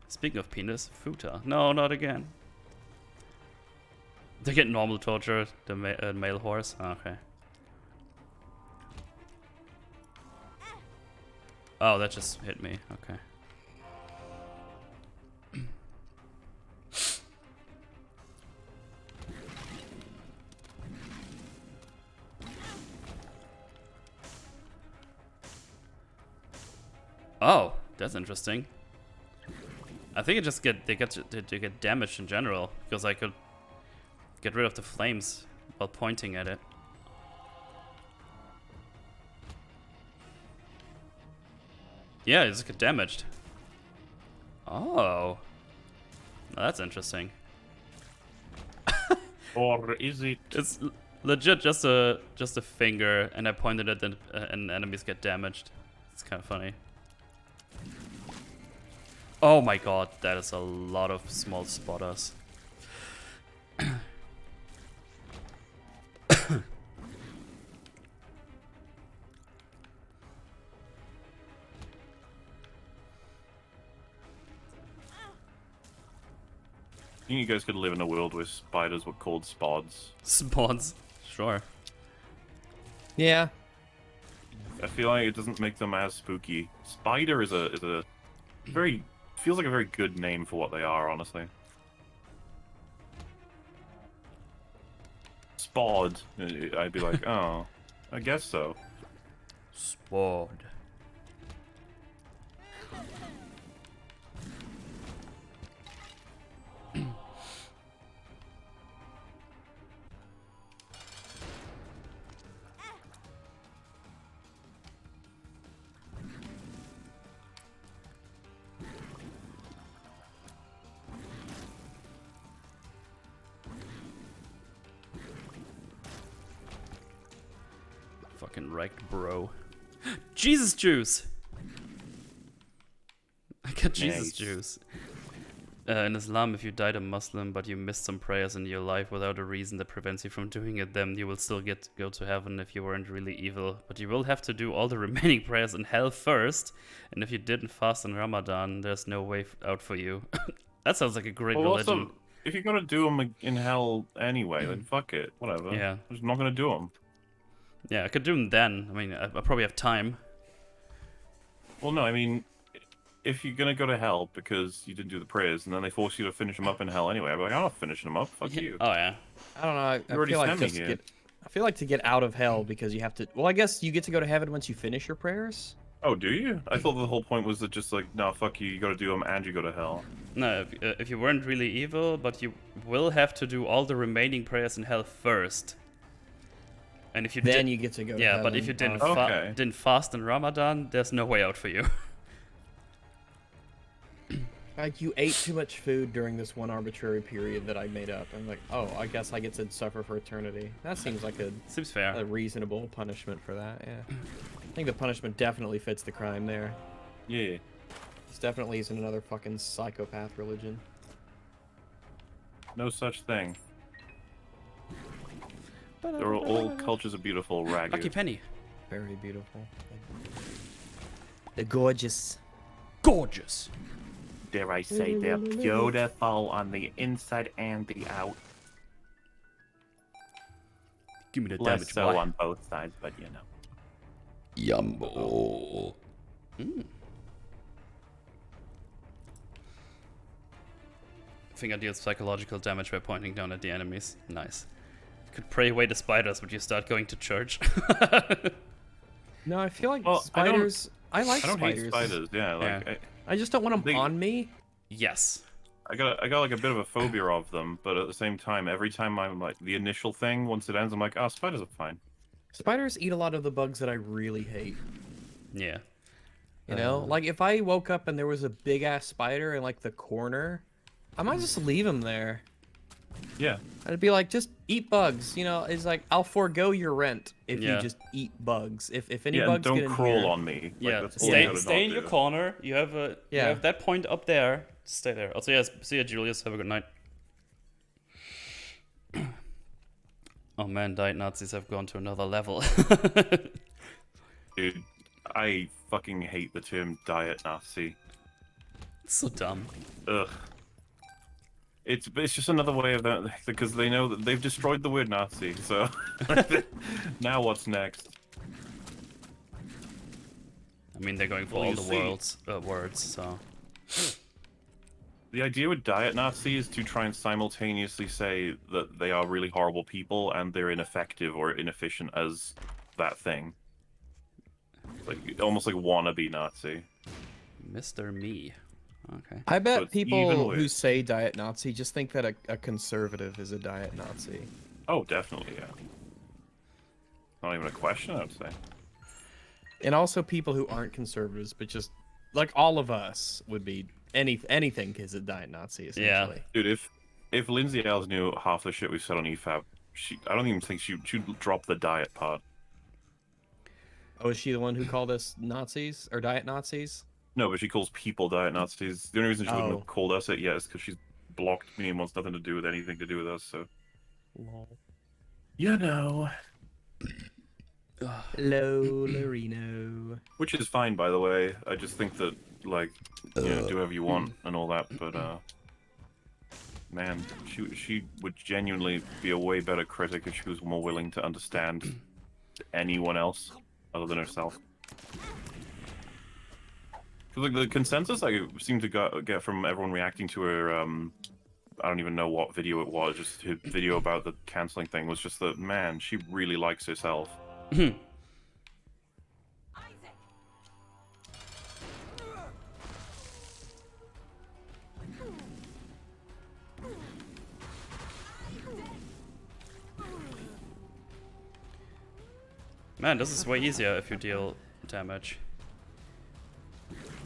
Speaking of penis, futa. No, not again. They get normal torture, the male horse. Ah, okay. Oh, that just hit me. Okay. Oh, that's interesting. I think they get damaged in general because I could get rid of the flames while pointing at it. Yeah, it just get damaged. Oh, now that's interesting.
Or is it?
It's legit just a finger, and I pointed at and enemies get damaged. It's kind of funny. Oh my god, that is a lot of small spotters.
I think you guys could live in a world where spiders were called spods.
Spawns, sure.
Yeah,
I feel like it doesn't make them as spooky. Spider is a very feels like a very good name for what they are, honestly. Spod, I'd be like, oh, I guess so.
Spawed. Fucking wrecked, bro. Jesus juice! I got Jesus
Nice.
juice. In Islam, if you died a Muslim but you missed some prayers in your life without a reason that prevents you from doing it, then you will still get to go to heaven if you weren't really evil. But you will have to do all the remaining prayers in hell first. And if you didn't fast in Ramadan, there's no way out for you. That sounds like a great
Well,
religion.
also, if you're gonna do them in hell anyway, then fuck it, whatever.
Yeah.
I'm just not gonna do them.
Yeah, I could do them then. I mean, I probably have time.
Well, no, I mean, if you're gonna go to hell because you didn't do the prayers, and then they force you to finish them up in hell anyway, I'm like, I'm not finishing them up. Fuck
Yeah.
you.
Oh yeah.
I don't know. I
You already
feel like
sent me
just
here.
get. I feel like to get out of hell because you have to. Well, I guess you get to go to heaven once you finish your prayers.
Oh, do you? I thought the whole point was that just like, no, fuck you. You gotta do them and you go to hell.
No, if you weren't really evil, but you will have to do all the remaining prayers in hell first. And if you
Then
did,
you get to go. To
yeah,
heaven.
but if you didn't
Oh,
Okay.
didn't fast in Ramadan, there's no way out for you.
like you ate too much food during this one arbitrary period that I made up. I'm like, oh, I guess I get to suffer for eternity. That seems like
Seems
a
fair.
reasonable punishment for that. Yeah. I think the punishment definitely fits the crime there.
Yeah.
This definitely isn't another fucking psychopath religion.
No such thing. They're all cultures are beautiful,
Lucky
ragu.
penny.
Very beautiful. They're gorgeous.
Gorgeous.
Dare I say, they're beautiful on the inside and the out.
Give me the
Less
damage,
so
boy.
on both sides, but you know.
Yumbo. I think I deal psychological damage by pointing down at the enemies. Nice. You could pray away the spiders, would you start going to church?
No, I feel like
Well,
spiders. I like
I don't
spiders.
hate spiders. Yeah, like
Yeah.
I just don't want them
They-
on me.
Yes.
I got like a bit of a phobia of them, but at the same time, every time I'm like the initial thing, once it ends, I'm like, oh, spiders are fine.
Spiders eat a lot of the bugs that I really hate.
Yeah.
You know, like if I woke up and there was a big ass spider in like the corner, I might just leave him there.
Yeah.
I'd be like, just eat bugs. You know, it's like I'll forego your rent if
Yeah.
you just eat bugs. If any
Yeah, and
bugs get
don't
in
crawl
here,
on me. Like,
Yeah.
that's all you gotta
Stay in
not
your
do.
corner. You have you
Yeah.
have that point up there. Stay there. Also, yes. See ya, Julius. Have a good night. Oh man, diet Nazis have gone to another level.
Dude, I fucking hate the term diet Nazi.
So dumb.
Ugh. It's just another way of that because they know that they've destroyed the word Nazi. So now what's next?
I mean, they're going for
Well,
all
you
the
see-
words, so.
The idea with diet Nazi is to try and simultaneously say that they are really horrible people and they're ineffective or inefficient as that thing. Like almost like wannabe Nazi.
Mr. Me. Okay.
I
So
bet
it's
people
even
who
worse.
say diet Nazi just think that a conservative is a diet Nazi.
Oh, definitely, yeah. Not even a question, I would say.
And also people who aren't conservatives, but just like all of us would be anything is a diet Nazi essentially.
Dude, if Lindsay Ellis knew half the shit we said on EFAB, I don't even think she'd drop the diet part.
Oh, is she the one who called us Nazis or diet Nazis?
No, but she calls people diet Nazis. The only reason she wouldn't
Oh.
have called us it yet is because she's blocked me and wants nothing to do with anything to do with us, so.
Lol.
You know.
Hello, Lorino.
Which is fine, by the way. I just think that, like, you know, do whatever you want and all that, but, man, she would genuinely be a way better critic if she was more willing to understand anyone else other than herself. 'Cause, like, the consensus I seem to get from everyone reacting to her, I don't even know what video it was, just her video about the cancelling thing was just that, man, she really likes herself.
Man, this is way easier if you deal damage.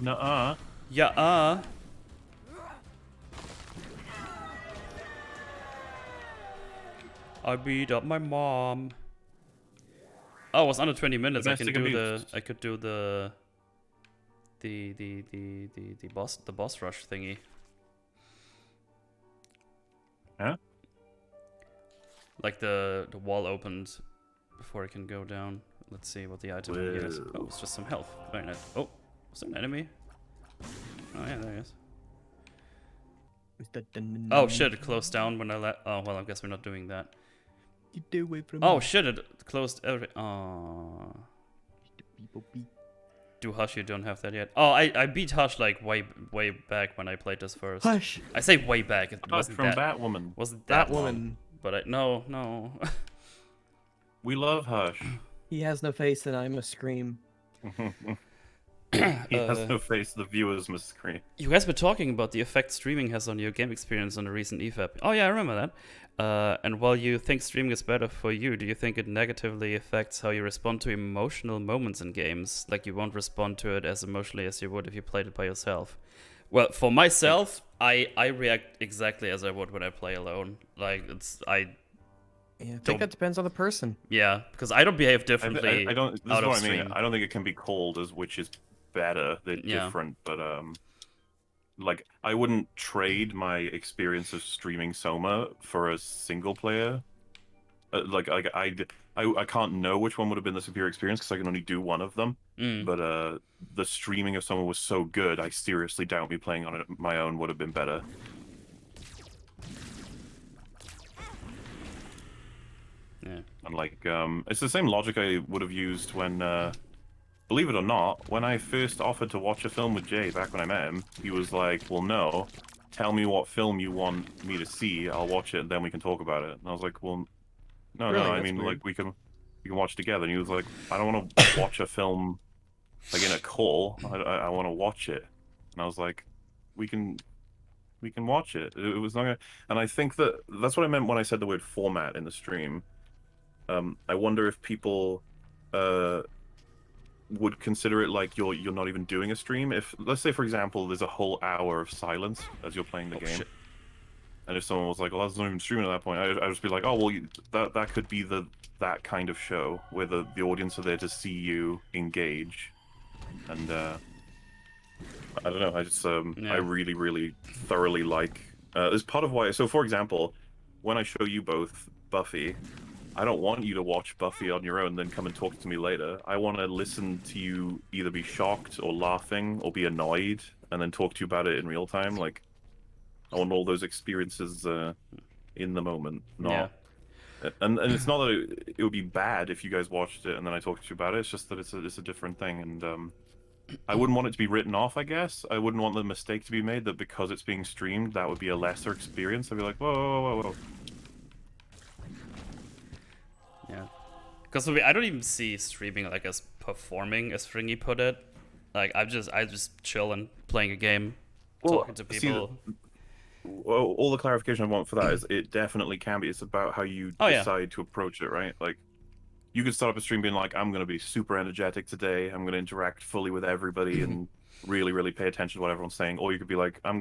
Nuh-uh.
Yeah, I beat up my mom. Oh, it was under 20 minutes. I can
Domestic
do
abuse.
the. I could do the boss rush thingy.
Huh?
Like the wall opened before I can go down. Let's see what the item is.
Whoa.
Oh, it's just some health. Very nice. Oh, was there an enemy? Oh yeah, there he is. Oh shit! It closed down when I let. Oh well, I guess we're not doing that.
Get away from
Oh
me.
shit! It closed every. Oh. do Hush, you don't have that yet. Oh, I beat Hush like way back when I played this first.
Hush.
I say way back. It wasn't
from
that
Batwoman.
wasn't that
Batwoman.
long. But no.
We love Hush.
He has no face, and I must scream.
He has no face. The viewers must scream.
You guys were talking about the effect streaming has on your game experience on the recent EFAP. Oh yeah, I remember that. And while you think streaming is better for you, do you think it negatively affects how you respond to emotional moments in games? Like you won't respond to it as emotionally as you would if you played it by yourself? Well, for myself, I react exactly as I would when I play alone. Like
Yeah, I think that depends on the person.
yeah, because I don't behave differently.
I don't. This
out
is
of
what I mean.
stream.
I don't think it can be called as which is better. They're
Yeah.
different, but like I wouldn't trade my experience of streaming Soma for a single player. I can't know which one would have been the superior experience because I can only do one of them.
Mm.
But the streaming of Soma was so good, I seriously doubt me playing on it my own would have been better.
Yeah.
And like, it's the same logic I would have used when, believe it or not, when I first offered to watch a film with Jay back when I met him, he was like, well, no, tell me what film you want me to see, I'll watch it, and then we can talk about it. And I was like, well, no,
Really?
I
That's
mean,
weird.
like, we can watch together. And he was like, I don't want to watch a film, like, in a call, I want to watch it. And I was like, we can watch it. It was not gonna... And I think that's what I meant when I said the word format in the stream. I wonder if people would consider it like you're not even doing a stream. If, let's say, for example, there's a whole hour of silence as you're playing the game,
Shit.
and if someone was like, "Well, that's not even streaming at that point," I'd just be like, "Oh, well, that could be that kind of show where the audience are there to see you engage," and I don't know. I just
Yeah.
I really thoroughly like. It's part of why. So, for example, when I show you both Buffy, I don't want you to watch Buffy on your own, then come and talk to me later. I want to listen to you either be shocked or laughing or be annoyed, and then talk to you about it in real time. Like, I want all those experiences in the moment. Not, and it's not that it would be bad if you guys watched it and then I talked to you about it. It's just that it's a different thing, and I wouldn't want it to be written off. I guess I wouldn't want the mistake to be made that because it's being streamed, that would be a lesser experience. I'd be like, whoa.
Yeah, because I don't even see streaming like as performing, as Fringy put it. Like I just chill and playing a game, talking to
see,
people.
well, all the clarification I want for that is it definitely can be. It's about how you
Oh, yeah.
decide to approach it, right? Like, you could start up a stream being like, I'm going to be super energetic today. I'm going to interact fully with everybody and really pay attention to what everyone's saying. Or you could be like, I'm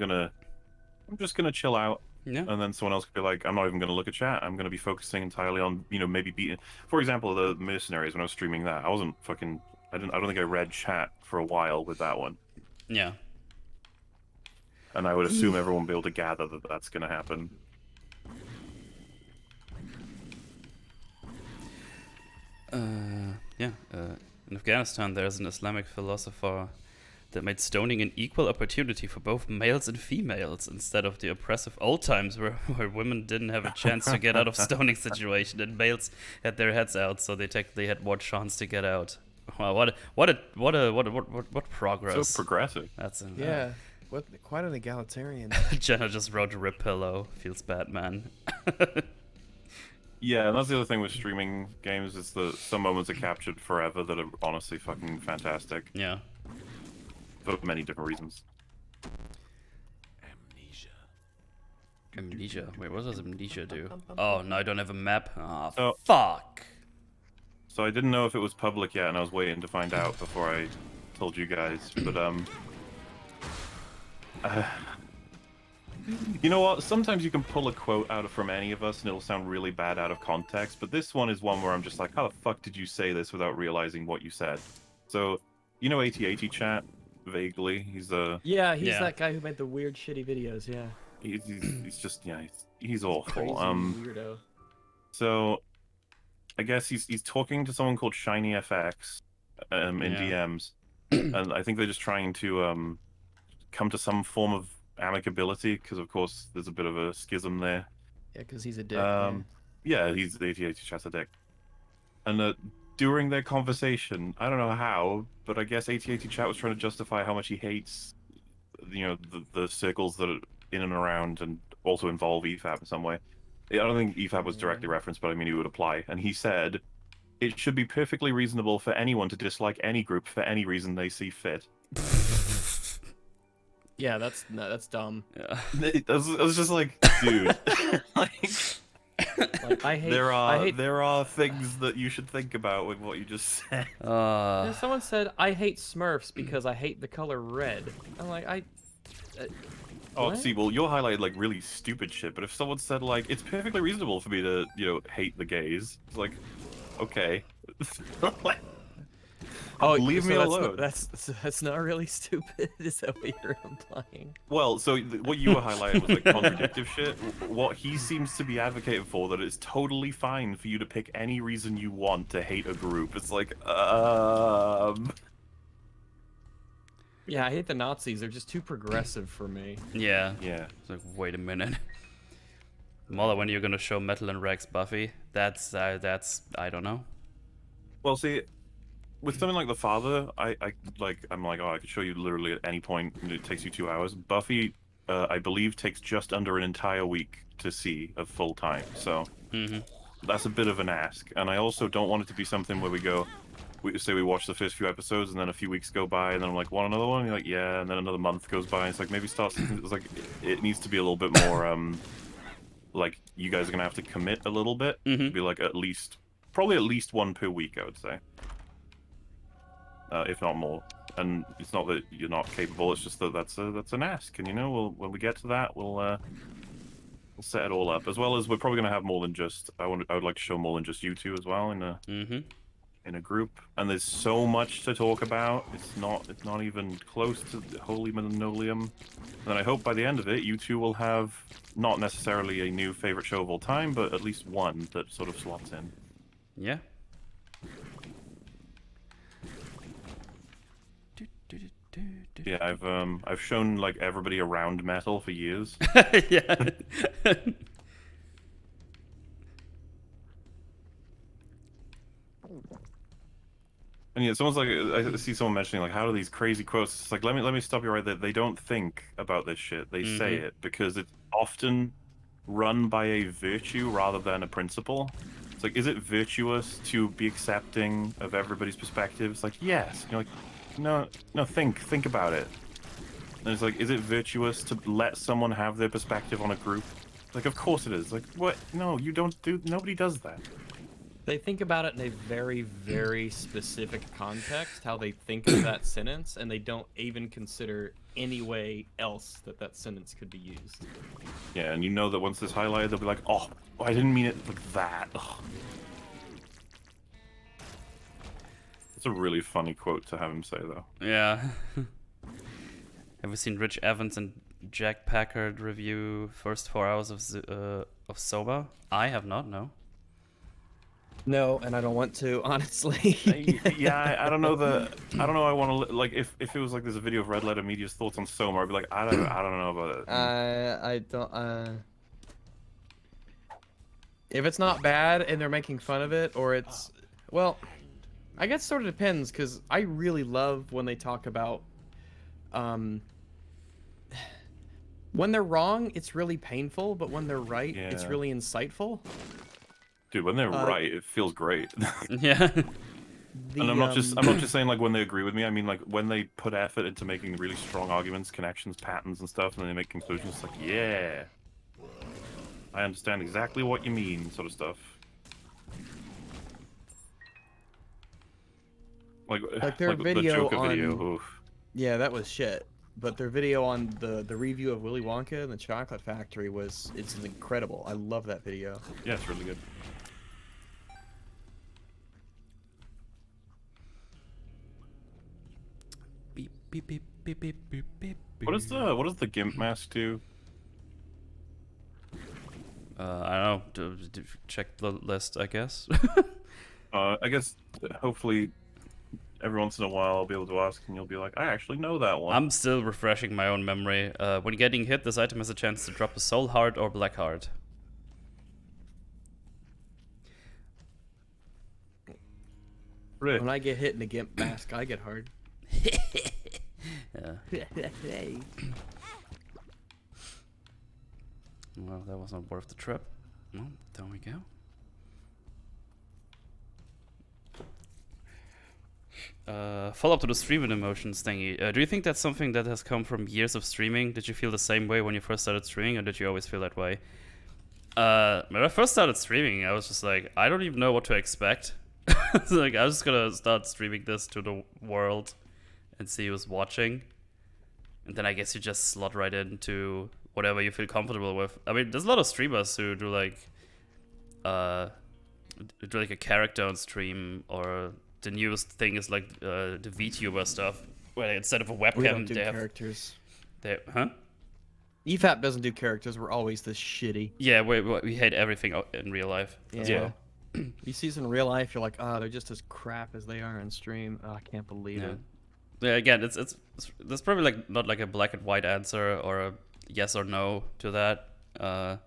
just going to chill out.
Yeah.
And then someone else could be like, I'm not even going to look at chat. I'm going to be focusing entirely on, maybe beating. For example, the Mercenaries, when I was streaming that, I wasn't fucking. I don't think I read chat for a while with that one.
Yeah.
And I would assume everyone will be able to gather that that's going to happen.
Yeah. In Afghanistan, there's an Islamic philosopher that made stoning an equal opportunity for both males and females instead of the oppressive old times where women didn't have a chance to get out of stoning situation and males had their heads out, so they technically had more chance to get out. Wow, what progress!
So progressive.
That's
Yeah, quite an egalitarian.
Jenna just wrote "Rip Pillow." Feels bad, man.
Yeah, and that's the other thing with streaming games is that some moments are captured forever that are honestly fucking fantastic
Yeah.
for many different reasons.
Amnesia. Wait, what does amnesia do? Oh, no, I don't have a map. Ah,
Oh.
fuck.
So I didn't know if it was public yet, and I was waiting to find out before I told you guys. But you know what? Sometimes you can pull a quote out from any of us, and it'll sound really bad out of context. But this one is one where I'm just like, how the fuck did you say this without realizing what you said? So, AT-AT chat vaguely. He's
Yeah, he's
Yeah.
that guy who made the weird, shitty videos. Yeah,
he's just he's awful.
crazy weirdo.
So, I guess he's talking to someone called Shiny FX in
Yeah.
DMs, and I think they're just trying to come to some form of amicability because, of course, there's a bit of a schism there.
Yeah, because he's a dick.
Yeah, he's the AT-AT chat's a dick. And during their conversation, I don't know how, but I guess AT-AT Chat was trying to justify how much he hates, the circles that are in and around and also involve EFAP in some way. I don't think EFAP was directly referenced, but I mean it would apply. And he said, it should be perfectly reasonable for anyone to dislike any group for any reason they see fit.
Yeah, that's dumb.
Yeah.
I was just like, dude, like,
Like, I hate.
there
I hate.
are things that you should think about with what you just said.
Someone said I hate Smurfs because I hate the color red. I'm like,
Oh,
what?
see, well, you're highlighted like really stupid shit, but if someone said like, it's perfectly reasonable for me to, hate the gays, it's like, okay. Like,
Oh,
leave
so
me
that's
alone.
Not, that's not really stupid. Is that what you're implying?
Well, so what you were highlighting was like contradictive shit. What he seems to be advocating for, that it's totally fine for you to pick any reason you want to hate a group. It's like,
Yeah, I hate the Nazis. They're just too progressive for me.
Yeah.
Yeah.
It's like, wait a minute. Mother, when you're gonna show Metal and Rex Buffy? That's I don't know.
Well, see, with something like The Father, I'm like, oh, I could show you literally at any point, and it takes you 2 hours. Buffy, I believe, takes just under an entire week to see of full time, so that's a bit of an ask. And I also don't want it to be something where we watch the first few episodes, and then a few weeks go by, and then I'm like, want another one? And you're like, yeah, and then another month goes by, and it's like, maybe start. It's like, it needs to be a little bit more, like, you guys are gonna have to commit a little bit. Be like, probably at least one per week, I would say. If not more. And it's not that you're not capable, it's just that that's an ask. And when we get to that, we'll set it all up. As well as we're probably gonna have more than just I would like to show more than just you two as well in a group. And there's so much to talk about. It's not even close to Holy Linoleum. And I hope by the end of it, you two will have not necessarily a new favorite show of all time, but at least one that sort of slots in.
Yeah.
Yeah, I've shown like everybody around metal for years.
Yeah.
And yeah, someone's like, I see someone mentioning like, how do these crazy quotes? It's like, let me stop you right there. They don't think about this shit. They say it because it's often run by a virtue rather than a principle. It's like, is it virtuous to be accepting of everybody's perspective? It's like, yes. And you're like, no, think about it. And it's like, is it virtuous to let someone have their perspective on a group? Like, of course it is. Like, what? No, you don't do. Nobody does that.
They think about it in a very, very specific context, how they think of that sentence, and they don't even consider any way else that sentence could be used.
Yeah, and you know that once it's highlighted, they'll be like, oh, I didn't mean it like that. Ugh. It's a really funny quote to have him say, though.
Yeah. Have you seen Rich Evans and Jack Packard review first 4 hours of Soba? I have not, no.
No, and I don't want to, honestly.
Yeah, I don't know I want to like if it was like there's a video of Red Letter Media's thoughts on Soma, I'd be like, I don't know about it.
I don't. If it's not bad and they're making fun of it, or it's, well, I guess sort of depends, because I really love when they talk about, when they're wrong, it's really painful, but when they're right, it's
Yeah.
really insightful.
Dude, when they're right, it feels great.
Yeah.
And I'm not just saying like when they agree with me. I mean like when they put effort into making really strong arguments, connections, patterns, and stuff, and then they make conclusions. It's like, yeah, I understand exactly what you mean, sort of stuff.
Like their
the
video
Joker
on
video. Oof.
Yeah, that was shit. But their video on the review of Willy Wonka and the Chocolate Factory it's incredible. I love that video.
Yeah, it's really good.
Beep, beep, beep, beep, beep, beep, beep.
What does the Gimp mask do?
I don't know. Check the list, I guess.
I guess hopefully every once in a while I'll be able to ask and you'll be like, I actually know that one.
I'm still refreshing my own memory. When getting hit, this item has a chance to drop a soul heart or black heart.
When I get hit in the Gimp mask, I get hard.
Yeah. Well, that was not worth the trip. Well, there we go. Follow up to the streaming emotions thingy. Do you think that's something that has come from years of streaming? Did you feel the same way when you first started streaming, or did you always feel that way? When I first started streaming, I was just like, I don't even know what to expect. So, like, I was just gonna start streaming this to the world and see who's watching. And then I guess you just slot right into whatever you feel comfortable with. I mean, there's a lot of streamers who do like a character on stream, or the newest thing is like the VTuber stuff, where instead of a
We don't
webcam,
do
they have
characters.
huh?
EFAP doesn't do characters. We're always this shitty.
Yeah, we hate everything in real life as
Yeah.
well.
You see this in real life, you're like, they're just as crap as they are on stream. Oh, I can't believe
Yeah.
it.
Yeah, again, it's there's probably like not like a black and white answer or a yes or no to that. I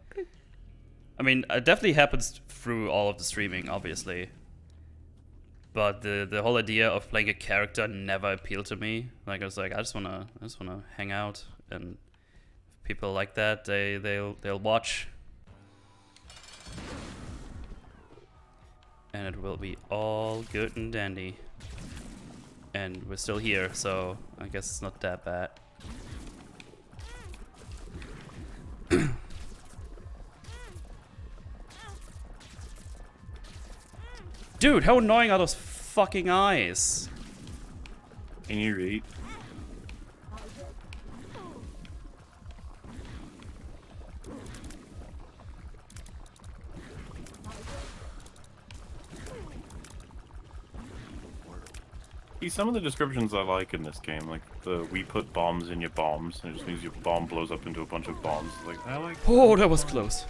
mean, it definitely happens through all of the streaming, obviously. But the whole idea of playing a character never appealed to me. Like, I was like, I just wanna hang out, and if people like that, they'll watch, and it will be all good and dandy. And we're still here, so I guess it's not that bad. Dude, how annoying are those fucking eyes?
Can you read? See, some of the descriptions I like in this game, like we put bombs in your bombs, and it just means your bomb blows up into a bunch of bombs. Like, I like.
Oh, that was close.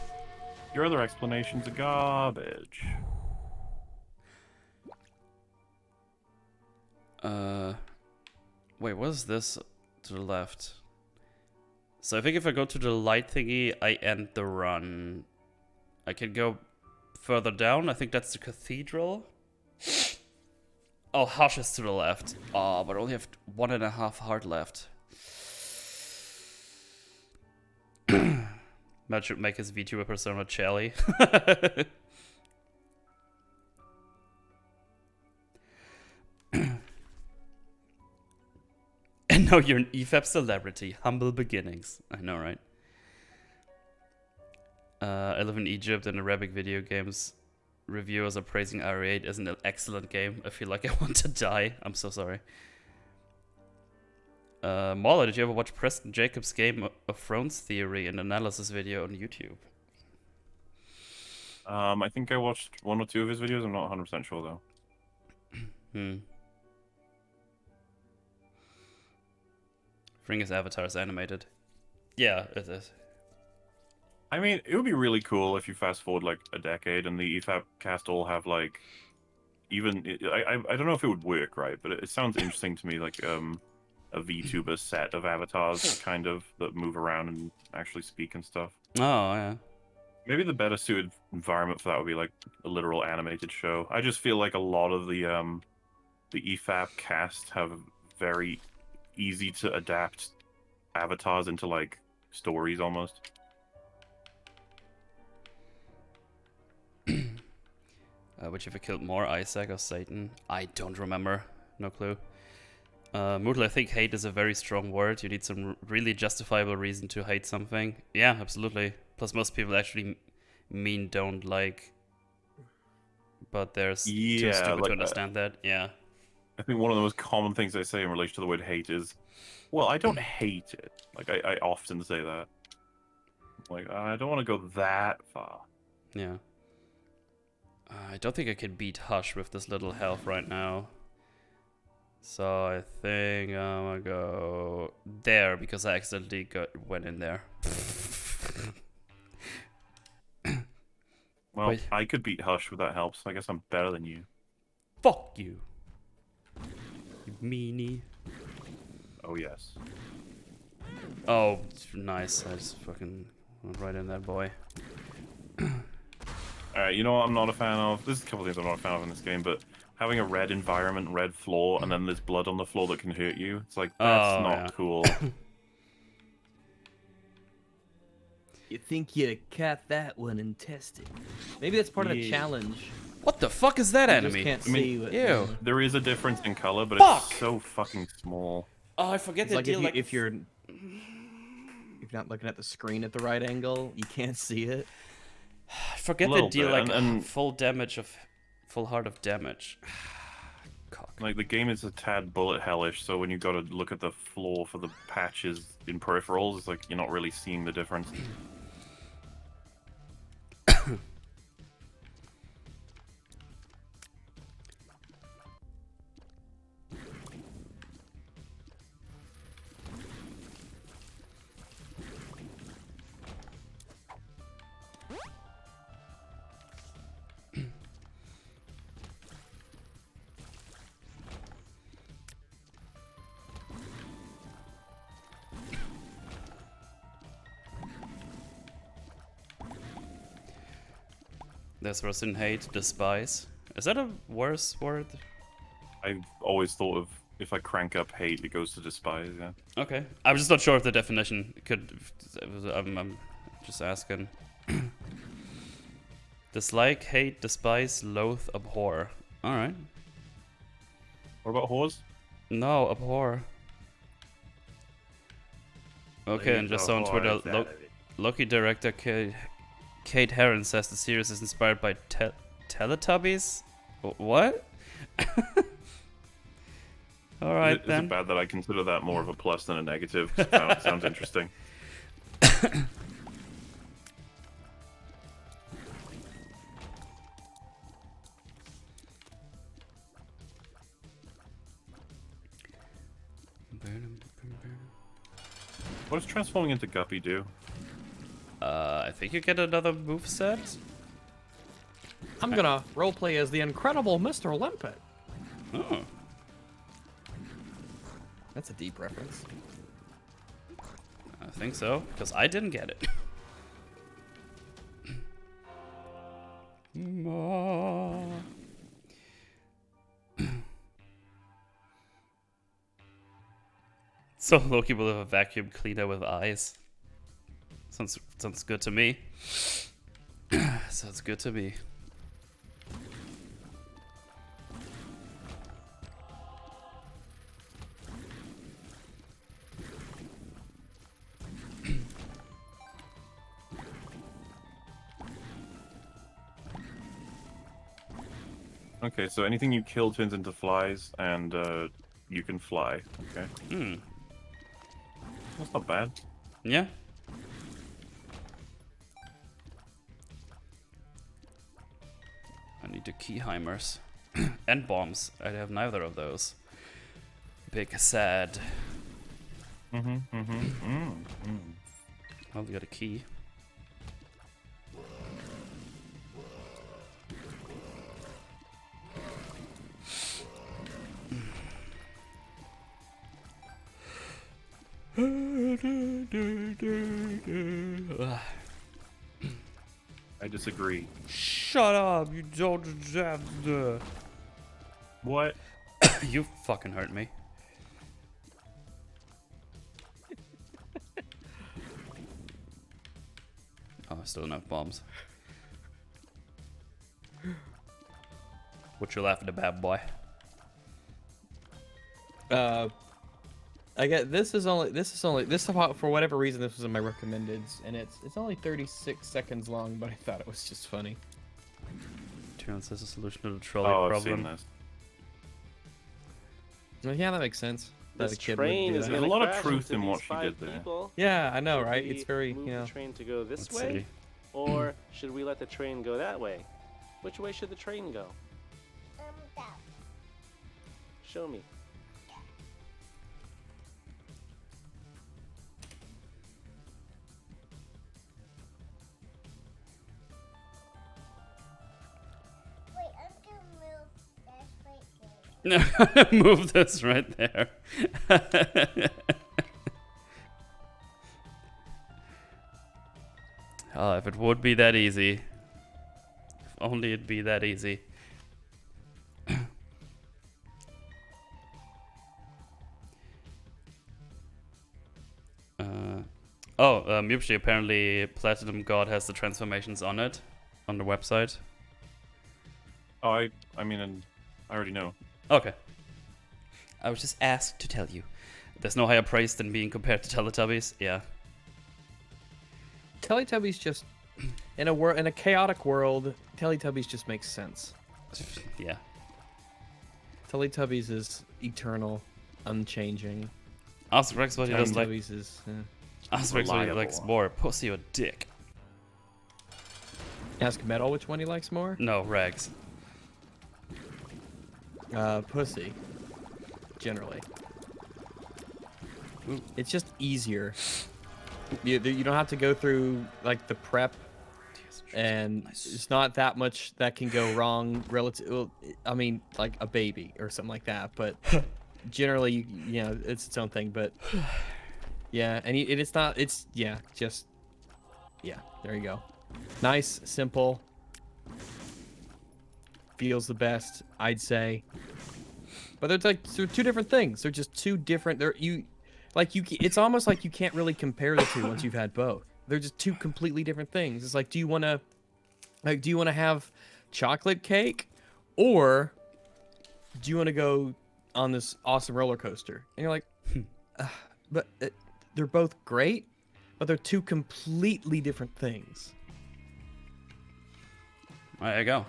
Your other explanations are garbage.
Wait, what is this to the left? So I think if I go to the light thingy, I end the run. I can go further down. I think that's the cathedral. Oh, Hush is to the left. Oh, but I only have 1.5 heart left. Matt should make his VTuber persona Charlie. And now you're an EFAP celebrity. Humble beginnings. I know, right? I live in Egypt, and Arabic video games reviewers are praising RE8 as an excellent game. I feel like I want to die. I'm so sorry. Mauler, did you ever watch Preston Jacobs' Game of Thrones theory and analysis video on YouTube?
I think I watched 1 or 2 of his videos. I'm not 100% sure though.
Fringus Avatar is animated. Yeah, it is.
I mean, it would be really cool if you fast forward like a decade and the EFAP cast all have like, even I don't know if it would work right, but it sounds interesting to me, like a VTuber set of avatars kind of that move around and actually speak and stuff.
Oh yeah.
Maybe the better suited environment for that would be like a literal animated show. I just feel like a lot of the EFAP cast have very easy to adapt avatars into like stories almost.
Which if I killed more, Isaac or Satan? I don't remember. No clue. Moodle, I think hate is a very strong word. You need some really justifiable reason to hate something. Yeah, absolutely. Plus most people actually mean don't like. But they're too stupid to understand that. Yeah.
I think one of the most common things I say in relation to the word hate is, well, I don't hate it. Like, I often say that. Like, I don't want to go that far.
Yeah. I don't think I can beat Hush with this little health right now. So I think I'm gonna go there because I accidentally went in there.
Well,
Wait.
I could beat Hush with that help, so I guess I'm better than you.
Fuck you. You meanie.
Oh, yes.
Oh, nice. I just fucking went right in that boy.
Alright, you know what I'm not a fan of? There's a couple things I'm not a fan of in this game, but having a red environment, red floor, and then there's blood on the floor that can hurt you. It's like that's
Oh,
not
yeah.
cool.
You think you'd cat that one and test it? Maybe that's part of the
Yeah.
challenge.
What the fuck is that
You just
enemy?
can't
I mean,
see what.
Ew.
There is a difference in color, but
Fuck!
it's so fucking small.
Oh, I forget
It's
the
like
deal.
if you're not looking at the screen at the right angle, you can't see it.
I forget they
little
deal
bit,
like
and-
full damage of full heart of damage. Cock.
Like the game is a tad bullet hellish, so when you gotta look at the floor for the patches in peripherals, it's like you're not really seeing the difference.
There's Rosin hate, despise. Is that a worse word?
I've always thought of if I crank up hate, it goes to despise. Yeah.
Okay, I'm just not sure if the definition could. I'm just asking. Dislike, hate, despise, loathe, abhor. All right.
What about whores?
No, abhor. Okay, and just on Twitter, Loki director Kate Herron says the series is inspired by Teletubbies. What? All right
Is
then.
it bad that I consider that more of a plus than a negative? 'Cause it sounds interesting. What does transforming into Guppy do?
I think you get another move set.
I'm gonna roleplay as the incredible Mr. Limpet.
Oh.
That's a deep reference.
I think so, because I didn't get it. Ma. So Loki will have a vacuum cleaner with eyes. Sounds good to me. Sounds good to me.
Okay, so anything you kill turns into flies, and you can fly. Okay,
Hmm.
that's not bad.
Yeah. I need the Keyheimers. And bombs. I have neither of those. Big sad. Well, we got a key.
I disagree.
Shut up! You don't have the.
What?
You fucking hurt me. Oh, I still enough bombs. What you laughing about, boy?
I get this is for whatever reason this was in my recommendeds, and it's only 36 seconds long, but I thought it was just funny.
Turns as a solution to the trolley
Oh, I've
problem.
seen this.
Yeah, that makes sense. That
This
a kid would
train
do
is
that.
There's
gonna
a lot of
crash
truth
into
in what
these
she did
5
there.
people.
Yeah, I know,
Should
right?
we
It's very,
move
you know.
the train to go this
Let's
way,
see.
or should we let the train go that way? Which way should the train go? Show me.
No, move this right there. Oh, if it would be that easy. If only it'd be that easy. Oh, Mupshi, apparently Platinum God has the transformations on it, on the website.
Oh, I mean, and I already know.
Okay. I was just asked to tell you. There's no higher praise than being compared to Teletubbies. Yeah.
Teletubbies just in a chaotic world, Teletubbies just makes sense.
Yeah.
Teletubbies is eternal, unchanging.
Ask Rex what he does like.
Teletubbies is
Ask Rex what he likes
reliable.
more, pussy or dick.
ask Metal which one he likes more.
No, Rex.
Pussy. Generally.
Ooh.
It's just easier. You don't have to go through like the prep, and it's not that much that can go wrong. Well, I mean, like a baby or something like that. But generally, you know, it's its own thing. But yeah, and it's not. It's just there you go. Nice, simple. Feels the best, I'd say. But they're two different things. They're just two different. It's almost like you can't really compare the two once you've had both. They're just two completely different things. It's like, do you want to have chocolate cake, or do you want to go on this awesome roller coaster? And you're like, but they're both great, but they're two completely different things.
There you go.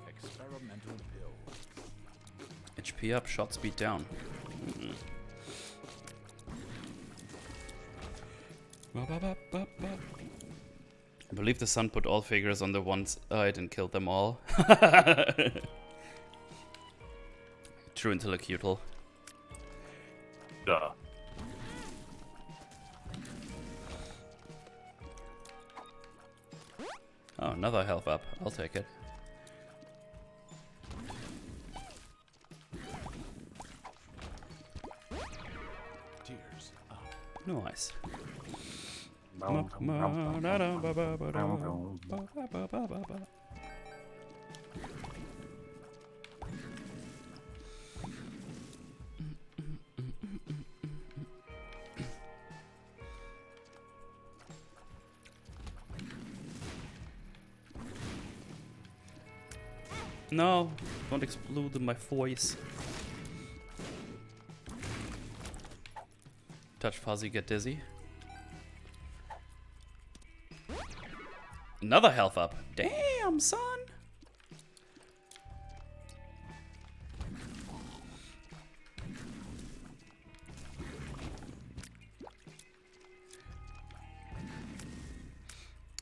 Experimental pill.
HP up, shot speed down. I believe the sun put all figures on the one side and killed them all. True intellectual.
Duh.
Oh, another health up. I'll take it.
Tears up.
Nice. No, don't explode in my voice. Touch Fuzzy, get dizzy. Another health up. Damn, son.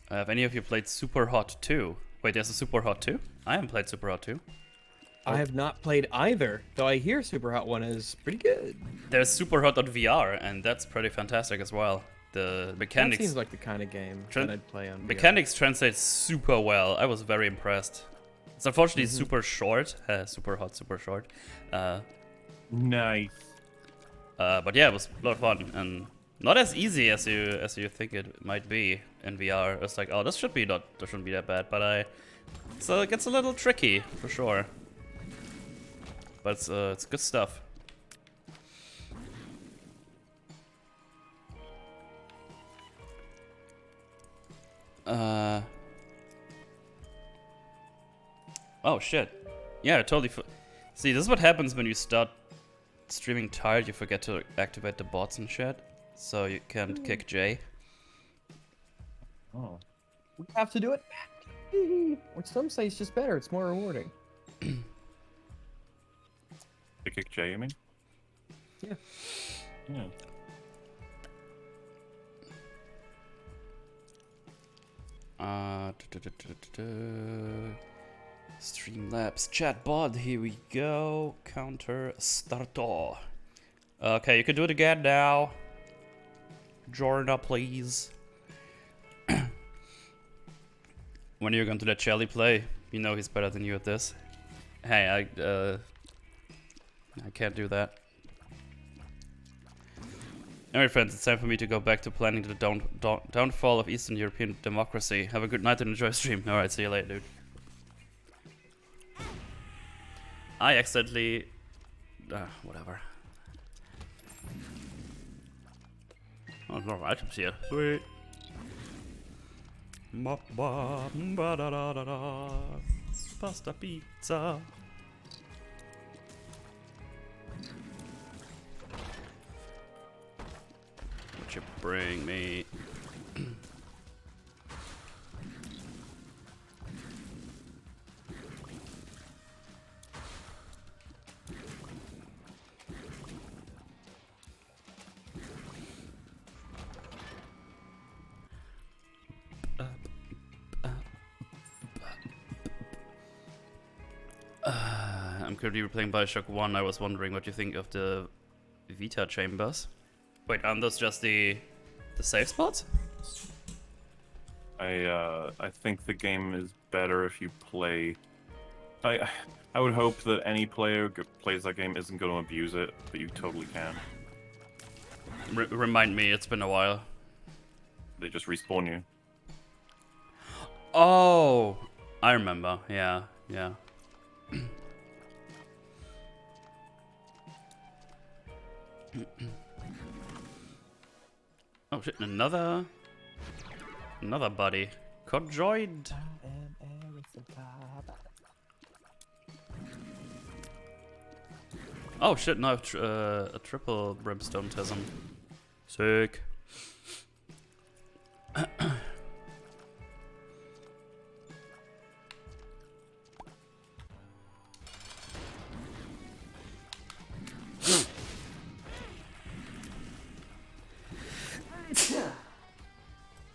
Have any of you played Super Hot 2? Wait, there's a Super Hot 2? I haven't played Super Hot 2.
I have not played either, though I hear Super Hot 1 is pretty good.
There's Super Hot on VR, and that's pretty fantastic as well. The
That
mechanics
seems like the kind of game that I'd play on VR.
mechanics translate super well. I was very impressed. It's unfortunately super short. Super Hot, super short.
Nice.
But yeah, it was a lot of fun and not as easy as you think it might be in VR. It's like, oh, this shouldn't be that bad, but so it gets a little tricky for sure. But it's good stuff. Oh shit. Yeah, I totally. See, this is what happens when you start streaming tired. You forget to activate the bots and shit, so you can't kick Jay.
Oh.
We have to do it. Which some say it's just better. It's more rewarding.
The kick J, you mean?
Yeah.
Yeah.
Streamlabs chatbot, here we go. Counter starto. Okay, you can do it again now. Jordan, please. When are you going to let Shelly play? You know he's better than you at this. Hey, I can't do that. Alright, friends, it's time for me to go back to planning the downfall of Eastern European democracy. Have a good night and enjoy stream. Alright, see you later, dude. I accidentally... whatever. Oh, a lot of items here. Sweet. Pasta pizza. What you bring me? I'm currently replaying Bioshock 1. I was wondering what you think of the Vita chambers. Wait, aren't those just the safe spots?
I think the game is better if you play. I would hope that any player who plays that game isn't going to abuse it, but you totally can.
Remind me, it's been a while.
They just respawn you.
Oh, I remember. Yeah. Oh shit, another buddy. Conjoined. Oh shit, no, a triple brimstone tism. Sick.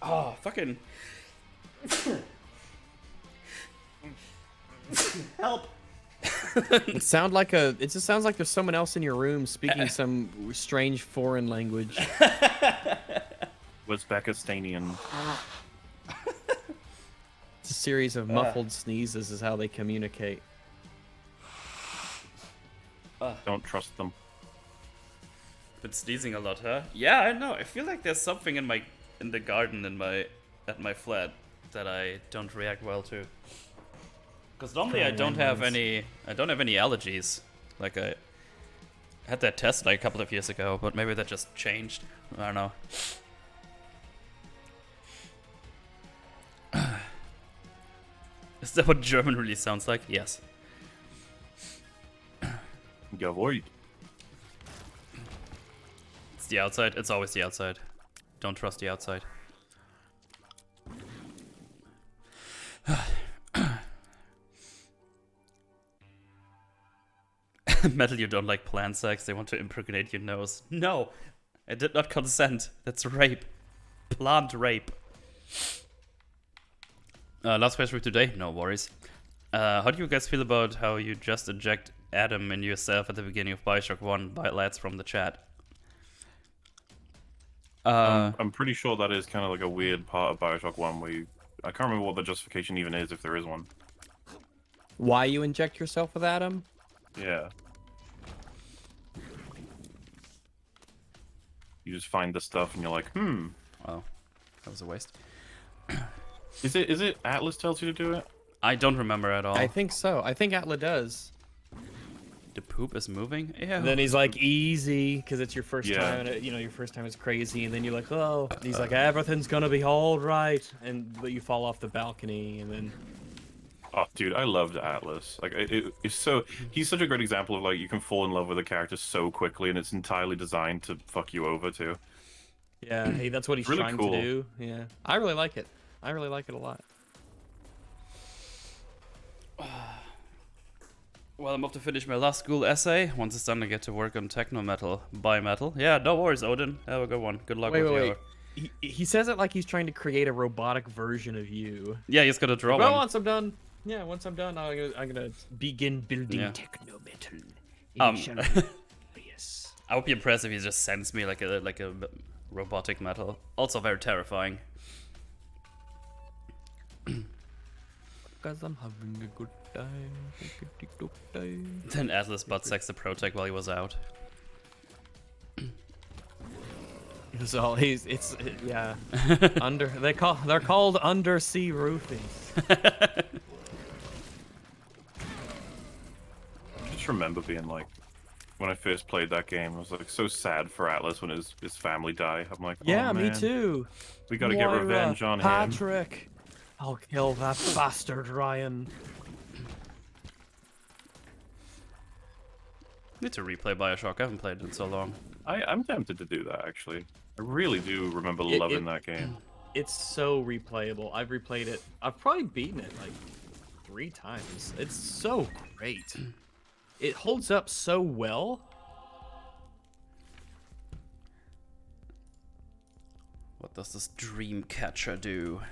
Oh, fucking. Help.
It just sounds like there's someone else in your room speaking some strange foreign language.
Uzbekistanian.
It's a series of muffled sneezes is how they communicate.
Don't trust them.
Been sneezing a lot, huh? Yeah, I know. I feel like there's something in the garden at my flat that I don't react well to. Because normally I don't have any allergies. Like I had that test like a couple of years ago, but maybe that just changed. I don't know. Is that what German really sounds like? Yes.
Jawohl.
It's the outside. It's always the outside. Don't trust the outside. Metal, you don't like plant sex. They want to impregnate your nose. No, I did not consent. That's rape. Plant rape. Last question for today. No worries. How do you guys feel about how you just inject Adam in yourself at the beginning of Bioshock 1 by lads from the chat?
I'm pretty sure that is kind of like a weird part of Bioshock 1 where I can't remember what the justification even is, if there is one.
Why you inject yourself with Adam?
Yeah. You just find the stuff and you're like,
Oh, that was a waste.
Is it Atlas tells you to do it?
I don't remember at all.
I think so. I think Atla does.
The poop is moving? Yeah.
And then he's like, easy, because it's your first
Yeah.
time, and your first time is crazy, and then you're like, oh, and he's like, everything's gonna be all right, but you fall off the balcony, and then.
Oh, dude, I loved Atlas. Like, he's such a great example of like you can fall in love with a character so quickly, and it's entirely designed to fuck you over too.
Yeah, hey, that's what he's
Really
trying
cool.
to do. Yeah, I really like it. I really like it a lot.
Well, I'm off to finish my last school essay. Once it's done, I get to work on techno metal, bi-metal. Yeah, no worries, Odin. Have a good one. Good luck with your...
He says it like he's trying to create a robotic version of you.
Yeah, he's gonna draw
Well,
one.
once I'm done, I'm gonna begin building
Yeah.
techno metal. Yes.
I would be impressed if he just sends me like a robotic metal. Also very terrifying.
Cause I'm having a good time.
Then Atlas butt sex the Protect while he was out.
So yeah. They're called undersea roofies.
I just remember being like, when I first played that game, I was like so sad for Atlas when his family died. I'm like,
Yeah,
oh,
me
man,
too.
we gotta get
Moira,
revenge on him.
Patrick. I'll kill that bastard, Ryan.
Need to replay Bioshock. I haven't played it in so long.
I'm tempted to do that actually. I really do remember loving that game.
It's so replayable. I've replayed it. I've probably beaten it like 3 times. It's so great. It holds up so well.
What does this dream catcher do?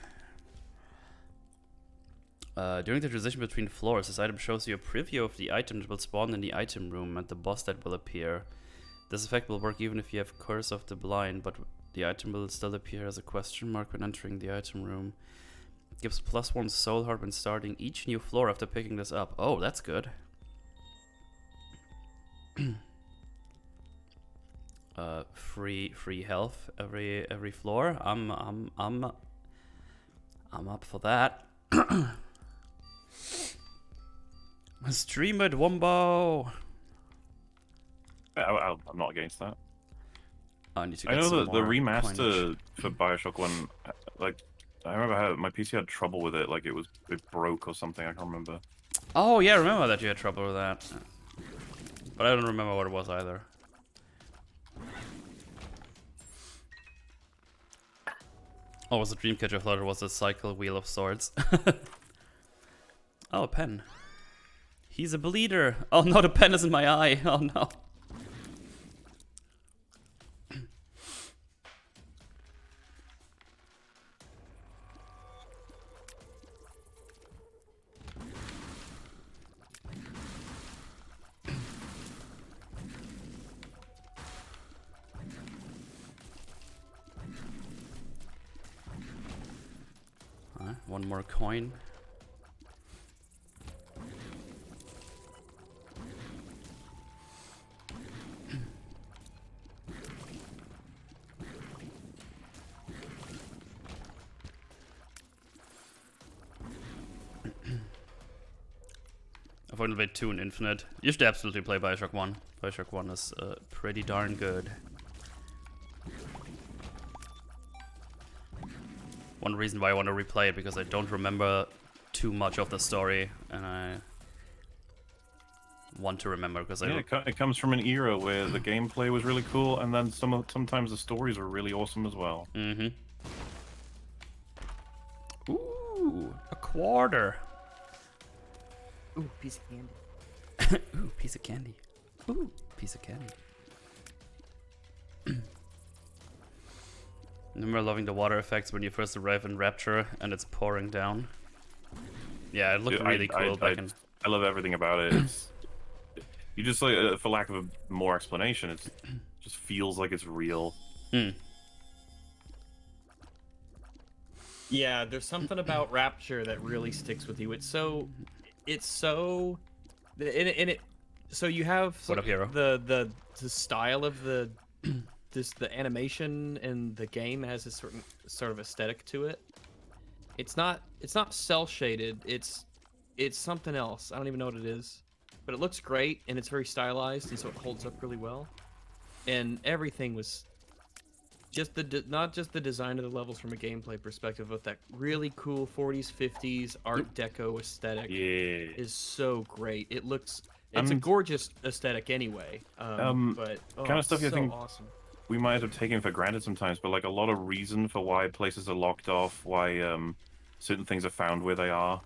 During the transition between floors, this item shows you a preview of the item that will spawn in the item room and the boss that will appear. This effect will work even if you have Curse of the Blind, but the item will still appear as a question mark when entering the item room. It gives +1 soul heart when starting each new floor after picking this up. Oh, that's good. Free health every floor. I'm up for that. Stream it, Wombo.
I'm not against that.
I need to
I
get
know
some
that the
more
remaster
coinage.
for Bioshock 1, like, I remember how my PC had trouble with it, like it broke or something, I can't remember.
Oh yeah, I remember that you had trouble with that. But I don't remember what it was either. Oh, it was a Dreamcatcher. I thought it was a cycle wheel of swords. Oh, a pen. He's a bleeder. Oh no, the pen is in my eye. Oh no. One more coin. I've only played 2 in Infinite. You should absolutely play Bioshock 1. Bioshock 1 is pretty darn good. One reason why I want to replay it, because I don't remember too much of the story, and I want to remember, because
Yeah, it comes from an era where the gameplay was really cool, and then sometimes the stories were really awesome as well.
Mm-hmm. Ooh, a quarter.
Ooh, piece of candy.
Ooh, piece of candy. Ooh, piece of candy. Remember loving the water effects when you first arrive in Rapture and it's pouring down? Yeah, it looked
Dude,
really cool back in...
I love everything about it. It's, you just like, for lack of a more explanation, it just feels like it's real.
Hmm.
Yeah, there's something about Rapture that really sticks with you. So you have
What up, hero?
the style of the animation and the game has a certain sort of aesthetic to it. It's not cell shaded. It's something else. I don't even know what it is, but it looks great and it's very stylized, and so it holds up really well. And everything was just not just the design of the levels from a gameplay perspective, but that really cool 40s 50s Art Deco aesthetic is so great. It's a gorgeous aesthetic anyway. But
kind of stuff you
so
think
awesome.
we might have taken for granted sometimes, but like a lot of reason for why places are locked off, why certain things are found where they are,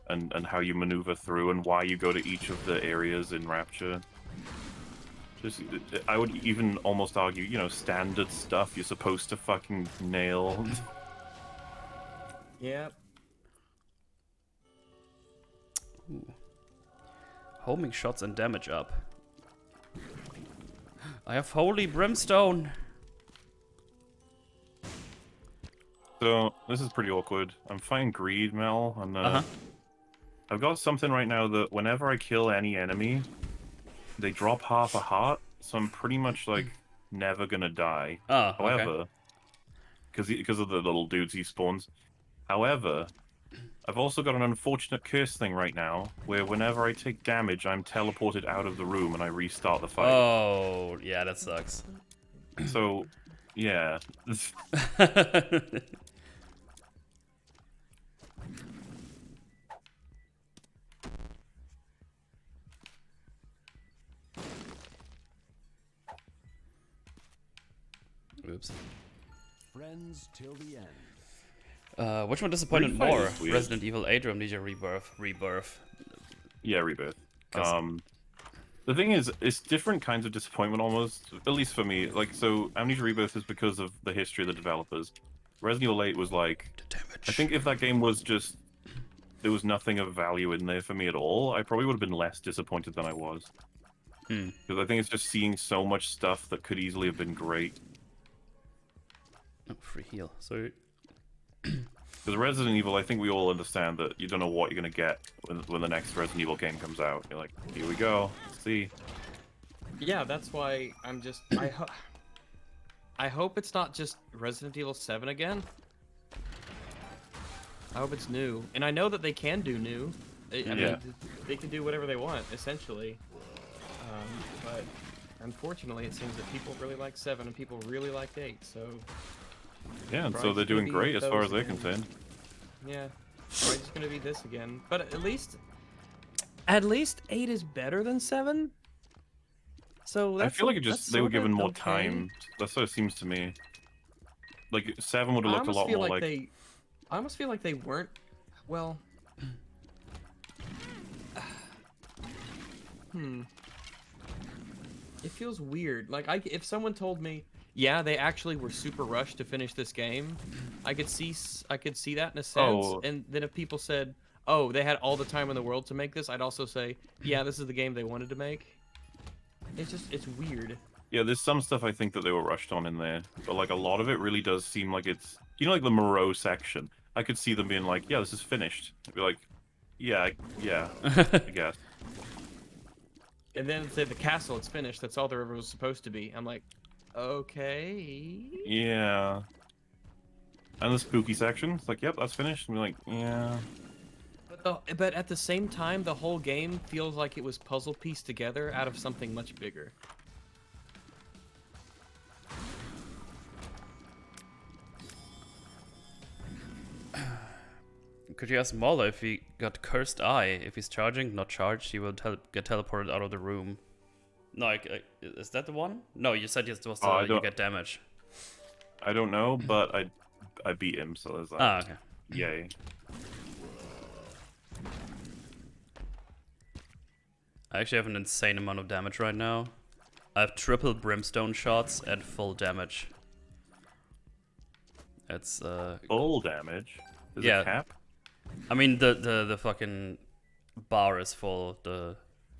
and how you maneuver through, and why you go to each of the areas in Rapture. Just, I would even almost argue, standard stuff you're supposed to fucking nail.
Yep.
Ooh. Homing shots and damage up. I have holy brimstone.
So this is pretty awkward. I'm fighting Greed, Mel, and I've got something right now that whenever I kill any enemy, they drop half a heart. So I'm pretty much like never gonna die.
Oh, okay.
However, because of the little dudes he spawns. However, I've also got an unfortunate curse thing right now, where whenever I take damage, I'm teleported out of the room and I restart the fight.
Oh, yeah, that sucks.
So, yeah.
Oops.
Friends till the end.
Which one disappointed
Refight
more?
is weird.
Resident Evil 8 or Amnesia Rebirth?
Yeah, Rebirth.
'Cause-
The thing is, it's different kinds of disappointment almost, at least for me. Like, so Amnesia Rebirth is because of the history of the developers. Resident Evil 8 was like,
The damage.
I think if that game was just, there was nothing of value in there for me at all, I probably would have been less disappointed than I was. Because I think it's just seeing so much stuff that could easily have been great.
Oh, free heal. Sorry.
Because Resident Evil, I think we all understand that you don't know what you're going to get when the next Resident Evil game comes out. You're like, here we go, let's see.
Yeah, that's why I'm just I hope it's not just Resident Evil 7 again. I hope it's new, and I know that they can do new. I mean, they can do whatever they want, essentially. But unfortunately, it seems that people really like 7 and people really like 8. So
Yeah, and so
Probably
they're doing
be
great as far
those
as they're
again.
concerned.
yeah, probably just gonna be this again. But at least 8 is better than 7. So
I
that's
feel like it
that's
just they were
sorta
given more
okay.
time. That's what it seems to me. Like 7 would have
I
looked a
almost
lot
feel
more
like
like.
I almost feel like they weren't. Well. It feels weird. Like if someone told me, yeah, they actually were super rushed to finish this game, I could see that in a sense.
Oh.
And then if people said, oh, they had all the time in the world to make this, I'd also say, yeah, this is the game they wanted to make. It's weird.
Yeah, there's some stuff I think that they were rushed on in there, but like a lot of it really does seem like it's, you know, like the Moreau section. I could see them being like, yeah, this is finished. I'd be like, yeah, I guess.
And then say the castle, it's finished. That's all there ever was supposed to be. I'm like, okay.
Yeah. And the spooky section, it's like, yep, that's finished. And we're like, yeah.
But at the same time, the whole game feels like it was puzzle pieced together out of something much bigger.
Could you ask Mola if he got Cursed Eye? If he's charging, not charged, he will get teleported out of the room. No, is that the one? No, you said it was
I
you
don't-
get damage.
I don't know, but I beat him, so there's that.
Ah, okay.
Yay.
I actually have an insane amount of damage right now. I have triple brimstone shots at full damage. It's
Full damage? Is
Yeah.
it cap?
I mean the fucking bar is full.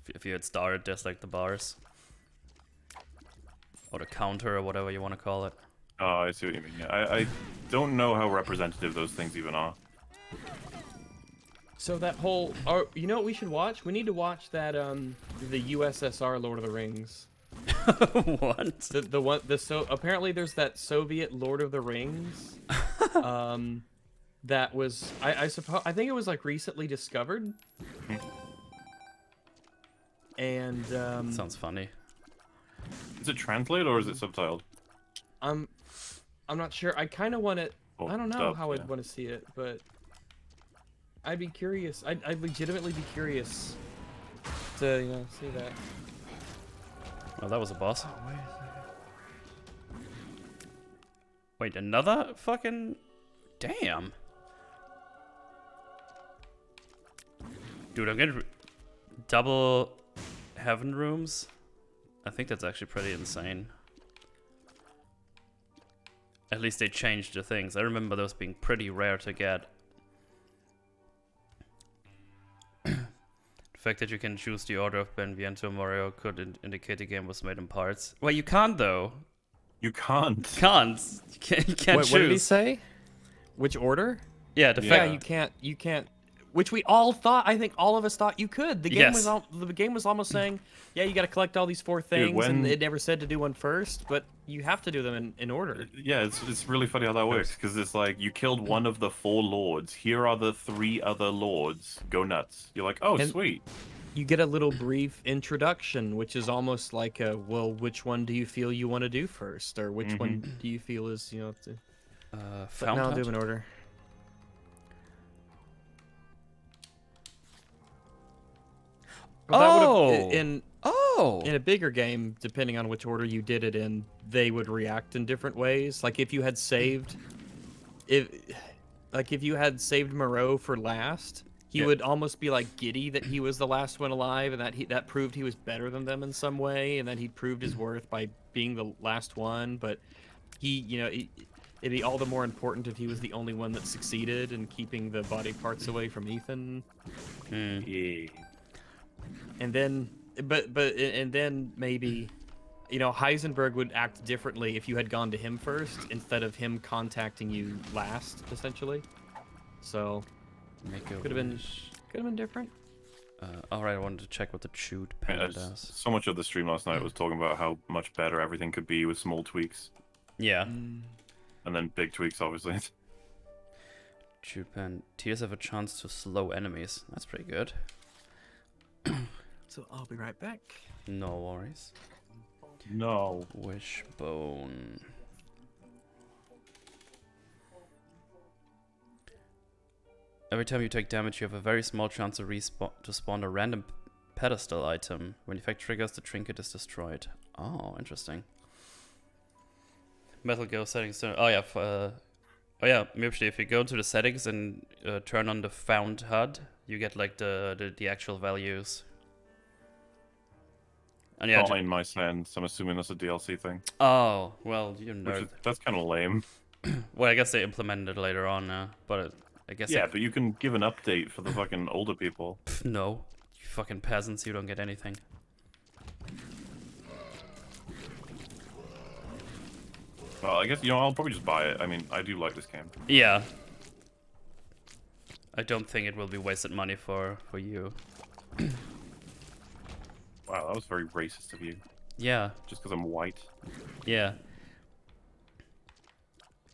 If you had started, there's like the bars. Or the counter or whatever you want to call it.
Oh, I see what you mean. Yeah, I don't know how representative those things even are.
So that whole, you know what we should watch? We need to watch that the USSR Lord of the Rings.
What?
The one apparently there's that Soviet Lord of the Rings. That was I suppose I think it was like recently discovered. And
Sounds funny.
Is it translated or is it subtitled?
I'm not sure. I kind of want it.
Oh,
I don't know
dub,
how
yeah.
I'd want to see it, but I'd be curious. I'd legitimately be curious to see that.
Well, that was a boss. Wait, another fucking... Damn. Dude, I'm getting double heaven rooms. I think that's actually pretty insane. At least they changed the things. I remember those being pretty rare to get. The fact that you can choose the order of Benviento Mario could indicate the game was made in parts. Well, you can't though.
You can't.
Can't. You can't choose.
What did he say? Which order?
Yeah, the
Yeah.
Yeah,
fact.
you can't. Which we all thought. I think all of us thought you could. The game
Yes.
the game was almost saying, yeah, you got to collect all these 4 things,
when-
and it never said to do one first. But You have to do them in order.
Yeah, it's really funny how that works because it's like you killed one of the 4 lords. Here are the 3 other lords. Go nuts. You're like, oh,
And-
sweet.
You get a little brief introduction, which is almost like a, well, which one do you feel you want to do first, or which one do you feel is, to... But
Found
now I'll do
Hut?
them in order. Well, that would've- in a bigger game, depending on which order you did it in, they would react in different ways. Like if you had saved, if you had saved Moreau for last, he
Yeah.
would almost be like giddy that he was the last one alive, and that proved he was better than them in some way, and that he proved his worth by being the last one. But it'd be all the more important if he was the only one that succeeded in keeping the body parts away from Ethan.
Yeah.
And then, and then maybe, Heisenberg would act differently if you had gone to him first instead of him contacting you last, essentially. So
Make a
could have been
wish.
different.
Alright, I wanted to check what the chewed
Yeah,
panda does.
so much of the stream last night was talking about how much better everything could be with small tweaks,
Yeah.
Mm.
and then big tweaks, obviously.
Chewed panda. Tears have a chance to slow enemies. That's pretty good.
So I'll be right back.
No worries.
No.
Wishbone. Every time you take damage, you have a very small chance to spawn a random pedestal item. When the effect triggers, the trinket is destroyed. Oh, interesting. Metal Gear settings. Oh yeah, Mipshly, if you go into the settings and turn on the found HUD, you get like the actual values. And yeah.
Not in my sense. I'm assuming that's a DLC thing.
Oh well, you know.
That's kind of lame.
Well, I guess they implemented it later on, but I guess.
Yeah, but you can give an update for the fucking older people.
No, you fucking peasants, you don't get anything.
Well, I guess I'll probably just buy it. I mean, I do like this game.
Yeah. I don't think it will be wasted money for you.
Wow, that was very racist of you.
Yeah.
Just because I'm white.
Yeah.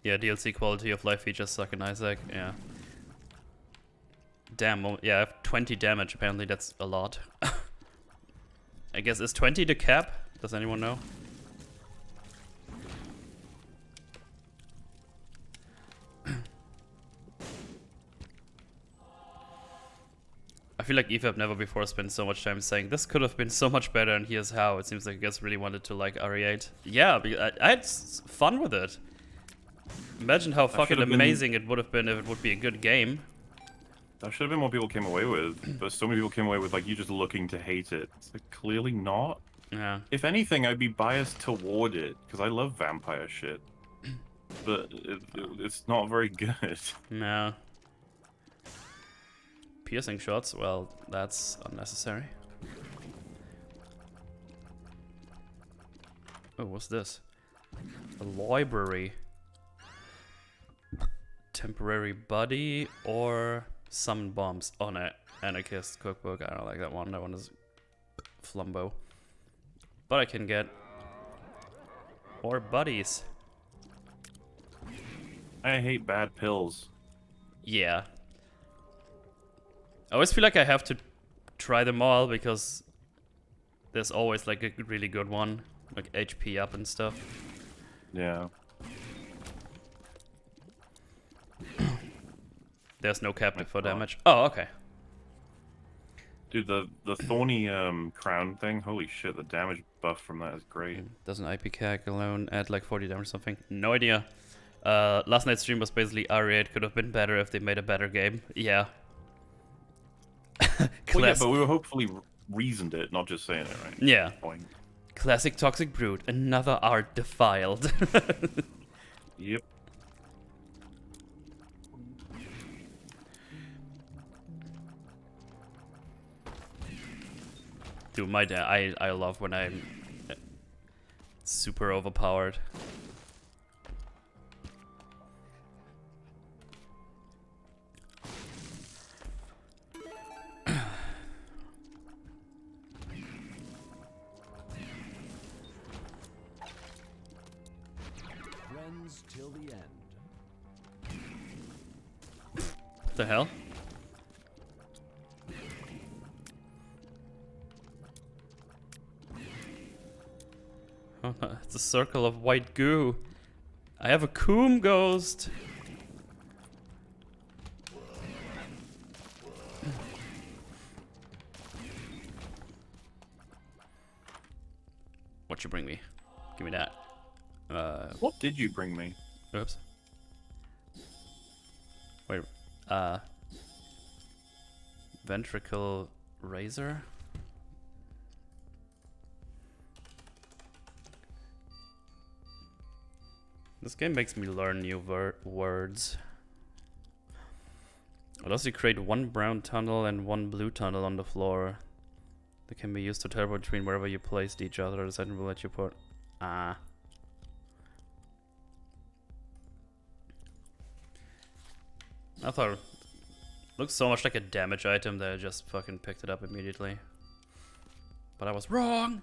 Yeah, DLC quality of life features suck in Isaac. Yeah. Damn. Well, yeah, I have 20 damage. Apparently, that's a lot. I guess is 20 the cap? Does anyone know? I feel like Eve never before spent so much time saying this could have been so much better, and here's how. It seems like you guys really wanted to like RE8. Yeah, I had fun with it. Imagine how fucking amazing it would have been if it would be a good game.
That should have been what people came away with, but so many people came away with like you just looking to hate it. It's like clearly not.
Yeah.
If anything, I'd be biased toward it because I love vampire shit, but it's not very good.
No. Piercing shots, well, that's unnecessary. Oh, what's this? A library. Temporary buddy or summon bombs. Oh no, anarchist cookbook. I don't like that one. That one is flumbo. But I can get more buddies.
I hate bad pills.
Yeah. I always feel like I have to try them all because there's always like a really good one, like HP up and stuff.
Yeah.
There's no cap
My
for
God.
damage. Oh, okay.
Dude, the thorny crown thing. Holy shit, the damage buff from that is great.
Doesn't IPCAC alone add like 40 damage or something? No idea. Last night's stream was basically RE8 could have been better if they made a better game. Yeah.
Well, yeah, but we were hopefully reasoned it, not just saying it, right?
Yeah.
Point.
Classic Toxic Brood. Another art defiled.
Yep.
Dude, I love when I'm super overpowered.
Friends till the end.
What the hell? Oh no, it's a circle of white goo. I have a coom ghost. What you bring me? Give me that.
What did you bring me?
Oops. Wait. Ventricle razor. This game makes me learn new words. It allows you create one brown tunnel and one blue tunnel on the floor. They can be used to teleport between wherever you placed each other. The second will let you put. I thought it looked so much like a damage item that I just fucking picked it up immediately. But I was wrong!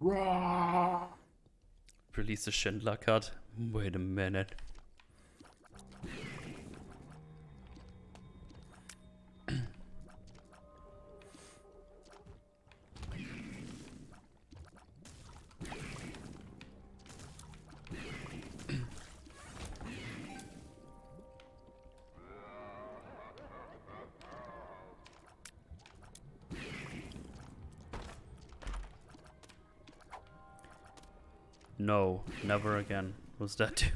Raw.
Release the Schindler cut. Wait a minute. No, never again. Was that too?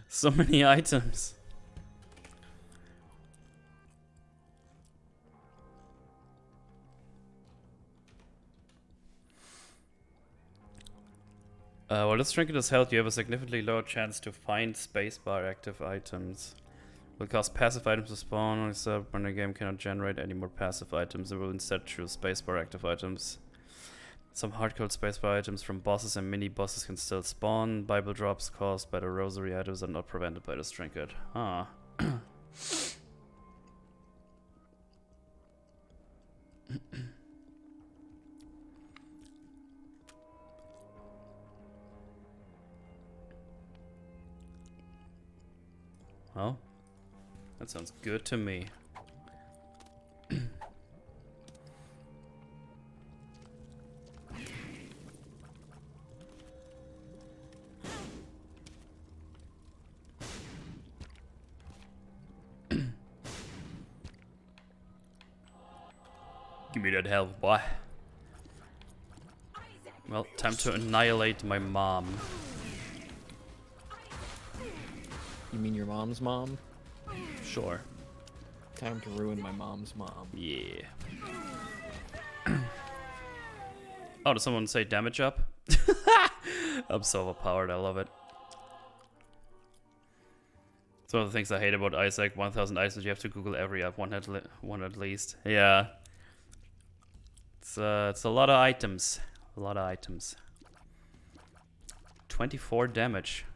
So many items. While this trinket is held, you have a significantly lower chance to find spacebar active items. Will cause passive items to spawn, except when the game cannot generate any more passive items. It will instead choose spacebar active items. Some hardcode spacebar items from bosses and mini-bosses can still spawn. Bible drops caused by the rosary items are not prevented by this trinket. Ah. Well, that sounds good to me. Give me that health, boy. Well, time to annihilate my mom.
You mean your mom's mom?
Sure.
Time to ruin my mom's mom.
Yeah. Oh, did someone say damage up? I'm so overpowered, I love it. It's one of the things I hate about Isaac. 1000 items, you have to Google every app, one at least. Yeah. It's a lot of items. A lot of items. 24 damage.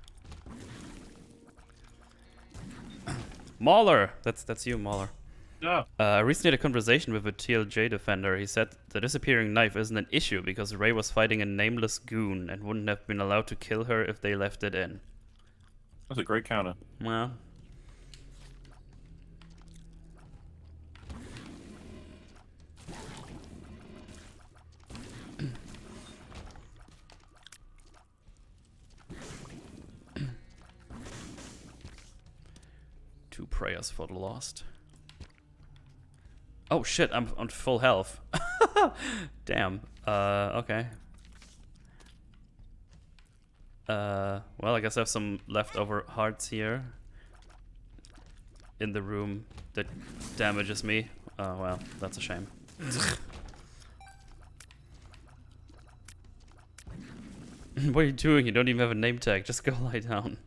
Mauler! That's you, Mauler.
Yeah.
I recently had a conversation with a TLJ defender. He said the disappearing knife isn't an issue because Ray was fighting a nameless goon and wouldn't have been allowed to kill her if they left it in.
That's a great counter.
Well. Two prayers for the lost. Oh shit, I'm on full health. Damn. Okay. Well, I guess I have some leftover hearts here. In the room that damages me. Oh, well, that's a shame. What are you doing? You don't even have a name tag. Just go lie down.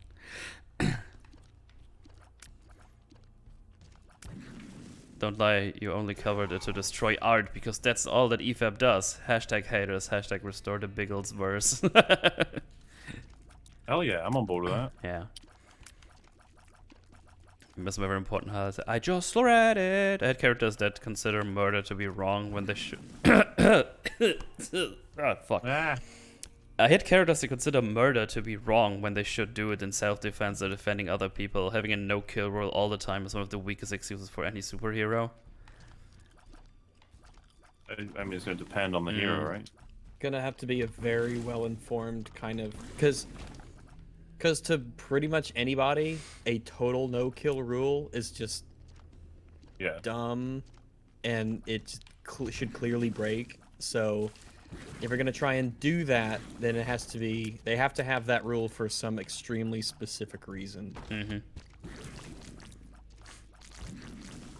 Don't lie, you only covered it to destroy art, because that's all that EFAP does. Hashtag haters, hashtag restore the Biggles verse.
Hell yeah, I'm on board with that.
Yeah. You must remember important how I just read it. I had characters that consider murder to be wrong when they should. Ah, fuck.
Ah.
I hate characters that consider murder to be wrong when they should do it in self-defense or defending other people. Having a no-kill rule all the time is one of the weakest excuses for any superhero.
I mean, it's going to depend on the hero, right?
Gonna have to be a very well-informed kind of, because to pretty much anybody, a total no-kill rule is just
Yeah.
dumb, and it should clearly break. So if you're gonna try and do that, then it has to be, they have to have that rule for some extremely specific reason.
Mm-hmm.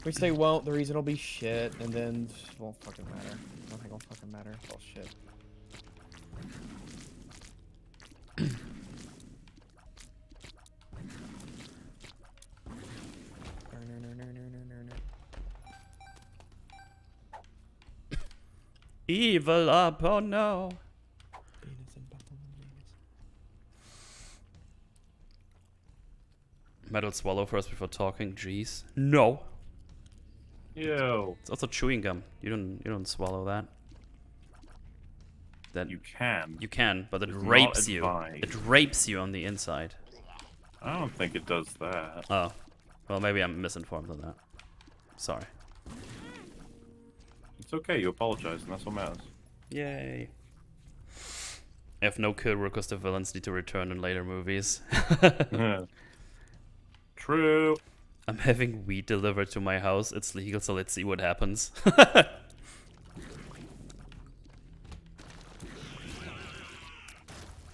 Which they won't. The reason will be shit, and then it won't fucking matter. Nothing will fucking matter. It's all shit.
Evil up, oh no. Metal swallow first before talking, jeez. No.
Yo.
It's also chewing gum. You don't swallow that. That
You can.
you can, but it
It's not
rapes you.
advised.
It rapes you on the inside.
I don't think it does that.
Oh. Well, maybe I'm misinformed on that. Sorry.
It's okay, you apologize, and that's what matters.
Yay. I have no kill rule because the villains need to return in later movies.
True.
I'm having weed delivered to my house. It's legal, so let's see what happens.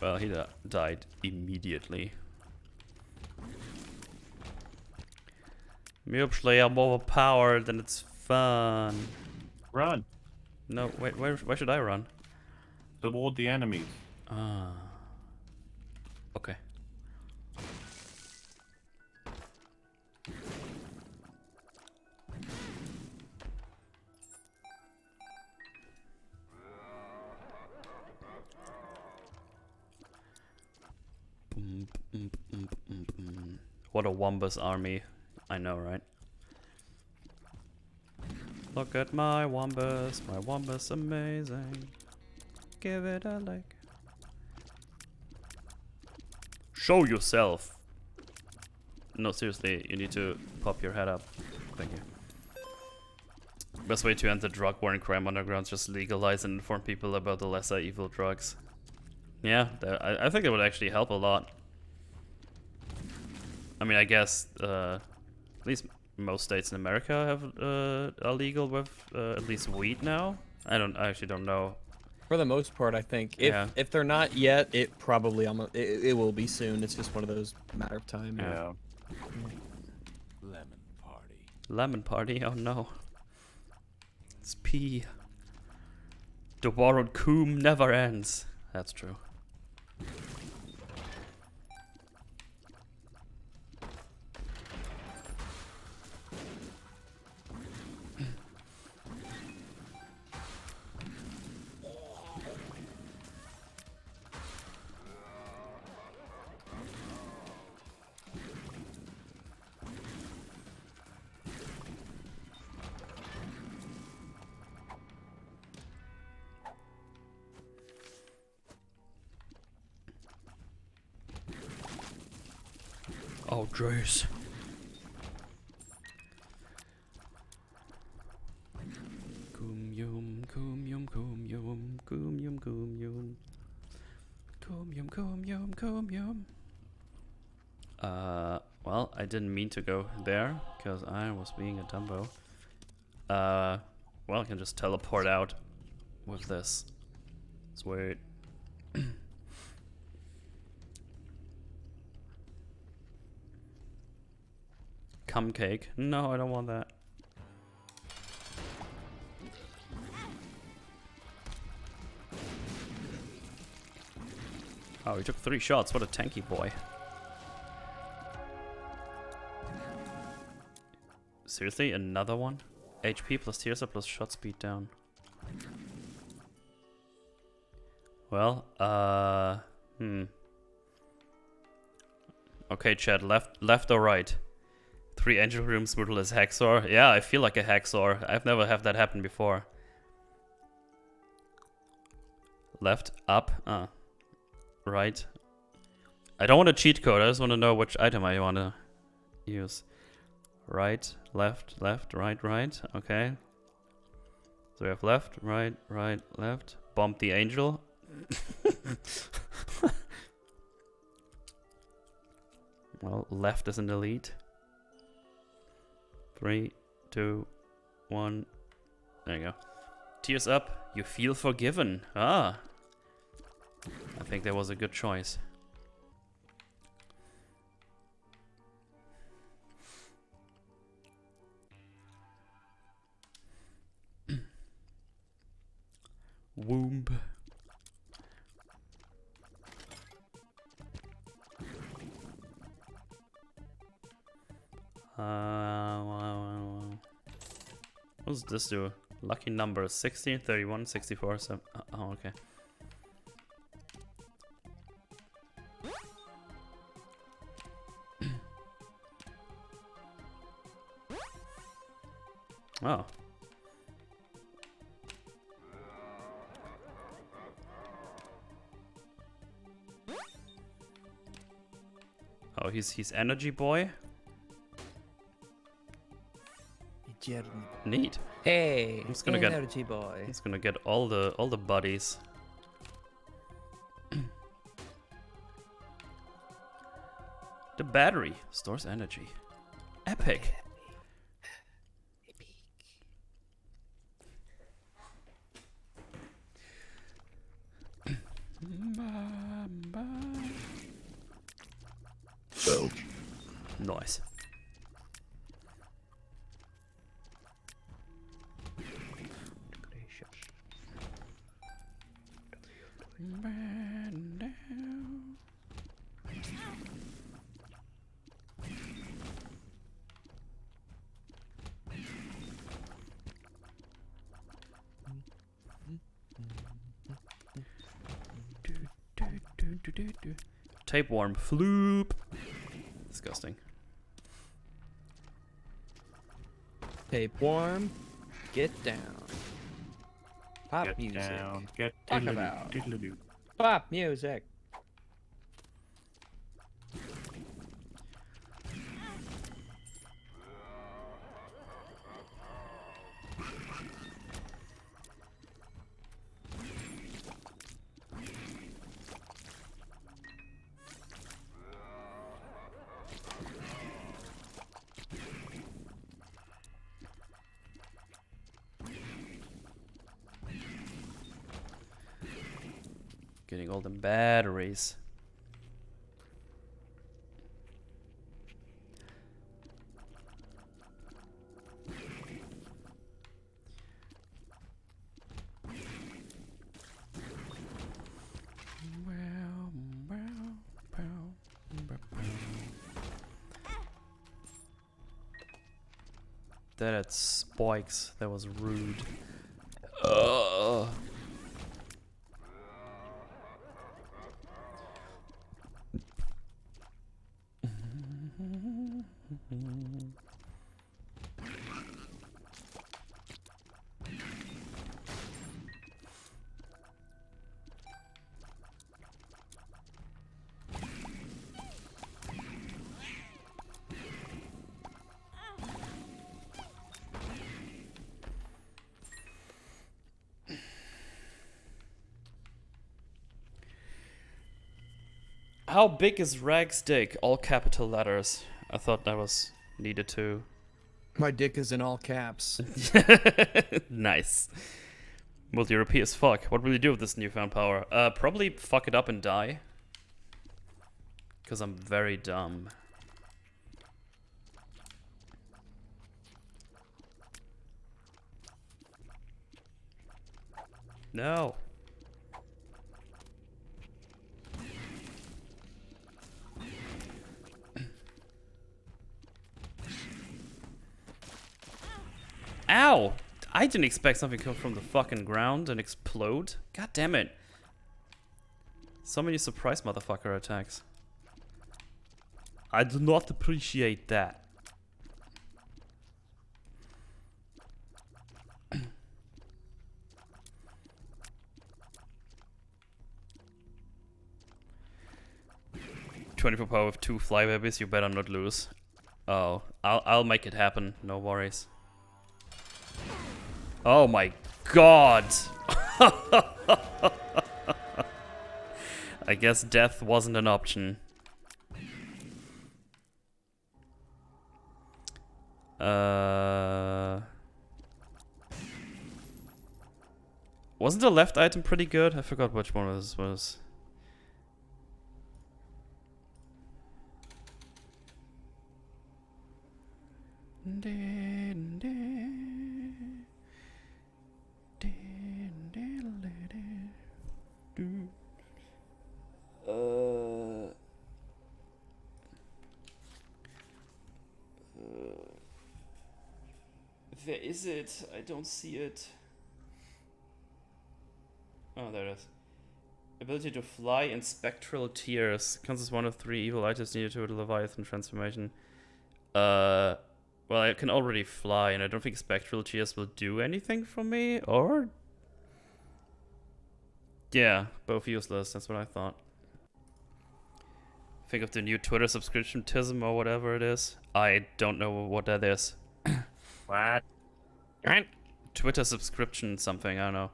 Well, he died immediately. Mubschley, I'm overpowered and it's fun.
Run.
No, wait, where should I run?
Toward the enemies.
Ah. Okay. What a Wombus army. I know, right? Look at my Wombus amazing. Give it a like. Show yourself. No, seriously, you need to pop your head up. Thank you. Best way to end the drug war in crime underground is just legalize and inform people about the lesser evil drugs. Yeah, I think it would actually help a lot. I mean, I guess at least most states in America have are legal with at least weed now. I actually don't know.
For the most part, I think. If they're not yet, it probably it will be soon. It's just one of those matter of time.
Yeah.
Lemon party.
Lemon party? Oh no. It's pee. The war on Coom never ends. That's true. Oh, jeez. Coom yum, coom yum, coom yum, coom yum, coom yum. Coom yum, coom yum, coom yum. Well, I didn't mean to go there, because I was being a dumbo. Well, I can just teleport out with this. Sweet. Cum cake. No, I don't want that. Oh, he took 3 shots. What a tanky boy. Seriously? Another one? HP plus tears up plus shot speed down. Well, Okay, chat. Left or right? 3 angel rooms, brutal as Haxor. Yeah, I feel like a Haxor. I've never had that happen before. Left, up. right. I don't want a cheat code. I just want to know which item I want to use. Right, left, left, right, right. Okay. So we have left, right, right, left. Bump the angel. Well, left is in the lead. 3, 2, 1. There you go. Tears up. You feel forgiven. Ah. I think that was a good choice. Womb. What does this do? Lucky numbers 16, 31, 64. So, oh, okay. Oh. Oh, he's energy boy. Neat.
Hey,
I'm just gonna get-
energy boy.
He's gonna get all the buddies. The battery stores energy. Epic. Nice. Tapeworm floop. Disgusting.
Tapeworm, get down. Pop
Get
music.
down. Get
Talk
diddle-doo,
about.
diddle-doo.
Pop music.
Getting all the batteries. That had spikes. That was rude. How big is Rag's dick? All capital letters. I thought that was needed too.
My dick is in all caps.
Nice. Multi-RP as fuck. What will you do with this newfound power? Probably fuck it up and die. Because I'm very dumb. No. Ow! I didn't expect something to come from the fucking ground and explode. God damn it. So many surprise motherfucker attacks. I do not appreciate that. 24 power with 2 flybabies, you better not lose. Oh, I'll make it happen, no worries. Oh my god! I guess death wasn't an option. Wasn't the left item pretty good? I forgot which one was. Where is it? I don't see it. Oh, there it is. Ability to fly in spectral tears. Counts as one of 3 evil items needed to the Leviathan transformation. Well, I can already fly, and I don't think spectral tears will do anything for me, or? Yeah, both useless, that's what I thought. Think of the new Twitter subscription tism or whatever it is. I don't know what that is.
What?
Twitter subscription something, I don't know.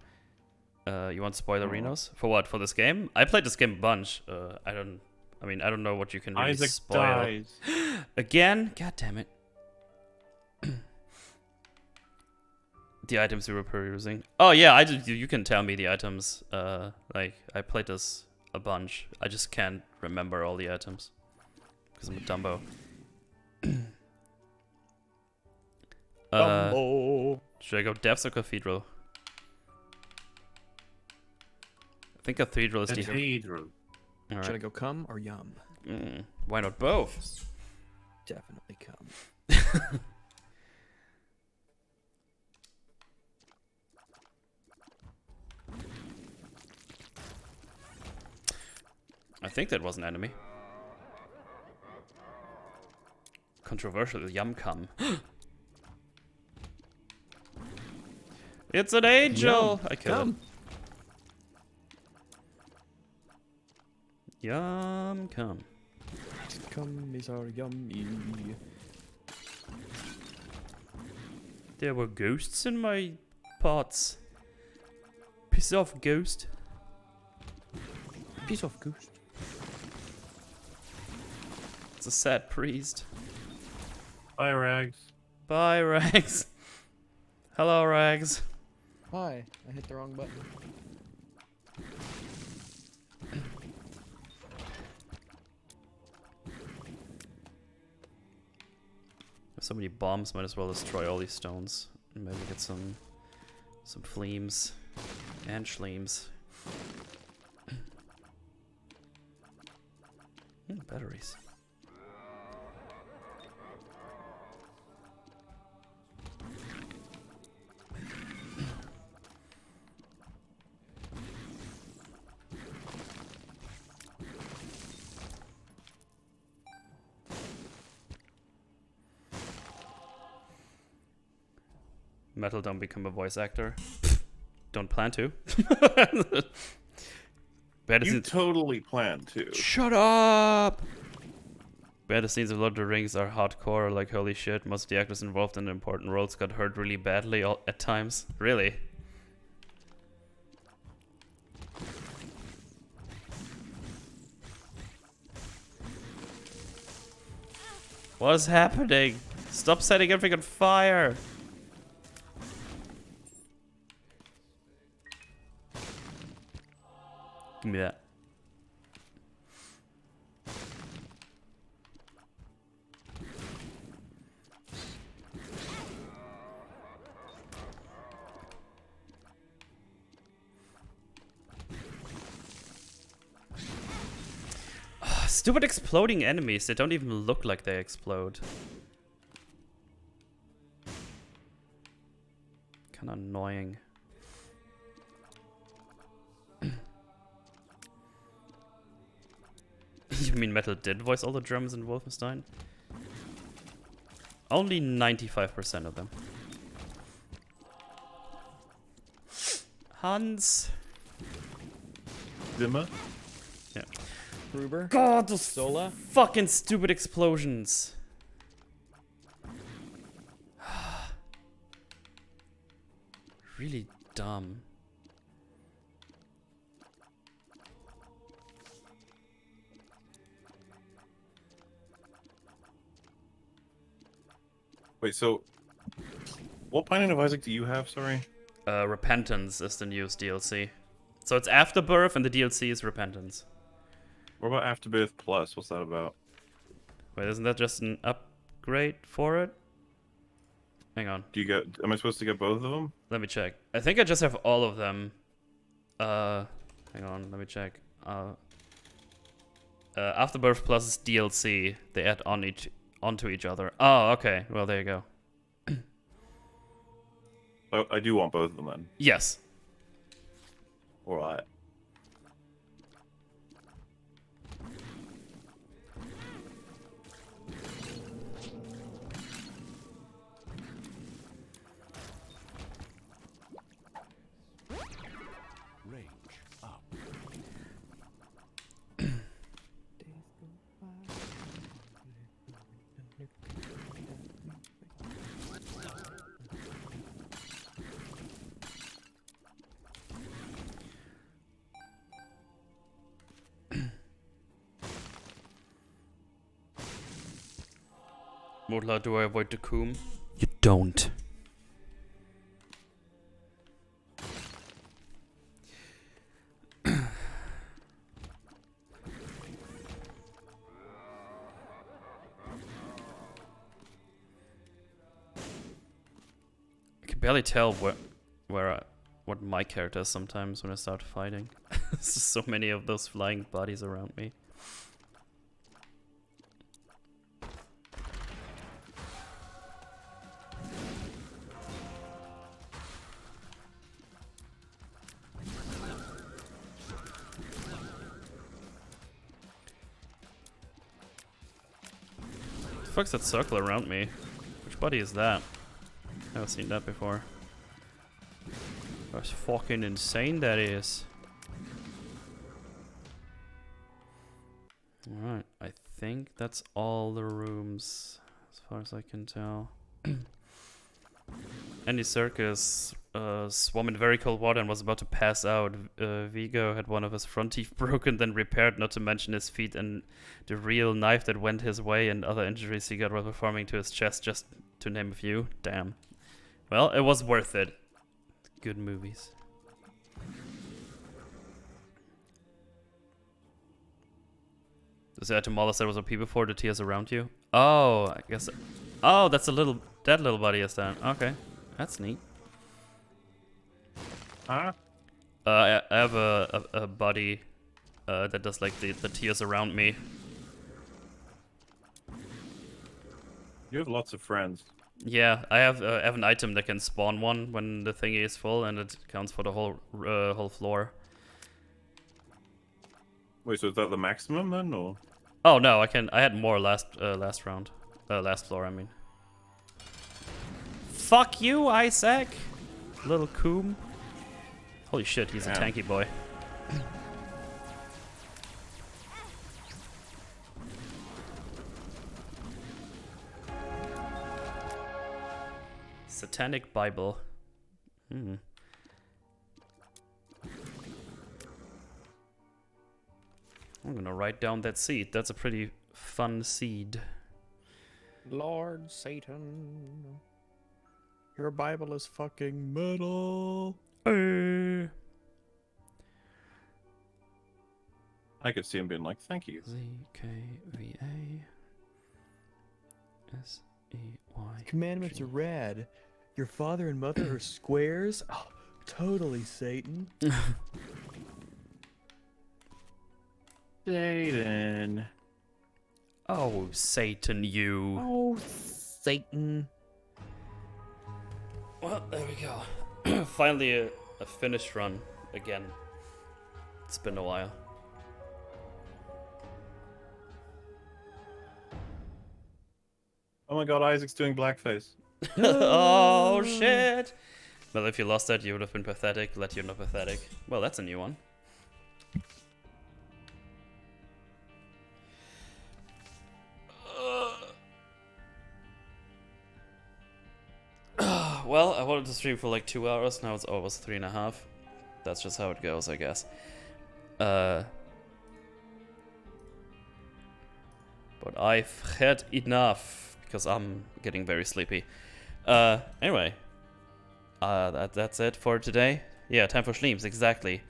You want spoilerinos? For what? For this game? I played this game a bunch. I don't know what you can really
Isaac
spoil.
dies.
Again? God damn it. The items you were perusing. Oh yeah, you can tell me the items. Like, I played this a bunch. I just can't remember all the items. Because I'm a Dumbo.
Dumbo.
Should I go Devs or Cathedral? I think Cathedral is the...
Cathedral.
Alright.
Should I go cum or yum?
Why not both?
Definitely cum.
I think that was an enemy. Controversial, yum cum. It's an angel! I killed it. Yum cum.
Cummies are yummy.
There were ghosts in my pots. Piss off, ghost.
Piece of goose.
It's a sad priest.
Bye, Rags.
Bye, Rags. Hello, Rags.
Hi, I hit the wrong button.
There's so many bombs, might as well destroy all these stones. And maybe get some fleams and schleams. Batteries. Metal, don't become a voice actor. Don't plan to.
You totally planned to.
Shut up! Behind the scenes of Lord of the Rings are hardcore, like holy shit. Most of the actors involved in the important roles got hurt really badly at times. Really? What is happening? Stop setting everything on fire! Give me that. Stupid exploding enemies. They don't even look like they explode. Kinda annoying. You mean Metal did voice all the Germans in Wolfenstein? Only 95% of them. Hans.
Zimmer?
Yeah.
Gruber.
God, those
Zola.
fucking stupid explosions. Really dumb.
Wait, so what Binding of Isaac do you have? Sorry.
Repentance is the newest DLC. So it's Afterbirth and the DLC is Repentance.
What about Afterbirth Plus? What's that about?
Wait, isn't that just an upgrade for it? Hang on,
Do you get? Am I supposed to get both of them?
let me check. I think I just have all of them. Hang on, let me check. Afterbirth Plus is DLC. They add onto each other. Oh, okay. Well, there you go.
I do want both of them then.
Yes.
All right.
Range up.
Mortla, do I avoid the coom? You don't. I can barely tell what my character is sometimes when I start fighting. There's just so many of those flying bodies around me. The fuck's that circle around me? Which body is that? I haven't seen that before. That's fucking insane, that is. Alright, I think that's all the rooms, as far as I can tell. Andy Serkis swam in very cold water and was about to pass out. Vigo had one of his front teeth broken, then repaired, not to mention his feet and the real knife that went his way and other injuries he got while performing to his chest, just to name a few. Damn. Well, it was worth it. Good movies. Does it add to Mala said was OP before the tears around you? Oh, I guess. Oh, that's that little buddy is that. Okay, that's neat.
Huh?
I have a buddy that does like the tears around me.
You have lots of friends.
Yeah, I have an item that can spawn one when the thingy is full, and it counts for the whole floor.
Wait, so is that the maximum then, or?
Oh no, I had more last round, last floor. I mean. Fuck you, Isaac, little coom. Holy shit, he's
Damn.
a tanky boy. Satanic Bible. Hmm. I'm gonna write down that seed. That's a pretty fun seed.
Lord Satan. Your Bible is fucking metal.
Z
I could see him being like, thank you.
K V A S E Y.
Commandments are red. Your father and mother are squares. Oh, totally Satan.
Jaden.
Oh, Satan, you.
Oh, Satan.
Well, there we go. Finally, a finish run again. It's been a while.
Oh my god, Isaac's doing blackface.
Oh shit! Well, if you lost that, you would have been pathetic. Let you're not pathetic. Well, that's a new one. well, I wanted to stream for like 2 hours, now it's almost 3.5. That's just how it goes, I guess. But I've had enough, because I'm getting very sleepy. Anyway. That's it for today. Yeah, time for Schleems, exactly.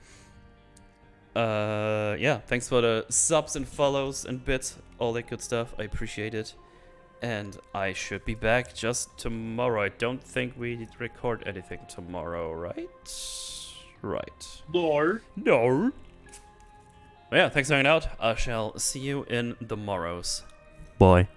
Yeah, thanks for the subs and follows and bits, all that good stuff. I appreciate it. And I should be back just tomorrow. I don't think we record anything tomorrow, right? Right. No. Yeah, thanks for hanging out. I shall see you in the morrows. Bye.